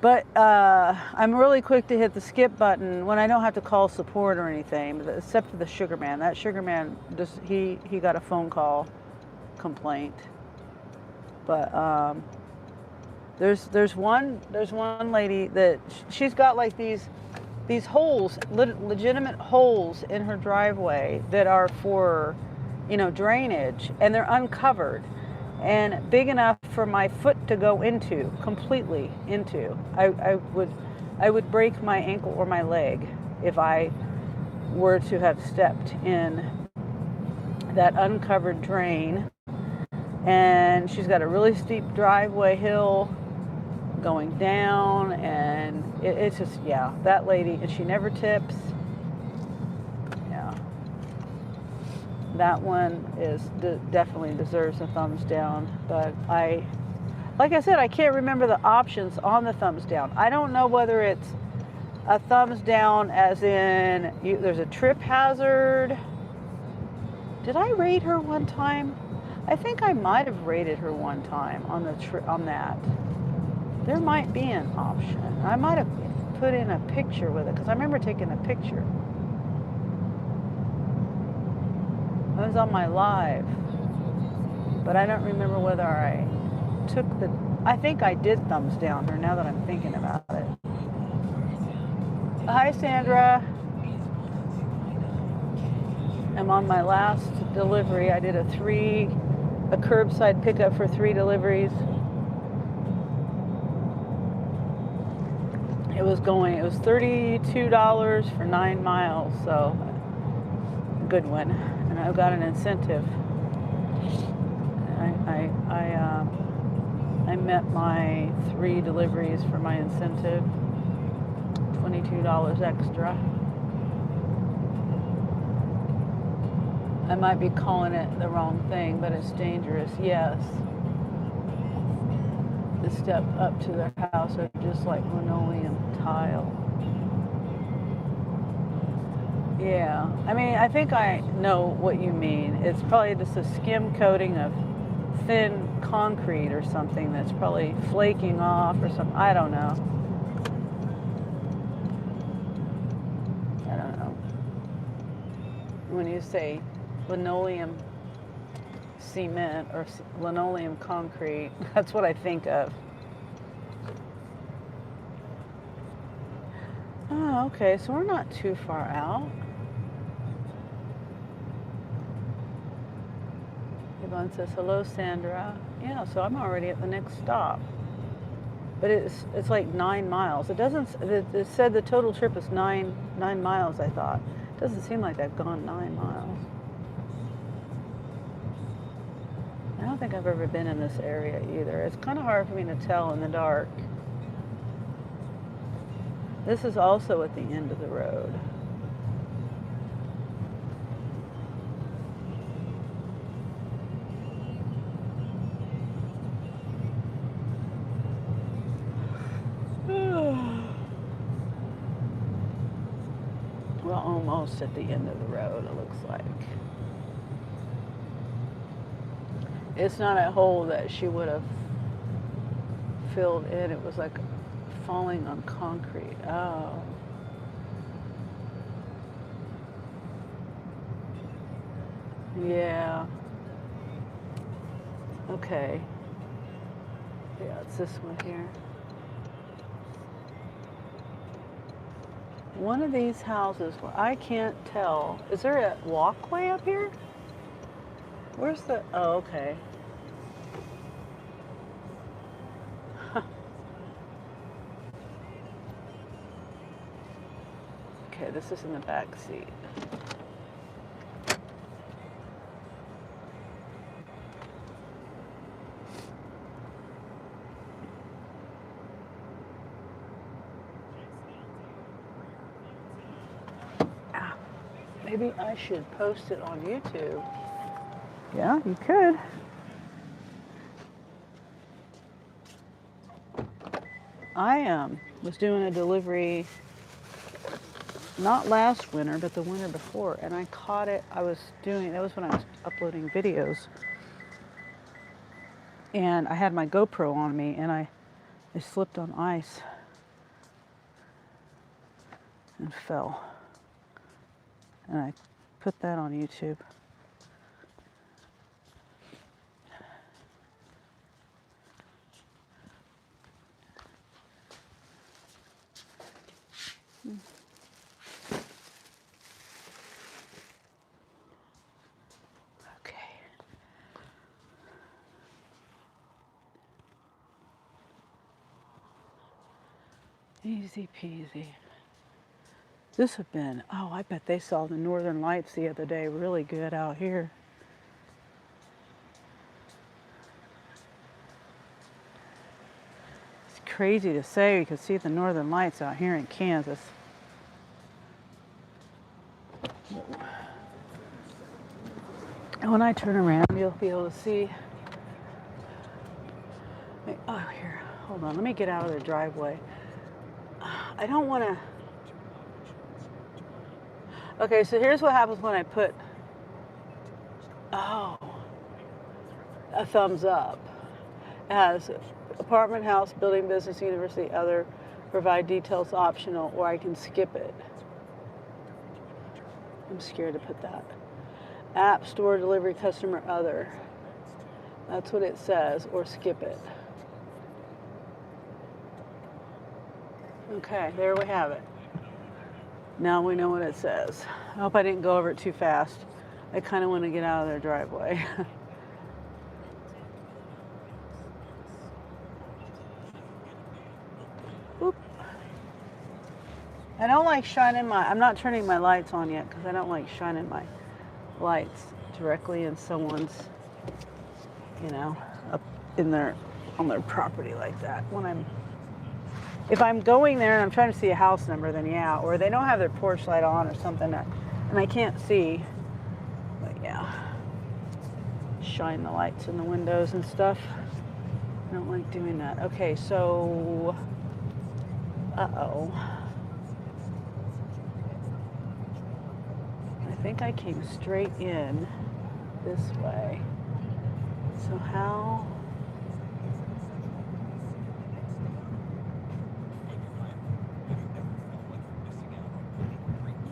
But I'm really quick to hit the skip button when I don't have to call support or anything, except for the Sugar Man. That Sugar Man, he got a phone call complaint. But there's one lady that she's got like these holes, legitimate holes in her driveway that are for, you know, drainage, and they're uncovered and big enough for my foot to go into, completely into. I would break my ankle or my leg if I were to have stepped in that uncovered drain. And she's got a really steep driveway hill going down, and it's just, yeah, that lady, and she never tips. Yeah. That one is definitely deserves a thumbs down, but like I said, I can't remember the options on the thumbs down. I don't know whether it's a thumbs down as in there's a trip hazard. Did I rate her one time? I think I might have rated her one time on that. There might be an option. I might have put in a picture with it because I remember taking a picture. I was on my live, but I don't remember whether I took I think I did thumbs down her now that I'm thinking about it. Hi, Sandra. I'm on my last delivery. I did a curbside pickup for 3 deliveries. It was $32 for 9 miles, so good one. And I got an incentive. I met my 3 deliveries for my incentive, $22 extra. I might be calling it the wrong thing, but it's dangerous, yes. The step up to their house are just like linoleum tile. Yeah, I mean, I think I know what you mean. It's probably just a skim coating of thin concrete or something that's probably flaking off or something. I don't know. When you say linoleum cement or linoleum concrete, that's what I think of. Oh, okay, so we're not too far out. Yvonne says, hello, Sandra. Yeah, so I'm already at the next stop. But it's like 9 miles. It said the total trip is 9 miles, I thought. It doesn't seem like I've gone 9 miles. I don't think I've ever been in this area either. It's kind of hard for me to tell in the dark. This is also at the end of the road. Well, almost at the end of the road, it looks like. It's not a hole that she would have filled in. It was like falling on concrete. Oh. Yeah. Okay. Yeah, it's this one here. One of these houses, I can't tell. Is there a walkway up here? Where's the, oh, okay. Okay, this is in the back seat. Maybe I should post it on YouTube. Yeah, you could. I was doing a delivery not last winter, but the winter before, and I caught it. That was when I was uploading videos. And I had my GoPro on me, and I slipped on ice and fell. And I put that on YouTube. Okay. Easy peasy. This have been, oh, I bet they saw the northern lights the other day really good out here. It's crazy to say you could see the northern lights out here in Kansas. And when I turn around, you'll be able to see. Oh, here, hold on, let me get out of the driveway. I don't want to. Okay, so here's what happens when I put, a thumbs up. It has apartment, house, building, business, university, other, provide details optional, or I can skip it. I'm scared to put that. App, store, delivery, customer, other. That's what it says, or skip it. Okay, there we have it. Now we know what it says. I hope I didn't go over it too fast. I kind of want to get out of their driveway. Oop. I don't like shining I'm not turning my lights on yet because I don't like shining my lights directly in someone's, up in on their property like that. If I'm going there and I'm trying to see a house number, then yeah, or they don't have their porch light on or something, and I can't see, but yeah, shine the lights in the windows and stuff. I don't like doing that. Okay, so, uh-oh. I think I came straight in this way. So how?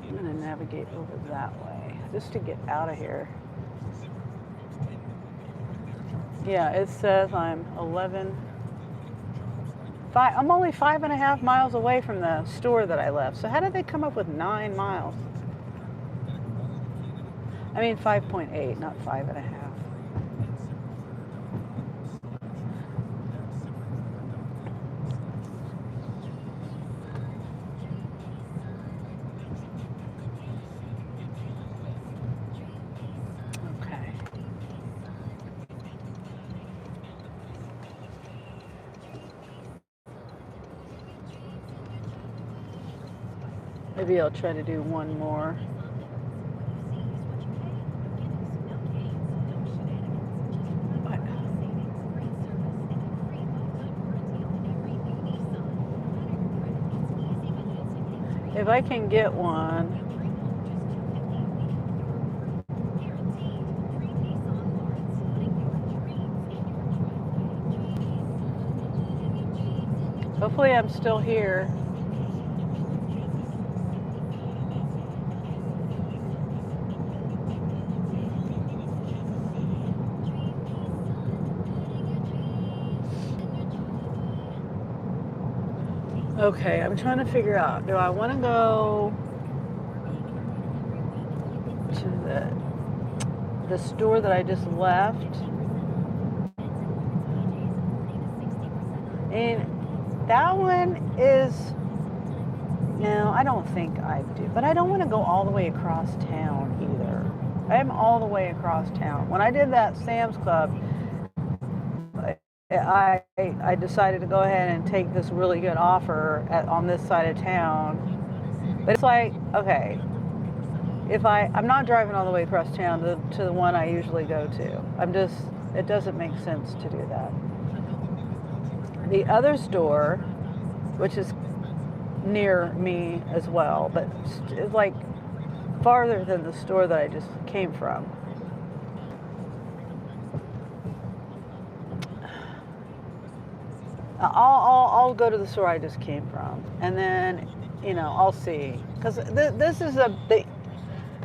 I'm going to navigate over that way just to get out of here. Yeah, it says I'm I'm only 5.5 miles away from the store that I left. So how did they come up with 9 miles? I mean 5.8, not 5.5. Okay. Maybe I'll try to do one more. If I can get one. Hopefully I'm still here. Okay, I'm trying to figure out, do I want to go to the store that I just left? And that one is, no, I don't think I do. But I don't want to go all the way across town either. I'm all the way across town. When I did that Sam's Club, I decided to go ahead and take this really good offer on this side of town. But it's like, okay, if I'm not driving all the way across town to the one I usually go to. It doesn't make sense to do that. The other store, which is near me as well, but it's like farther than the store that I just came from. I'll go to the store I just came from, and then I'll see, because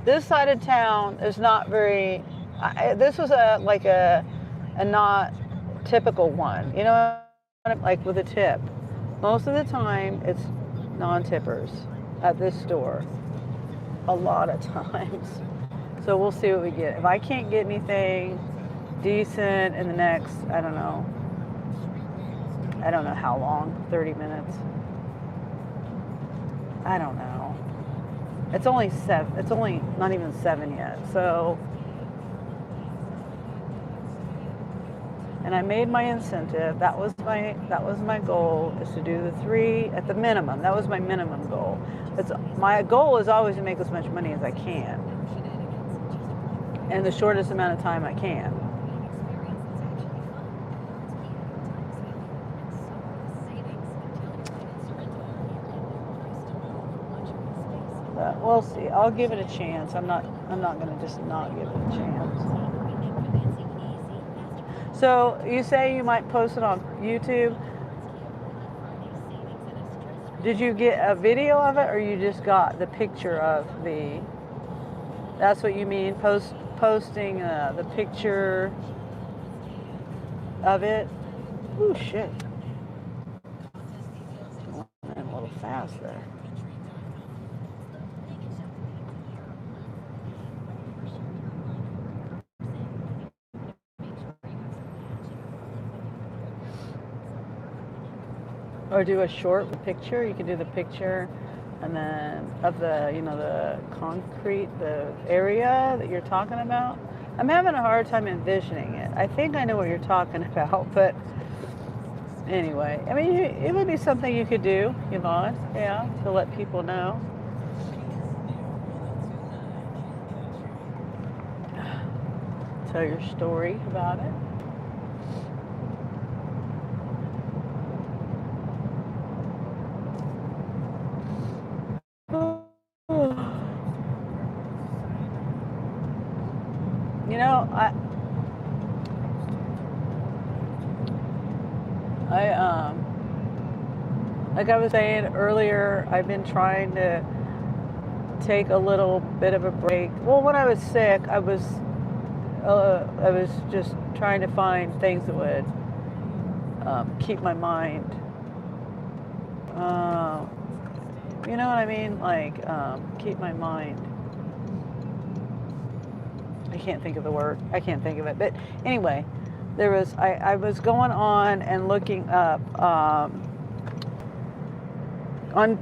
this side of town is not very. This was a not typical one, like with a tip. Most of the time it's non-tippers at this store. A lot of times. So we'll see what we get. If I can't get anything decent in the next, I don't know how long, 30 minutes. I don't know. It's only not even 7 yet. So, and I made my incentive. That was my goal, is to do the 3 at the minimum. That was my minimum goal. My goal is always to make as much money as I can in the shortest amount of time I can. But we'll see. I'll give it a chance. I'm not going to just not give it a chance. So you say you might post it on YouTube. Did you get a video of it, or you just got the picture of the? That's what you mean, posting the picture of it. Ooh, shit! I'm a little fast there. or do a short picture. You can do the picture and then of the, the concrete, the area that you're talking about. I'm having a hard time envisioning it. I think I know what you're talking about, but anyway, I mean, it would be something you could do, Yvonne, yeah, to let people know. Tell your story about it. You know, like I was saying earlier, I've been trying to take a little bit of a break. Well, when I was sick, I was just trying to find things that would keep my mind. You know what I mean? Like keep my mind. I can't think of the word. I can't think of it. But anyway, I was going on and looking up on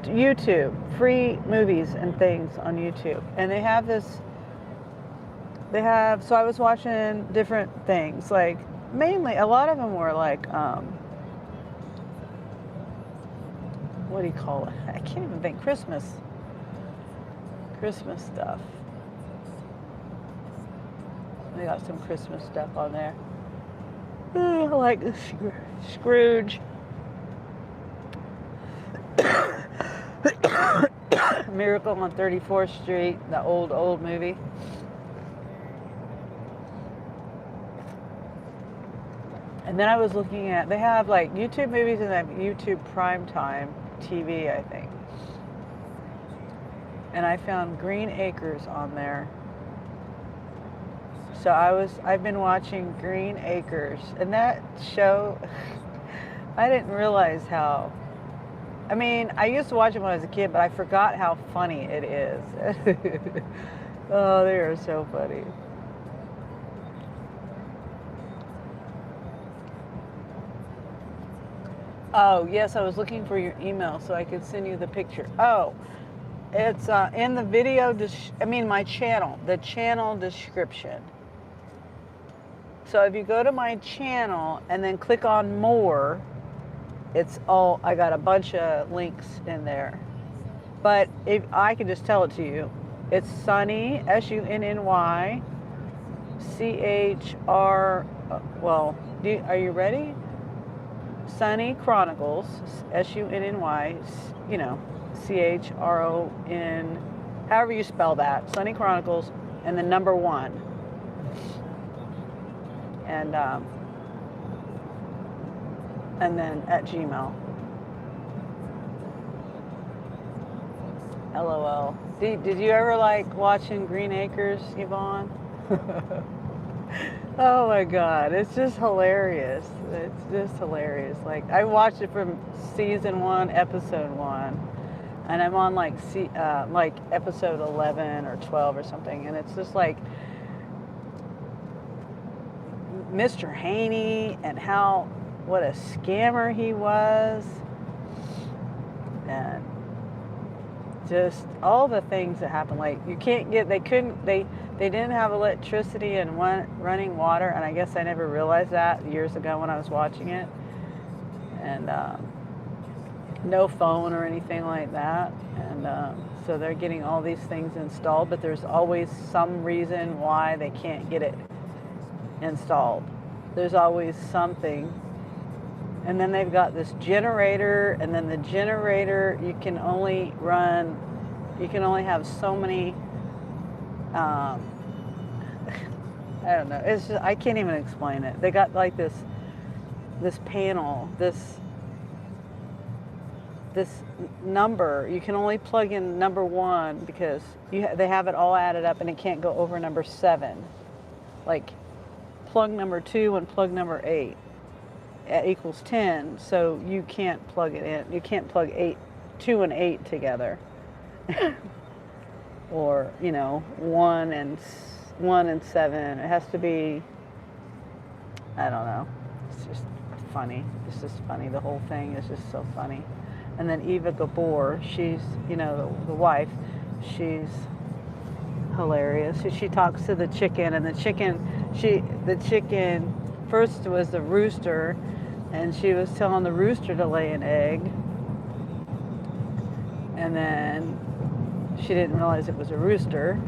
YouTube, free movies and things on YouTube. And so I was watching different things, like mainly, a lot of them were like, what do you call it? I can't even think, Christmas stuff. They got some Christmas stuff on there. Like Scrooge. Miracle on 34th Street, the old movie. And then I was looking at, they have like YouTube movies and they have YouTube primetime TV, I think. And I found Green Acres on there. So I've been watching Green Acres, and that show, I didn't realize how, I mean, I used to watch it when I was a kid, but I forgot how funny it is. Oh, they are so funny. Oh, yes, I was looking for your email so I could send you the picture. Oh, it's in the video, my channel, the channel description. So if you go to my channel and then click on more, I got a bunch of links in there. But if I can just tell it to you, it's Sunny, SUNNY, CHR, are you ready? Sunny Chronicles, SUNNY, CHRON, however you spell that, Sunny Chronicles, and the number 1. And then at Gmail. LOL. Did you ever like watching Green Acres, Yvonne? Oh my God, it's just hilarious. It's just hilarious. Like, I watched it from season 1, episode 1, and I'm on like episode 11 or 12 or something, and it's just like Mr. Haney and what a scammer he was, and just all the things that happened. Like, they didn't have electricity and running water, and I guess I never realized that years ago when I was watching it. And no phone or anything like that. And so they're getting all these things installed, but there's always some reason why they can't get it installed. There's always something. And then they've got this generator, and then the generator, you can only have so many, I don't know, it's just, I can't even explain it. They got like this panel, this number, you can only plug in number 1 because they have it all added up, and it can't go over number 7. Like, plug number 2 and plug number 8 equals 10, so you can't plug it in. You can't plug 2 and 8 together. Or 1 and 7. It has to be, I don't know, it's just funny. It's just funny. The whole thing is just so funny. And then Eva Gabor, she's, you know, the wife, she's hilarious. She talks to the chicken, and the chicken first was the rooster, and she was telling the rooster to lay an egg, and then she didn't realize it was a rooster.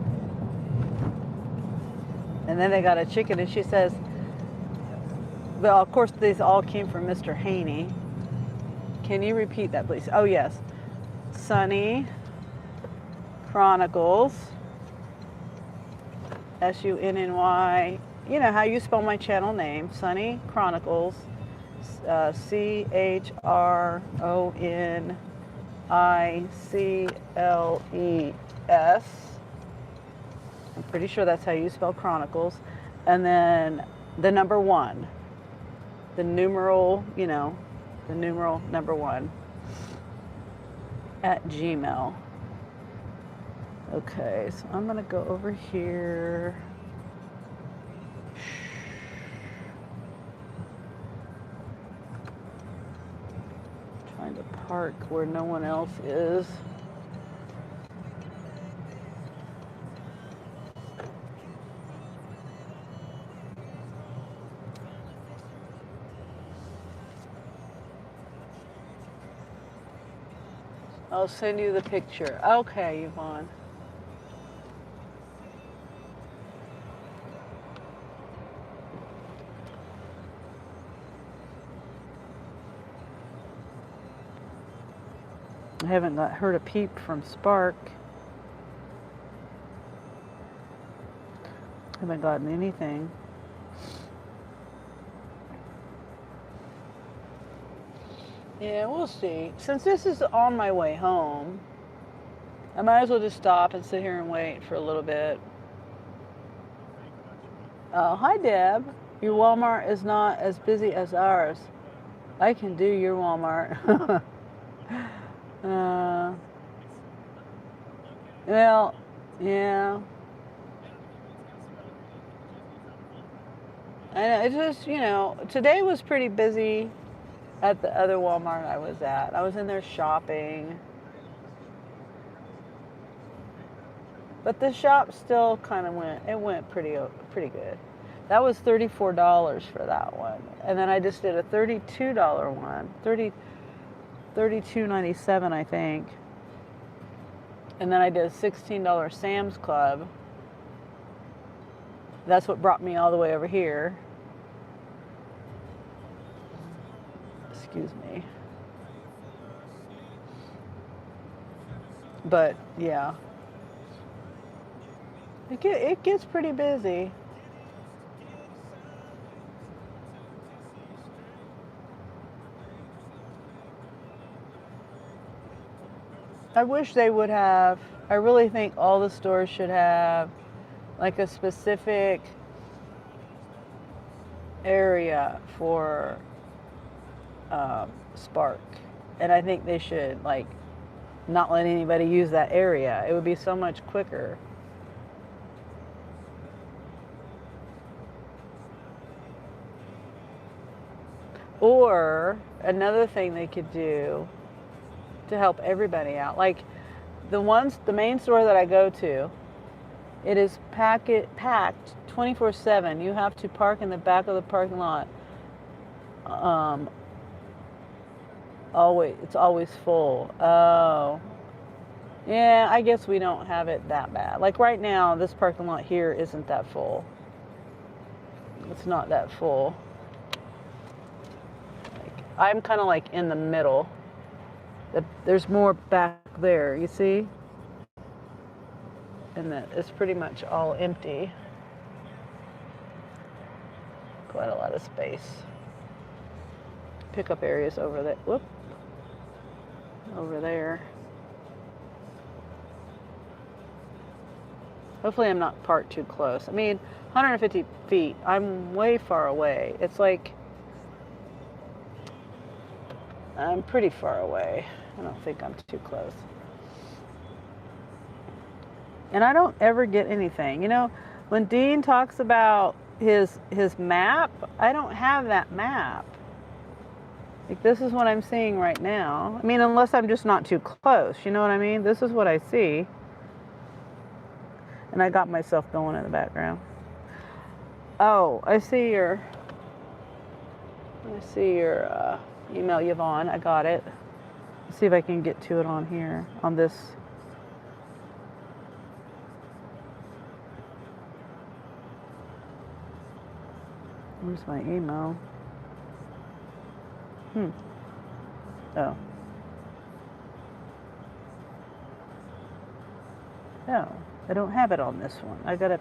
And then they got a chicken, and she says, well, of course, these all came from Mr. Haney. Can you repeat that, please? Oh, yes. Sunny Chronicles, SUNNY. You know how you spell my channel name, Sunny Chronicles, CHRONICLES. I'm pretty sure that's how you spell Chronicles. And then the number 1. The numeral, you know, the numeral number 1 at Gmail. Okay, so I'm gonna go over here. Trying to park where no one else is. I'll send you the picture. Okay, Yvonne. I haven't heard a peep from Spark. Haven't gotten anything. Yeah, we'll see. Since this is on my way home, I might as well just stop and sit here and wait for a little bit. Oh, hi, Deb. Your Walmart is not as busy as ours. I can do your Walmart. Well, yeah. And it just, you know, today was pretty busy at the other Walmart I was at. I was in there shopping. But the shop still kind of went pretty good. That was $34 for that one. And then I just did a $32 one. $32.97, I think. And then I did a $16 Sam's Club. That's what brought me all the way over here. Excuse me. But yeah, it gets pretty busy. I wish they would have. I really think all the stores should have like a specific area for Spark, and I think they should like not let anybody use that area. It would be so much quicker. Or another thing they could do to help everybody out, like the main store that I go to, it is packed 24/7. You have to park in the back of the parking lot. It's always full. Oh, yeah. I guess we don't have it that bad. Like right now, this parking lot here isn't that full. It's not that full. I'm kind of like in the middle. There's more back there, you see? And that it's pretty much all empty. Quite a lot of space. Pickup areas over there. Whoop. Over there. Hopefully I'm not parked too close. I mean, 150 feet. I'm way far away. It's like I'm pretty far away. I don't think I'm too close. And I don't ever get anything. You know, when Dean talks about his map, I don't have that map. Like, this is what I'm seeing right now. I mean, unless I'm just not too close, you know what I mean? This is what I see. And I got myself going in the background. Oh, I see your email, Yvonne. I got it. Let's see if I can get to it on here, on this. Where's my email? Oh. No, I don't have it on this one. I gotta.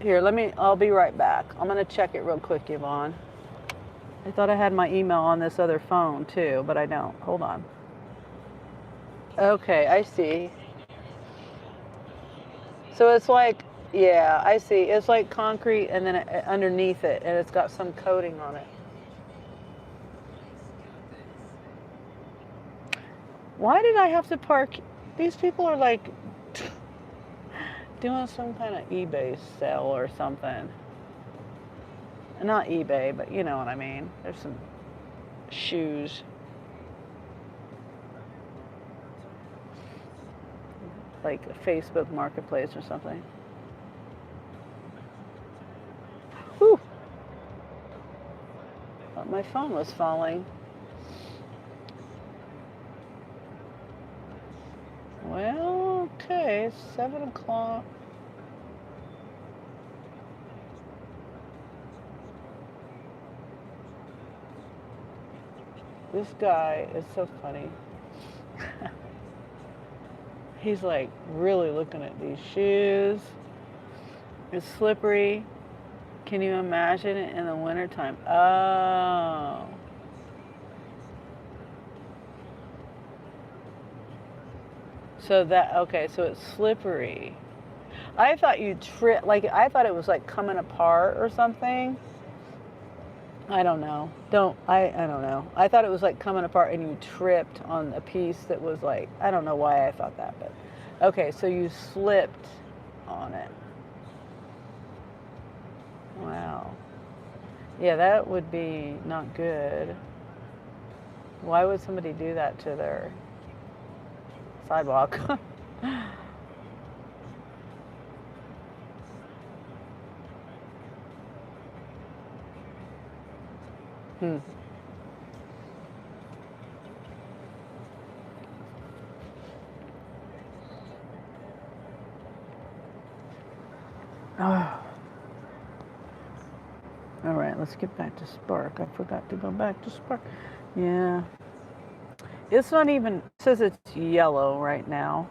Here, I'll be right back. I'm gonna check it real quick, Yvonne. I thought I had my email on this other phone too, but I don't. Hold on. Okay, I see. So it's like, yeah, I see. It's like concrete and then underneath it, and it's got some coating on it. Why did I have to park? These people are like doing some kind of eBay sale or something. Not eBay, but you know what I mean. There's some shoes. Like a Facebook marketplace or something. Whew. Thought my phone was falling. Well, okay, it's 7 o'clock. This guy is so funny. He's like really looking at these shoes. It's slippery. Can you imagine it in the wintertime? Oh. So it's slippery. I thought you I thought it was like coming apart or something. I don't know. I don't know. I thought it was like coming apart and you tripped on a piece that was like, I don't know why I thought that, but okay, so you slipped on it. Wow. Yeah, that would be not good. Why would somebody do that to their sidewalk? Oh. All right, let's get back to Spark. I forgot to go back to Spark. Yeah. It's not even, it says it's yellow right now.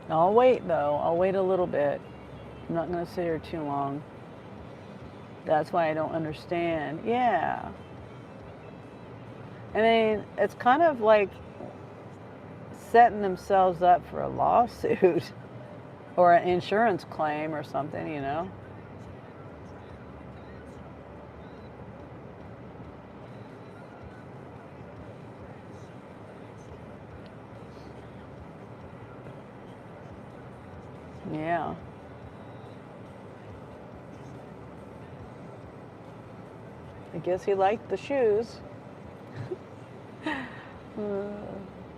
I'll wait though. I'll wait a little bit. I'm not going to sit here too long. That's why I don't understand. Yeah. I mean, it's kind of like setting themselves up for a lawsuit or an insurance claim or something, you know? Yeah. I guess he liked the shoes.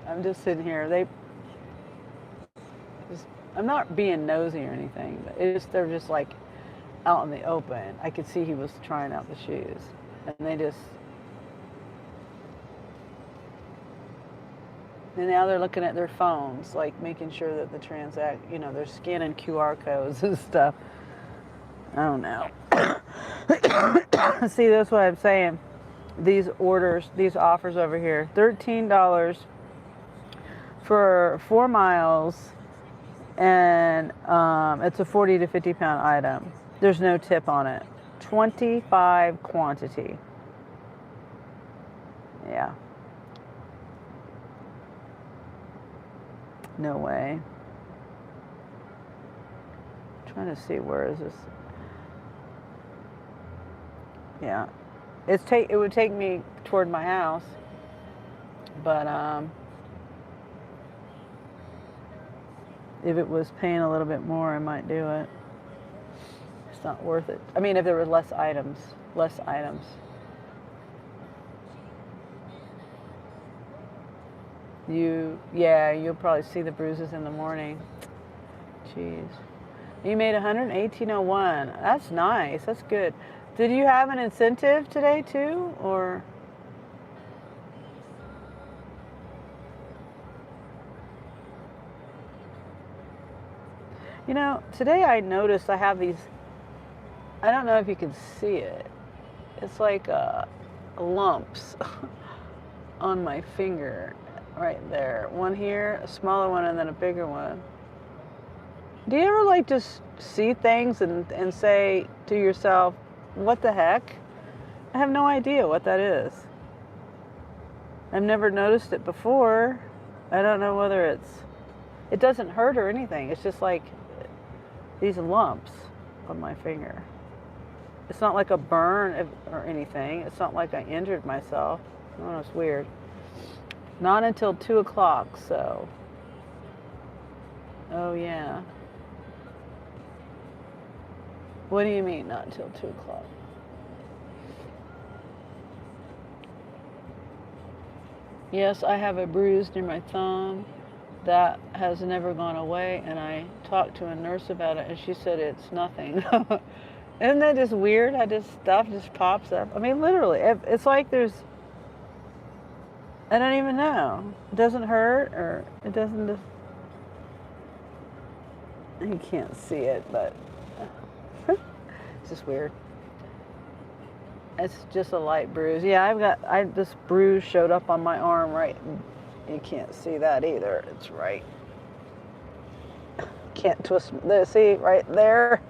I'm just sitting here. I'm not being nosy or anything, but they're just like out in the open. I could see he was trying out the shoes, and and now they're looking at their phones, like making sure that they're scanning QR codes and stuff. I don't know. See, that's what I'm saying. These offers over here, $13 for 4 miles, and it's a 40 to 50 pound item. There's no tip on it. 25 quantity. Yeah. No way. I'm trying to see, where is this? Yeah. It would take me toward my house. But if it was paying a little bit more, I might do it. It's not worth it. I mean, if there were less items. You'll probably see the bruises in the morning. Jeez. You made 118.01. That's nice. That's good. Did you have an incentive today too, or? You know, today I noticed I have these, I don't know if you can see it. It's like lumps on my finger right there. One here, a smaller one, and then a bigger one. Do you ever like just see things and say to yourself, what the heck? I have no idea what that is. I've never noticed it before. I don't know whether it doesn't hurt or anything. It's just like these lumps on my finger. It's not like a burn or anything. It's not like I injured myself. Oh, it's weird. Not until 2 o'clock, so. Oh, yeah. What do you mean, not until 2 o'clock? Yes, I have a bruise near my thumb that has never gone away, and I talked to a nurse about it, and she said it's nothing. Isn't that just weird how this stuff just pops up? I mean, literally, it's like there's, I don't even know. It doesn't hurt, or it doesn't just, you can't see it, but it's just weird. It's just a light bruise. Yeah, this bruise showed up on my arm, right? You can't see that either. It's right. Can't twist. There, see, right there?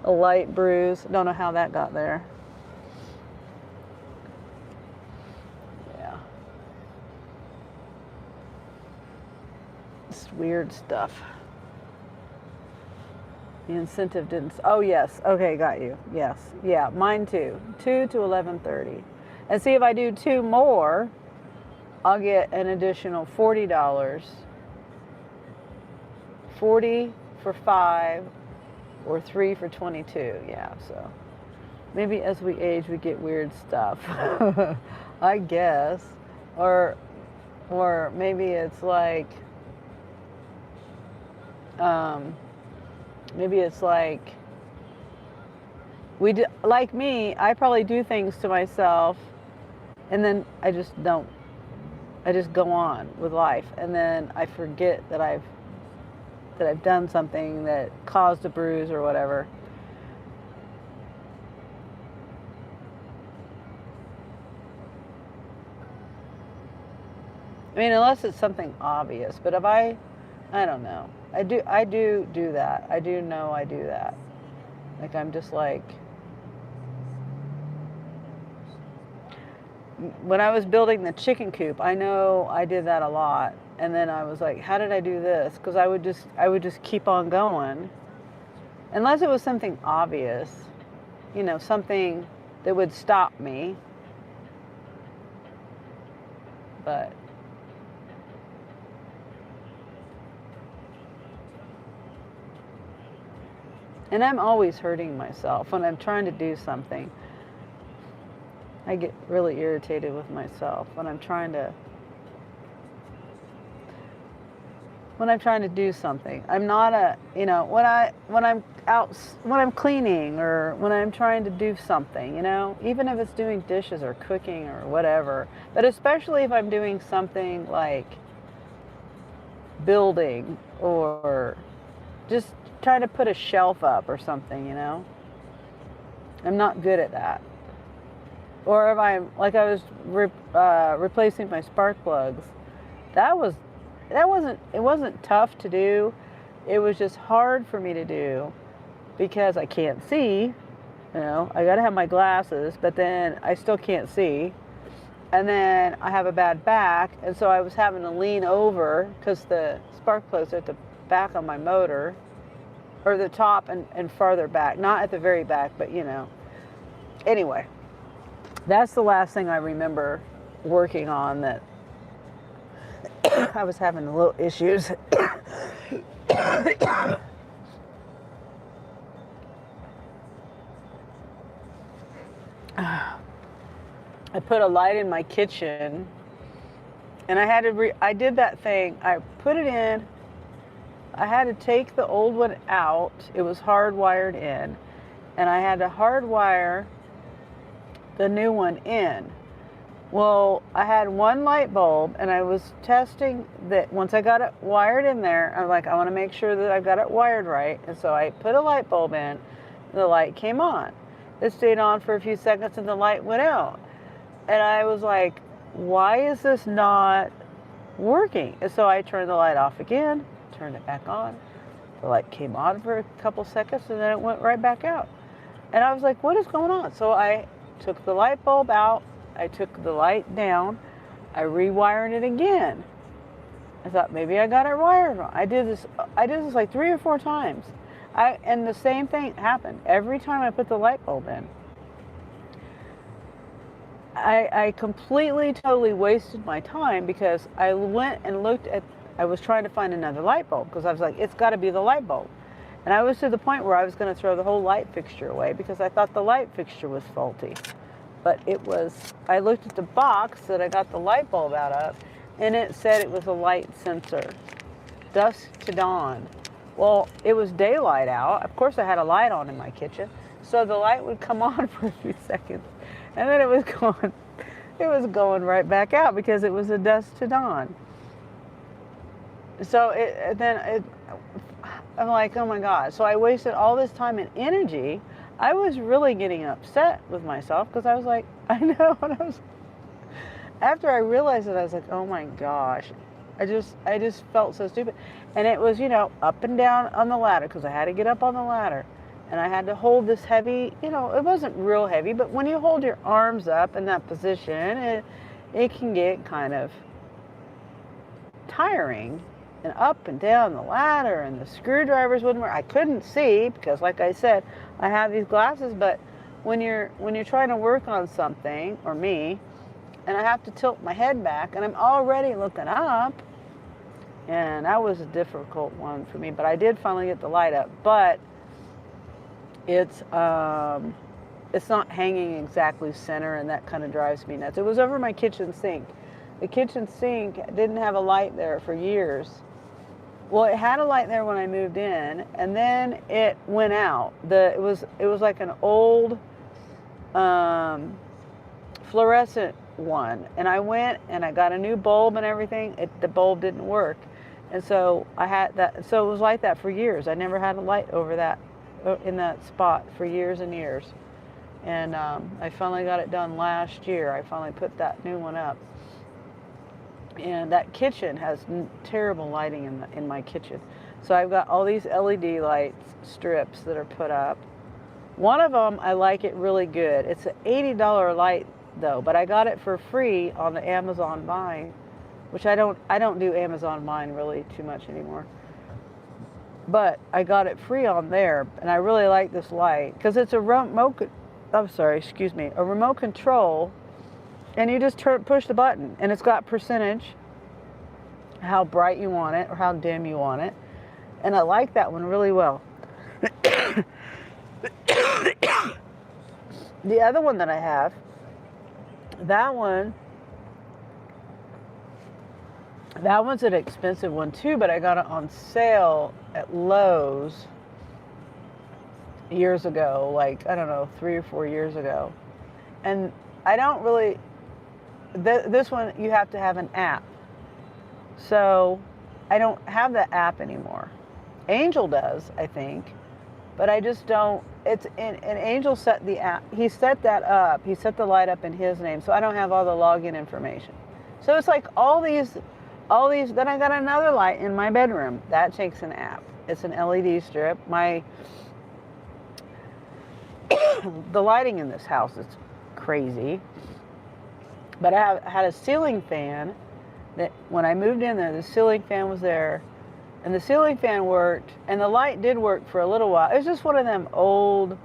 A light bruise. Don't know how that got there. Yeah. It's weird stuff. The incentive didn't. Oh, yes. Okay, got you. Yes. Yeah, mine too. 2 to 11:30. And see, if I do 2 more, I'll get an additional $40. 40 for 5 or 3 for 22. Yeah, so maybe as we age, we get weird stuff. I guess. Or maybe it's like, like me, I probably do things to myself and then I just go on with life, and then I forget that I've done something that caused a bruise or whatever. I mean, unless it's something obvious, but if I don't know. I do that. I do know I do that. Like, I'm just like, when I was building the chicken coop, I know I did that a lot. And then I was like, how did I do this? Because I would just keep on going. Unless it was something obvious, you know, something that would stop me. But and I'm always hurting myself when I'm trying to do something. I get really irritated with myself when I'm trying to do something. I'm not when I'm cleaning or when I'm trying to do something, you know, even if it's doing dishes or cooking or whatever, but especially if I'm doing something like building or just trying to put a shelf up or something, you know. I'm not good at that. Or if I'm, like I was replacing my spark plugs, it wasn't tough to do. It was just hard for me to do because I can't see, you know. I gotta have my glasses, but then I still can't see. And then I have a bad back, and so I was having to lean over because the spark plugs are at the back of my motor, or the top and farther back, not at the very back, but you know. Anyway, that's the last thing I remember working on that I was having a little issues. I put a light in my kitchen, and I did that thing. I put it in. I had to take the old one out. It was hardwired in, and I had to hardwire the new one in. Well, I had one light bulb, and I was testing that. Once I got it wired in there, I'm like, I want to make sure that I've got it wired right. And so I put a light bulb in, and the light came on. It stayed on for a few seconds, and the light went out. And I was like, why is this not working? And so I turned the light off again, turned it back on. The light came on for a couple seconds, and then it went right back out. And I was like, what is going on? So I took the light bulb out. I took the light down. I rewired it again. I thought maybe I got it wired wrong. I did this like 3 or 4 times. And the same thing happened every time I put the light bulb in. I completely, totally wasted my time because I went and I was trying to find another light bulb because I was like, it's got to be the light bulb. And I was to the point where I was going to throw the whole light fixture away because I thought the light fixture was faulty. But I looked at the box that I got the light bulb out of, and it said it was a light sensor, dusk to dawn. Well, it was daylight out. Of course, I had a light on in my kitchen, so the light would come on for a few seconds, and then it was going right back out because it was a dusk to dawn. So I'm like, oh my God. So I wasted all this time and energy. I was really getting upset with myself because I was like, I know. And after I realized it, I was like, oh my gosh. I just felt so stupid. And it was, up and down on the ladder because I had to get up on the ladder. And I had to hold this heavy, it wasn't real heavy, but when you hold your arms up in that position, it can get kind of tiring. And up and down the ladder, and the screwdrivers wouldn't work. I couldn't see because, like I said, I have these glasses. But when you're trying to work on something, or me, and I have to tilt my head back, and I'm already looking up, and that was a difficult one for me. But I did finally get the light up. But it's not hanging exactly center, and that kind of drives me nuts. It was over my kitchen sink. The kitchen sink didn't have a light there for years. Well, it had a light there when I moved in, and then it went out. It was like an old fluorescent one, and I went and I got a new bulb and everything. The bulb didn't work, and so I had that. So it was like that for years. I never had a light over that in that spot for years and years, and I finally got it done last year. I finally put that new one up. And that kitchen has terrible lighting in my kitchen. So I've got all these LED lights strips that are put up. One of them, I like it really good. It's an $80 light though, but I got it for free on the Amazon Vine, which I don't do Amazon Vine really too much anymore. But I got it free on there, and I really like this light because it's a remote control. And you just push the button, and it's got percentage, how bright you want it or how dim you want it. And I like that one really well. The other one that I have, that one's an expensive one too, but I got it on sale at Lowe's years ago, like, I don't know, 3 or 4 years ago. And I don't really... This one, you have to have an app. So I don't have the app anymore. Angel does, I think, but I just don't. And Angel set the app. He set that up. He set the light up in his name, so I don't have all the login information. So it's like all these. Then I got another light in my bedroom. That takes an app. It's an LED strip. The lighting in this house is crazy. But I had a ceiling fan that when I moved in there, the ceiling fan was there, and the ceiling fan worked, and the light did work for a little while. It was just one of them old,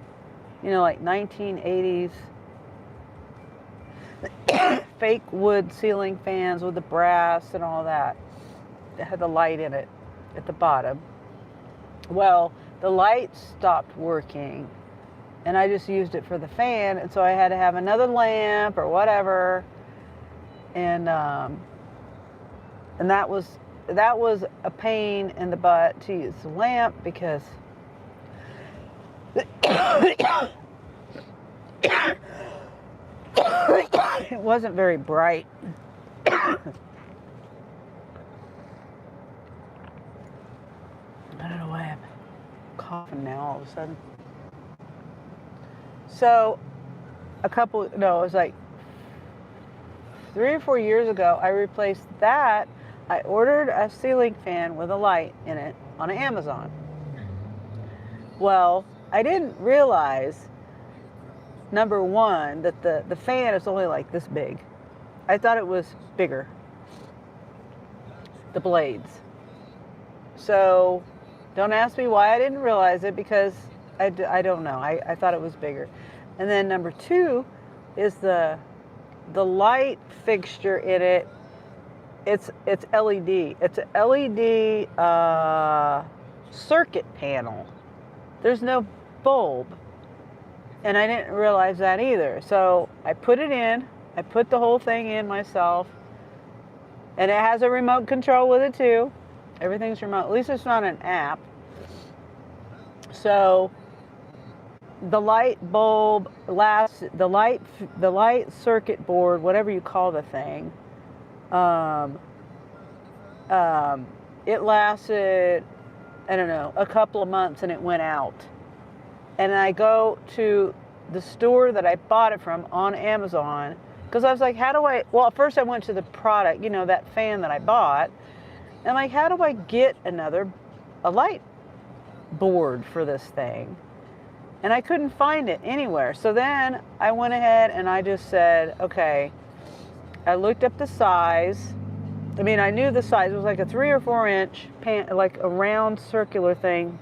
like 1980s fake wood ceiling fans with the brass and all that. It had the light in it at the bottom. Well, the light stopped working, and I just used it for the fan, and so I had to have another lamp or whatever. And that was a pain in the butt to use the lamp because it wasn't very bright. I don't know why I'm coughing now all of a sudden. So it was like 3 or 4 years ago, I replaced that. I ordered a ceiling fan with a light in it on Amazon. Well, I didn't realize, number one, that the fan is only like this big. I thought it was bigger, the blades. So don't ask me why I didn't realize it, because I don't know. I thought it was bigger. And then number two is the light fixture in it. It's LED. It's an LED circuit panel. There's no bulb. And I didn't realize that either. So I put it in. I put the whole thing in myself. And it has a remote control with it too. Everything's remote. At least it's not an app. So the light bulb lasts, the light circuit board, whatever you call the thing, it lasted, I don't know, a couple of months, and it went out. And I go to the store that I bought it from on Amazon, because I was like, well, at first I went to the product, that fan that I bought, and I'm like, how do I get a light board for this thing? And I couldn't find it anywhere. So then I went ahead and I just said, okay, I looked up the size. I mean, I knew the size. It was like a 3 or 4 inch like a round circular thing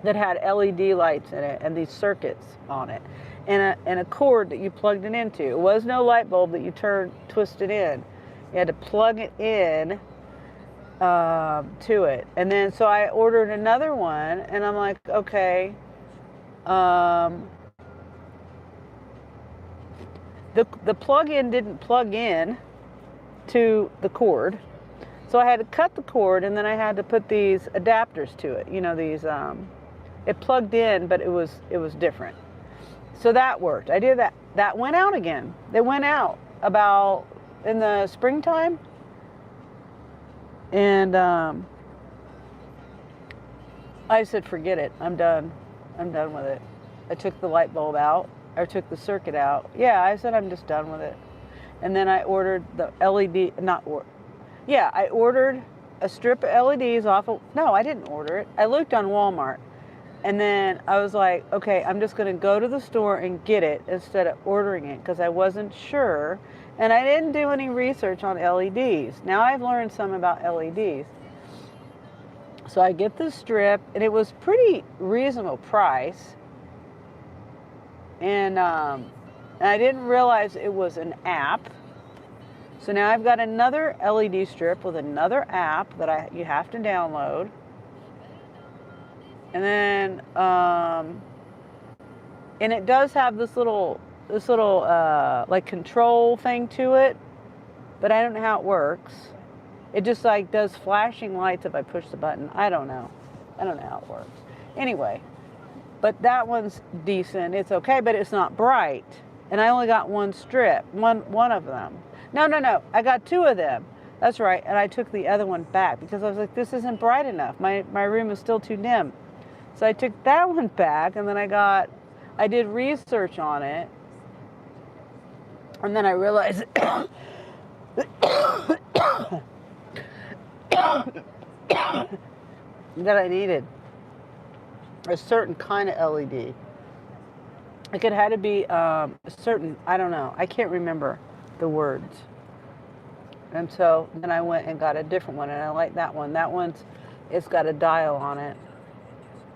that had LED lights in it and these circuits on it, and a cord that you plugged it into. It was no light bulb that you twisted in. You had to plug it in to it. And then so I ordered another one, and I'm like, okay. The plug-in didn't plug in to the cord, so I had to cut the cord, and then I had to put these adapters to it. These it plugged in, but it was different. So that worked. I did that. That went out again. They went out about in the springtime, and I said, forget it. I'm done with it. I took the light bulb out. I took the circuit out. Yeah, I said I'm just done with it. And then I ordered the LED, I ordered a strip of LEDs no, I didn't order it. I looked on Walmart. And then I was like, okay, I'm just going to go to the store and get it instead of ordering it, because I wasn't sure. And I didn't do any research on LEDs. Now I've learned some about LEDs. So I get the strip, and it was pretty reasonable price. And I didn't realize it was an app. So now I've got another LED strip with another app that you have to download. And then, and it does have this little like control thing to it, but I don't know how it works. It just like does flashing lights if I push the button. I don't know how it works. Anyway, but that one's decent. It's okay, but it's not bright. And I only got one strip, one of them. No, I got 2 of them. That's right. And I took the other one back because I was like, this isn't bright enough. My room is still too dim. So I took that one back, and then I did research on it. And then I realized that I needed a certain kind of LED. Like it had to be a certain, I don't know, I can't remember the words. And so then I went and got a different one, and I like that one. That one's, it's got a dial on it,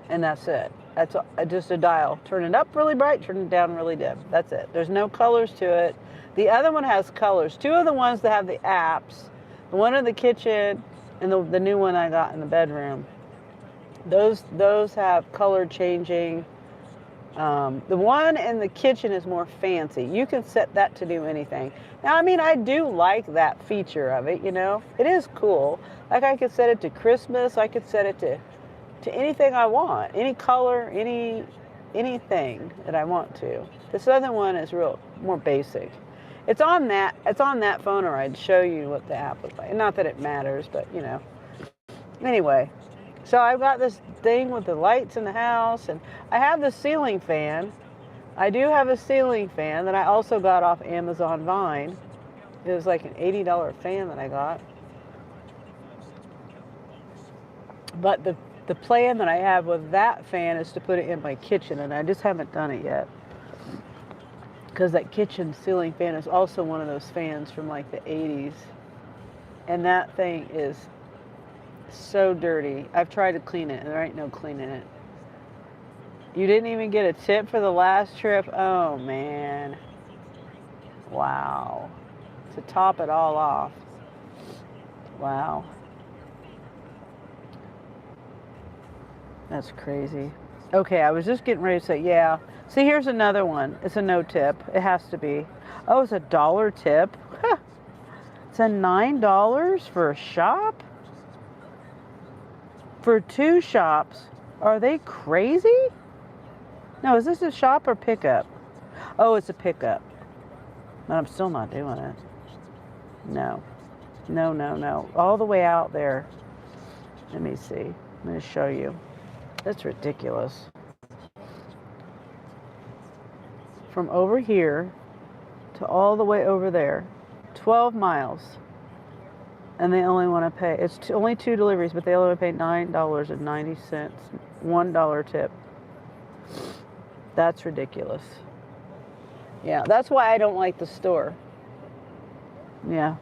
and that's it. That's just a dial. Turn it up really bright, turn it down really dim. That's it. There's no colors to it. The other one has colors. Two of the ones that have the apps, the one in the kitchen and the new one I got in the bedroom, those have color changing. The one in the kitchen is more fancy. You can set that to do anything. Now, I mean, I do like that feature of it, you know. It is cool. Like I could set it to Christmas. I could set it to anything I want, any color, anything that I want to. This other one is more basic. It's on that phone, or I'd show you what the app was like. Not that it matters, but you know. Anyway, so I've got this thing with the lights in the house, and I have the ceiling fan. I do have a ceiling fan that I also got off Amazon Vine. It was like an $80 fan that I got. But the plan that I have with that fan is to put it in my kitchen, and I just haven't done it yet. Because that kitchen ceiling fan is also one of those fans from like the 80s. And that thing is so dirty. I've tried to clean it, and there ain't no cleaning it. You didn't even get a tip for the last trip? Oh, man. Wow. To top it all off. Wow. That's crazy. Okay, I was just getting ready to say, yeah. See, here's another one. It's a no tip. It has to be. Oh, it's $1 tip. Huh. It's a $9 for a shop? For 2 shops? Are they crazy? No, is this a shop or pickup? Oh, it's a pickup. But I'm still not doing it. No. No, no, no. All the way out there. Let me see. I'm going to show you. That's ridiculous. From over here to all the way over there, 12 miles. And they only want to pay, it's only 2 deliveries, but they only pay $9.90, $1 tip. That's ridiculous. Yeah, that's why I don't like the store. Yeah.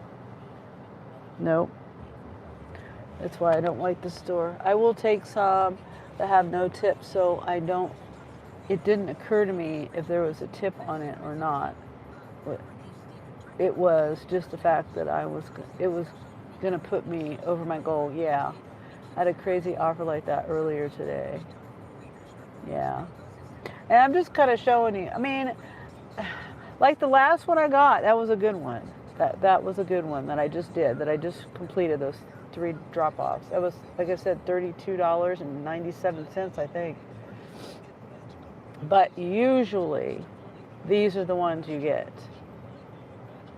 Nope. That's why I don't like the store. I will take some that have no tip, so it didn't occur to me if there was a tip on it or not. It was just the fact that it was going to put me over my goal. Yeah. I had a crazy offer like that earlier today. Yeah. And I'm just kind of showing you. I mean, like the last one I got, that was a good one. That was a good one that I just did, that I just completed those 3 drop-offs. That was, like I said, $32.97, I think. But usually, these are the ones you get.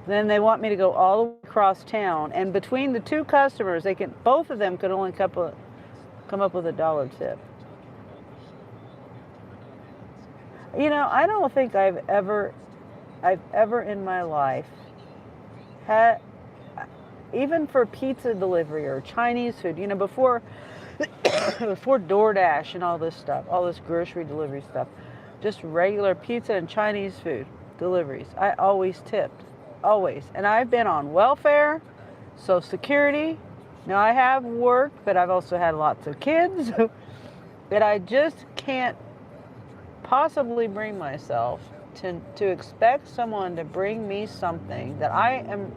Then they want me to go all the way across town, and between the 2 customers, both of them could only come up with $1 tip. You know, I don't think I've ever in my life had, even for pizza delivery or Chinese food, you know, before DoorDash and all this stuff, all this grocery delivery stuff, just regular pizza and Chinese food deliveries, I always tipped. Always. And I've been on welfare, Social Security. Now I have worked, but I've also had lots of kids that I just can't possibly bring myself to expect someone to bring me something that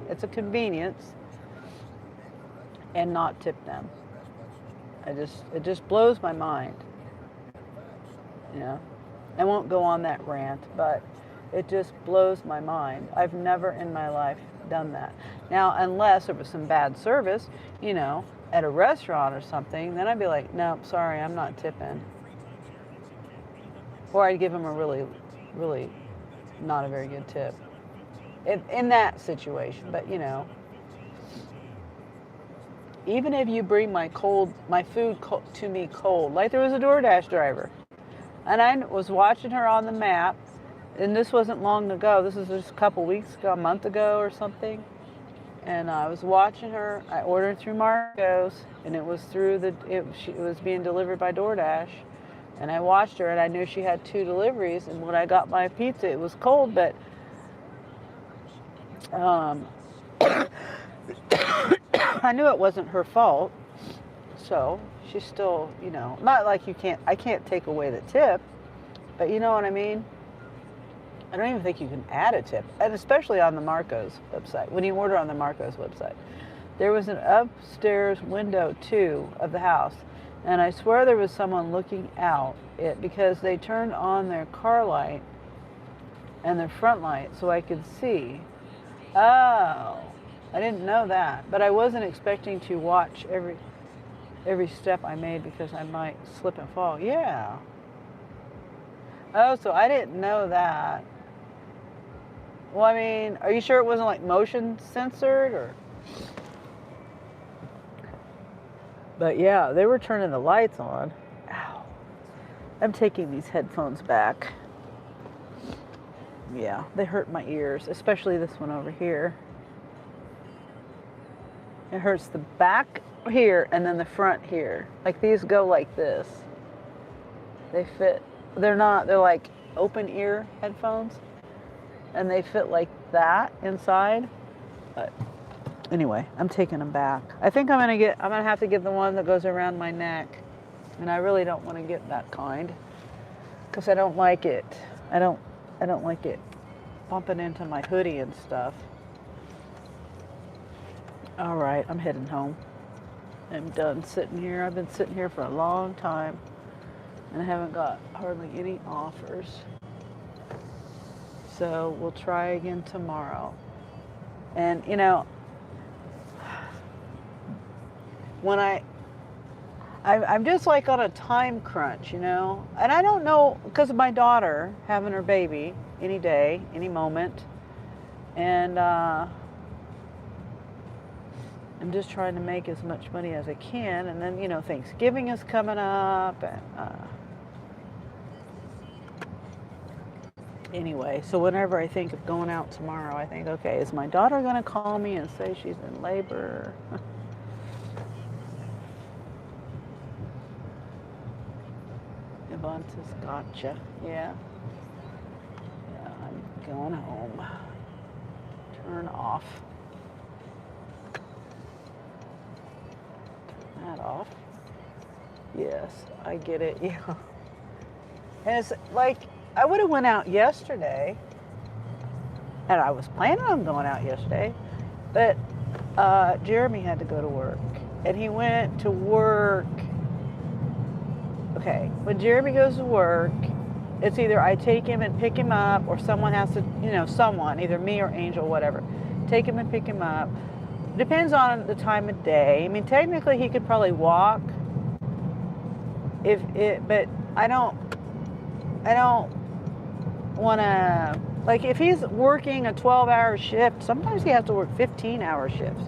it's a convenience, and not tip them. It just blows my mind. You know, I won't go on that rant, but it just blows my mind. I've never in my life done that. Now, unless it was some bad service, you know, at a restaurant or something, then I'd be like, no, sorry, I'm not tipping. Or I'd give them a really, really not a very good tip. In that situation, but you know, even if you bring my food to me cold, like there was a DoorDash driver, and I was watching her on the map, and this wasn't long ago, this was just a couple weeks ago, a month ago or something, and I was watching her. I ordered through Marco's, and it was it was being delivered by DoorDash, and I watched her, and I knew she had 2 deliveries, and when I got my pizza, it was cold, but I knew it wasn't her fault, so she's still, not like I can't take away the tip, but you know what I mean? I don't even think you can add a tip, and especially on the Marcos website. When you order on the Marcos website, there was an upstairs window too of the house, and I swear there was someone looking out it because they turned on their car light and their front light so I could see. Oh, I didn't know that, but I wasn't expecting to watch every step I made because I might slip and fall. Yeah. Oh, so I didn't know that. Well, I mean, are you sure it wasn't like motion censored or? But yeah, they were turning the lights on. Ow. I'm taking these headphones back. Yeah, they hurt my ears, especially this one over here. It hurts the back here and then the front here. Like these go like this. They fit, they're like open ear headphones. And they fit like that inside. But anyway, I'm taking them back. I think I'm gonna have to get the one that goes around my neck. And I really don't want to get that kind. Because I don't like it. I don't like it bumping into my hoodie and stuff. All right, I'm heading home. I'm done sitting here. I've been sitting here for a long time and I haven't got hardly any offers. So we'll try again tomorrow. And when I'm just like on a time crunch, and I don't know, because of my daughter having her baby any day, any moment, and I'm just trying to make as much money as I can, and then Thanksgiving is coming up, and anyway, so whenever I think of going out tomorrow, I think, okay, is my daughter going to call me and say she's in labor? Ivanta's gotcha. Yeah, I'm going home. Turn off. Turn that off. Yes, I get it. Yeah. And it's like, I would have went out yesterday, and I was planning on going out yesterday, but Jeremy had to go to work, and he went to work. Okay, when Jeremy goes to work, it's either I take him and pick him up, or someone has to, someone, either me or Angel, whatever, take him and pick him up. Depends on the time of day. I mean, technically he could probably walk, but I don't want to, like, if he's working a 12-hour shift, sometimes he has to work 15-hour shifts.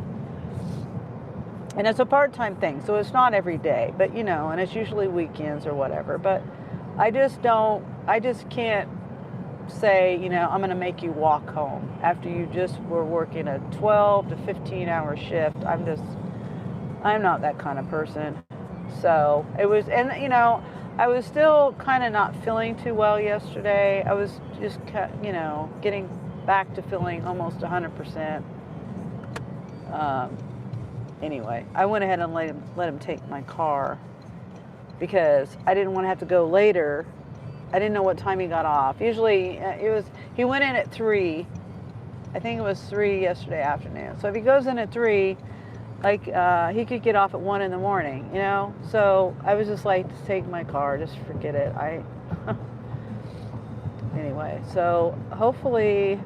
And it's a part-time thing, so it's not every day, but and it's usually weekends or whatever. But I just can't say, I'm going to make you walk home after you just were working a 12 to 15-hour shift. I'm not that kind of person. So it was, and I was still kind of not feeling too well yesterday. I was just, getting back to feeling almost 100%. Anyway, I went ahead and let him take my car because I didn't want to have to go later. I didn't know what time he got off. Usually he went in at 3. I think it was 3 yesterday afternoon. So if he goes in at 3, like he could get off at 1 in the morning, So I was just like, just take my car, just forget it. Anyway, so hopefully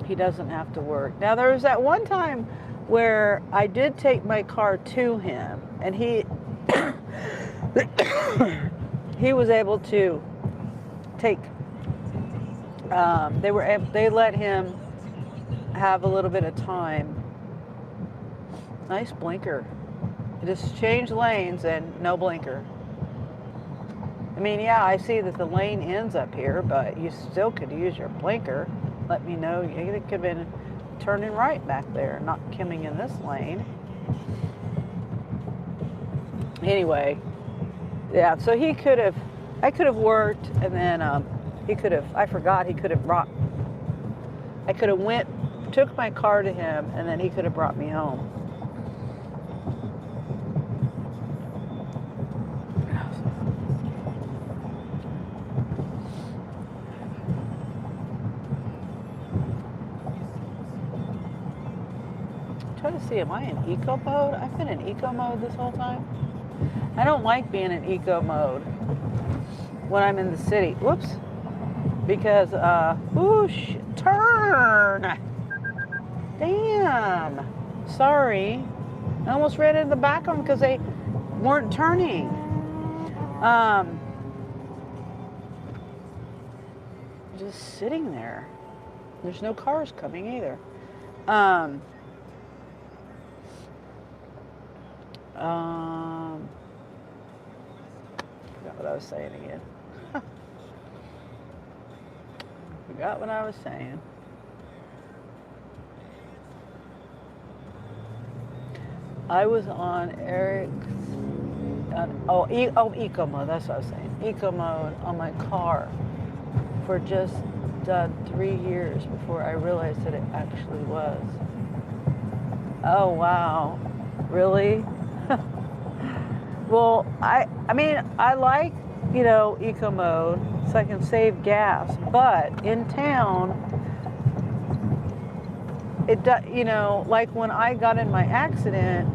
he doesn't have to work. Now there was that one time where I did take my car to him, and he was able to take. They let him have a little bit of time. Nice blinker. Just change lanes and no blinker. I mean, yeah, I see that the lane ends up here, but you still could use your blinker. Let me know. It could have been turning right back there, not coming in this lane. Anyway, yeah, so I could have worked, and then I forgot, I could have took my car to him, and then he could have brought me home. trying to see, am I in eco mode? I've been in eco mode this whole time. I don't like being in eco mode when I'm in the city. Whoops. Because, whoosh, turn. Damn. Sorry. I almost ran into the back of them because they weren't turning. Just sitting there. There's no cars coming either. Forgot what I was saying again. Forgot what I was saying. I was on Eric's. Eco mode. That's what I was saying. Eco mode on my car for just 3 years before I realized that it actually was. Oh wow, really? Well, I mean, I like, eco mode so I can save gas, but in town, like when I got in my accident,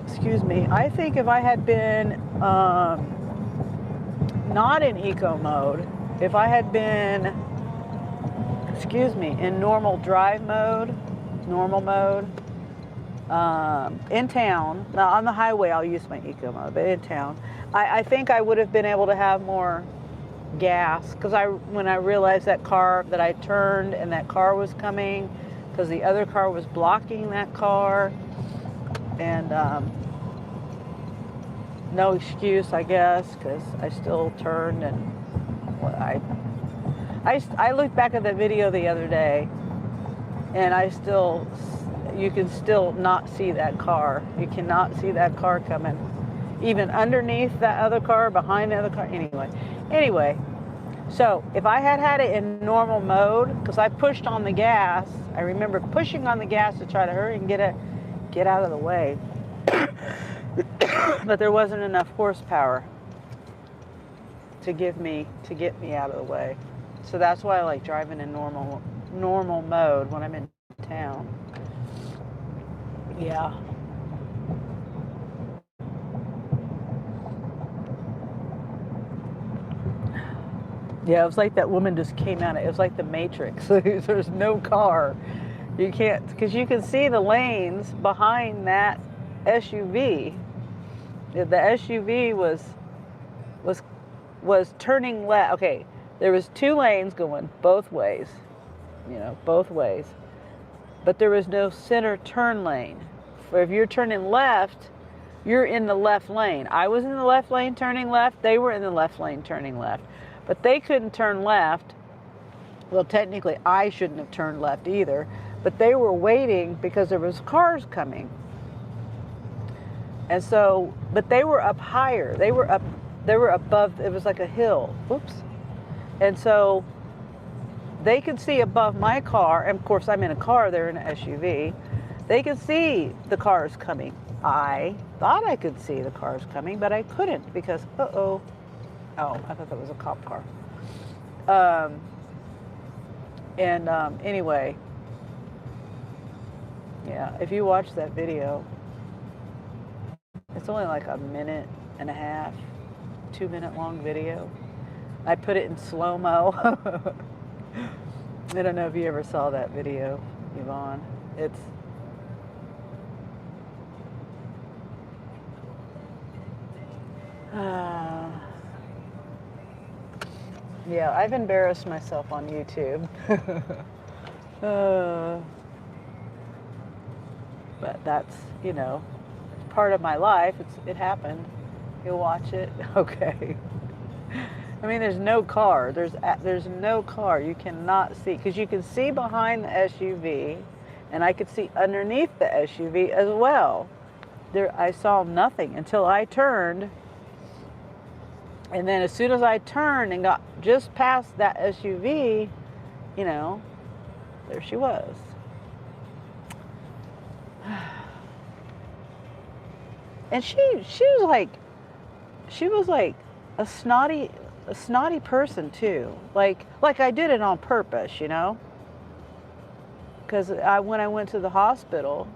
excuse me, I think if I had been not in eco mode, if I had been, in normal drive mode, normal mode, in town, now on the highway I'll use my eco mode, but in town, I think I would have been able to have more gas, because when I realized that I turned and that car was coming, because the other car was blocking that car, and no excuse, I guess, because I still turned, and I looked back at that video the other day, and you can still not see that car. You cannot see that car coming, even underneath that other car, behind the other car. Anyway, so if I had it in normal mode, because I pushed on the gas, I remember pushing on the gas to try to hurry and get out of the way, but there wasn't enough horsepower to get me out of the way. So that's why I like driving in normal mode when I'm in town. Yeah. Yeah, it was like that woman just came out. It was like the Matrix. There's no car. You can't, because you can see the lanes behind that SUV. The SUV was turning left. Okay, there was 2 lanes going both ways. Both ways. But there was no center turn lane. For if you're turning left, you're in the left lane. I was in the left lane turning left. They were in the left lane turning left. But they couldn't turn left. Well, technically, I shouldn't have turned left either. But they were waiting because there was cars coming. And so, but they were up higher. They were above, it was like a hill. Oops. And so they could see above my car, and of course I'm in a car, they're in an SUV. They could see the cars coming. I thought I could see the cars coming, but I couldn't because, oh, I thought that was a cop car. Anyway, yeah, if you watch that video, it's only like a 1.5 minute, 2-minute long video. I put it in slow-mo. I don't know if you ever saw that video, Yvonne. It's yeah, I've embarrassed myself on YouTube. But that's, part of my life. It happened. You'll watch it. Okay. I mean, there's no car. There's no car. You cannot see, because you can see behind the SUV, and I could see underneath the SUV as well. I saw nothing until I turned, and then as soon as I turned and got just past that SUV, there she was. And she was like a snotty person too. Like I did it on purpose, because when I went to the hospital,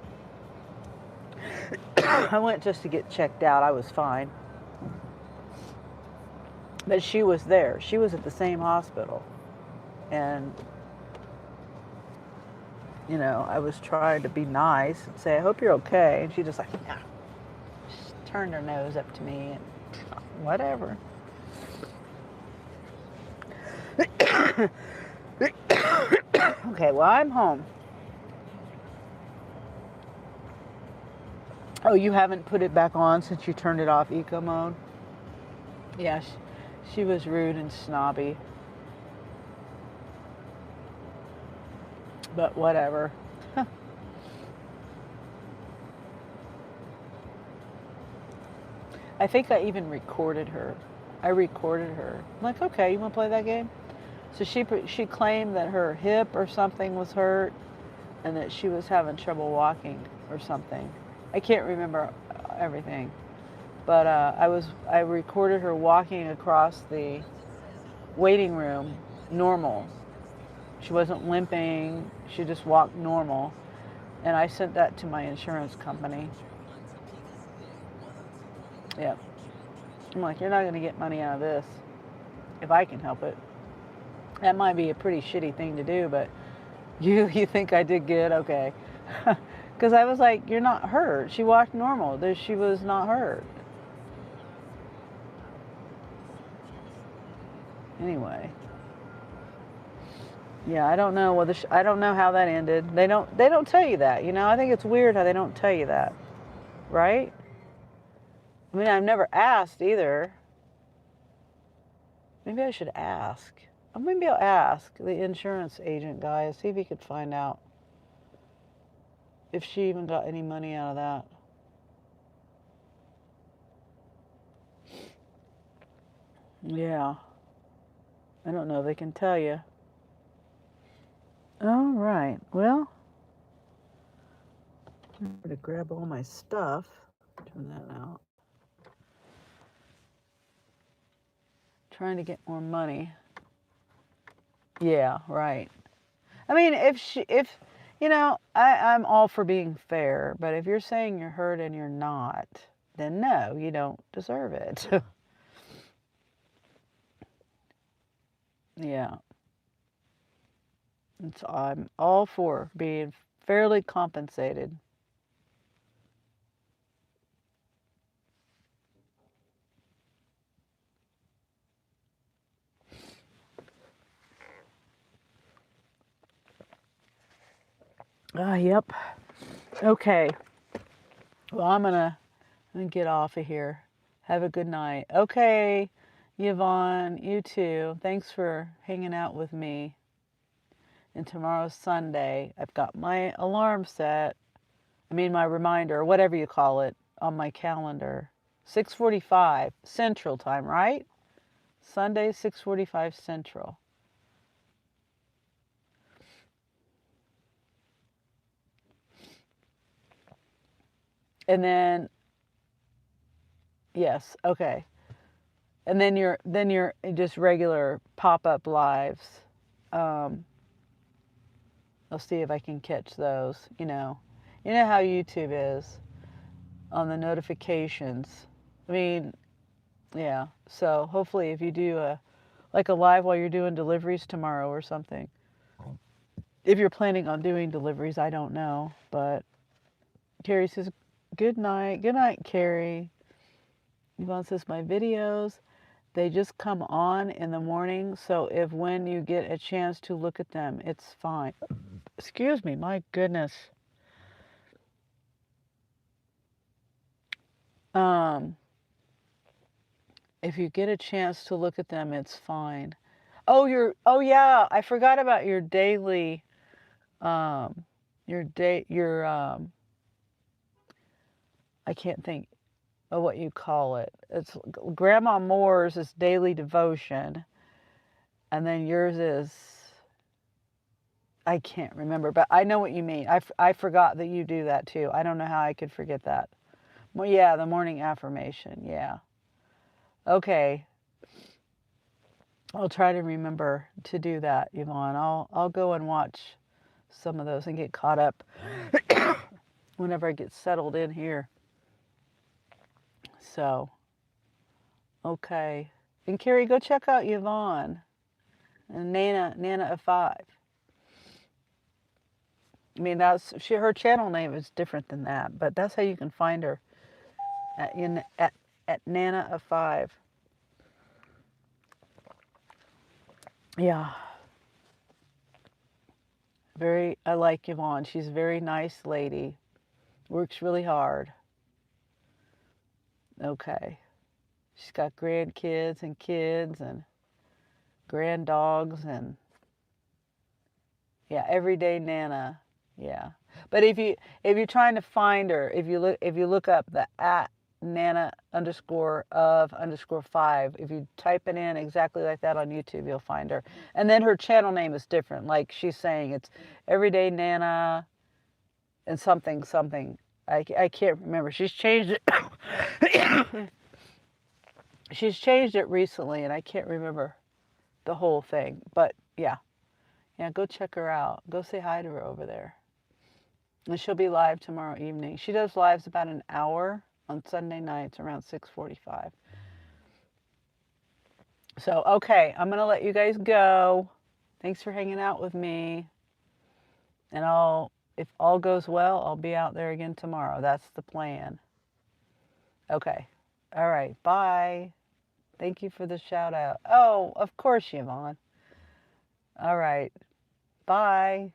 I went just to get checked out. I was fine. But she was there. She was at the same hospital. And, you know, I was trying to be nice and say, I hope you're okay. And she just like, nah. Just turned her nose up to me and whatever. Okay, well, I'm home. Oh, you haven't put it back on since you turned it off eco mode? Yeah, she was rude and snobby. But whatever. I think I even recorded her. I recorded her. I'm like, okay, you want to play that game? So she claimed that her hip or something was hurt and that she was having trouble walking or something. I can't remember everything. But I recorded her walking across the waiting room normal. She wasn't limping. She just walked normal. And I sent that to my insurance company. Yep. I'm like, you're not going to get money out of this if I can help it. That might be a pretty shitty thing to do, but you think I did good? Okay. Because I was like, you're not hurt. She walked normal. She was not hurt. Anyway. Yeah, I don't know whether I don't know how that ended. They don't tell you that. You know, I think it's weird how they don't tell you that. Right? I mean, I've never asked either. Maybe I should ask. Or maybe I'll ask the insurance agent guy, see if he could find out if she even got any money out of that. Yeah. I don't know. They can tell you. All right. Well, I'm going to grab all my stuff. Turn that out. Trying to get more money. Yeah, right. I mean, if you know, I'm all for being fair, but if you're saying you're hurt and you're not, then no, you don't deserve it. Yeah. I'm all for being fairly compensated. Yep. Okay. Well, I'm gonna get off of here. Have a good night. Okay, Yvonne, you too. Thanks for hanging out with me. And tomorrow's Sunday. I've got my alarm set. I mean, my reminder, whatever you call it, on my calendar. 6:45 Central Time, right? Sunday, 6:45 Central. And then, yes, okay. And then you're just regular pop-up lives. I'll see if I can catch those. You know how YouTube is on the notifications. I mean, yeah. So hopefully, if you do a live while you're doing deliveries tomorrow or something. If you're planning on doing deliveries, I don't know. But Carrie says, good night. Good night, Carrie. Yvonne says, my videos, they just come on in the morning. So if when you get a chance to look at them, it's fine. Excuse me, my goodness. If you get a chance to look at them, it's fine. Oh, yeah, I forgot about your daily, I can't think of what you call it. It's Grandma Moore's is daily devotion. And then yours is, I can't remember, but I know what you mean. I forgot that you do that too. I don't know how I could forget that. Well, yeah, the morning affirmation. Yeah. Okay. I'll try to remember to do that, Yvonne. I'll go and watch some of those and get caught up whenever I get settled in here. So, okay. And Carrie, go check out Yvonne and Nana of 5. I mean, her channel name is different than that, but that's how you can find her at Nana of 5. Yeah. I like Yvonne. She's a very nice lady. Works really hard. Okay. She's got grandkids and kids and grand dogs and yeah, everyday Nana. Yeah. But if you're trying to find her, if you look up the at Nana _of_ 5, if you type it in exactly like that on YouTube, you'll find her. And then her channel name is different. Like she's saying, it's Everyday Nana and something. I can't remember. She's changed it. She's changed it recently, and I can't remember the whole thing. But yeah, go check her out. Go say hi to her over there. And she'll be live tomorrow evening. She does lives about an hour on Sunday nights around 6:45. So, okay, I'm going to let you guys go. Thanks for hanging out with me. And if all goes well, I'll be out there again tomorrow. That's the plan. Okay. All right. Bye. Thank you for the shout out. Oh, of course, Yvonne. All right. Bye.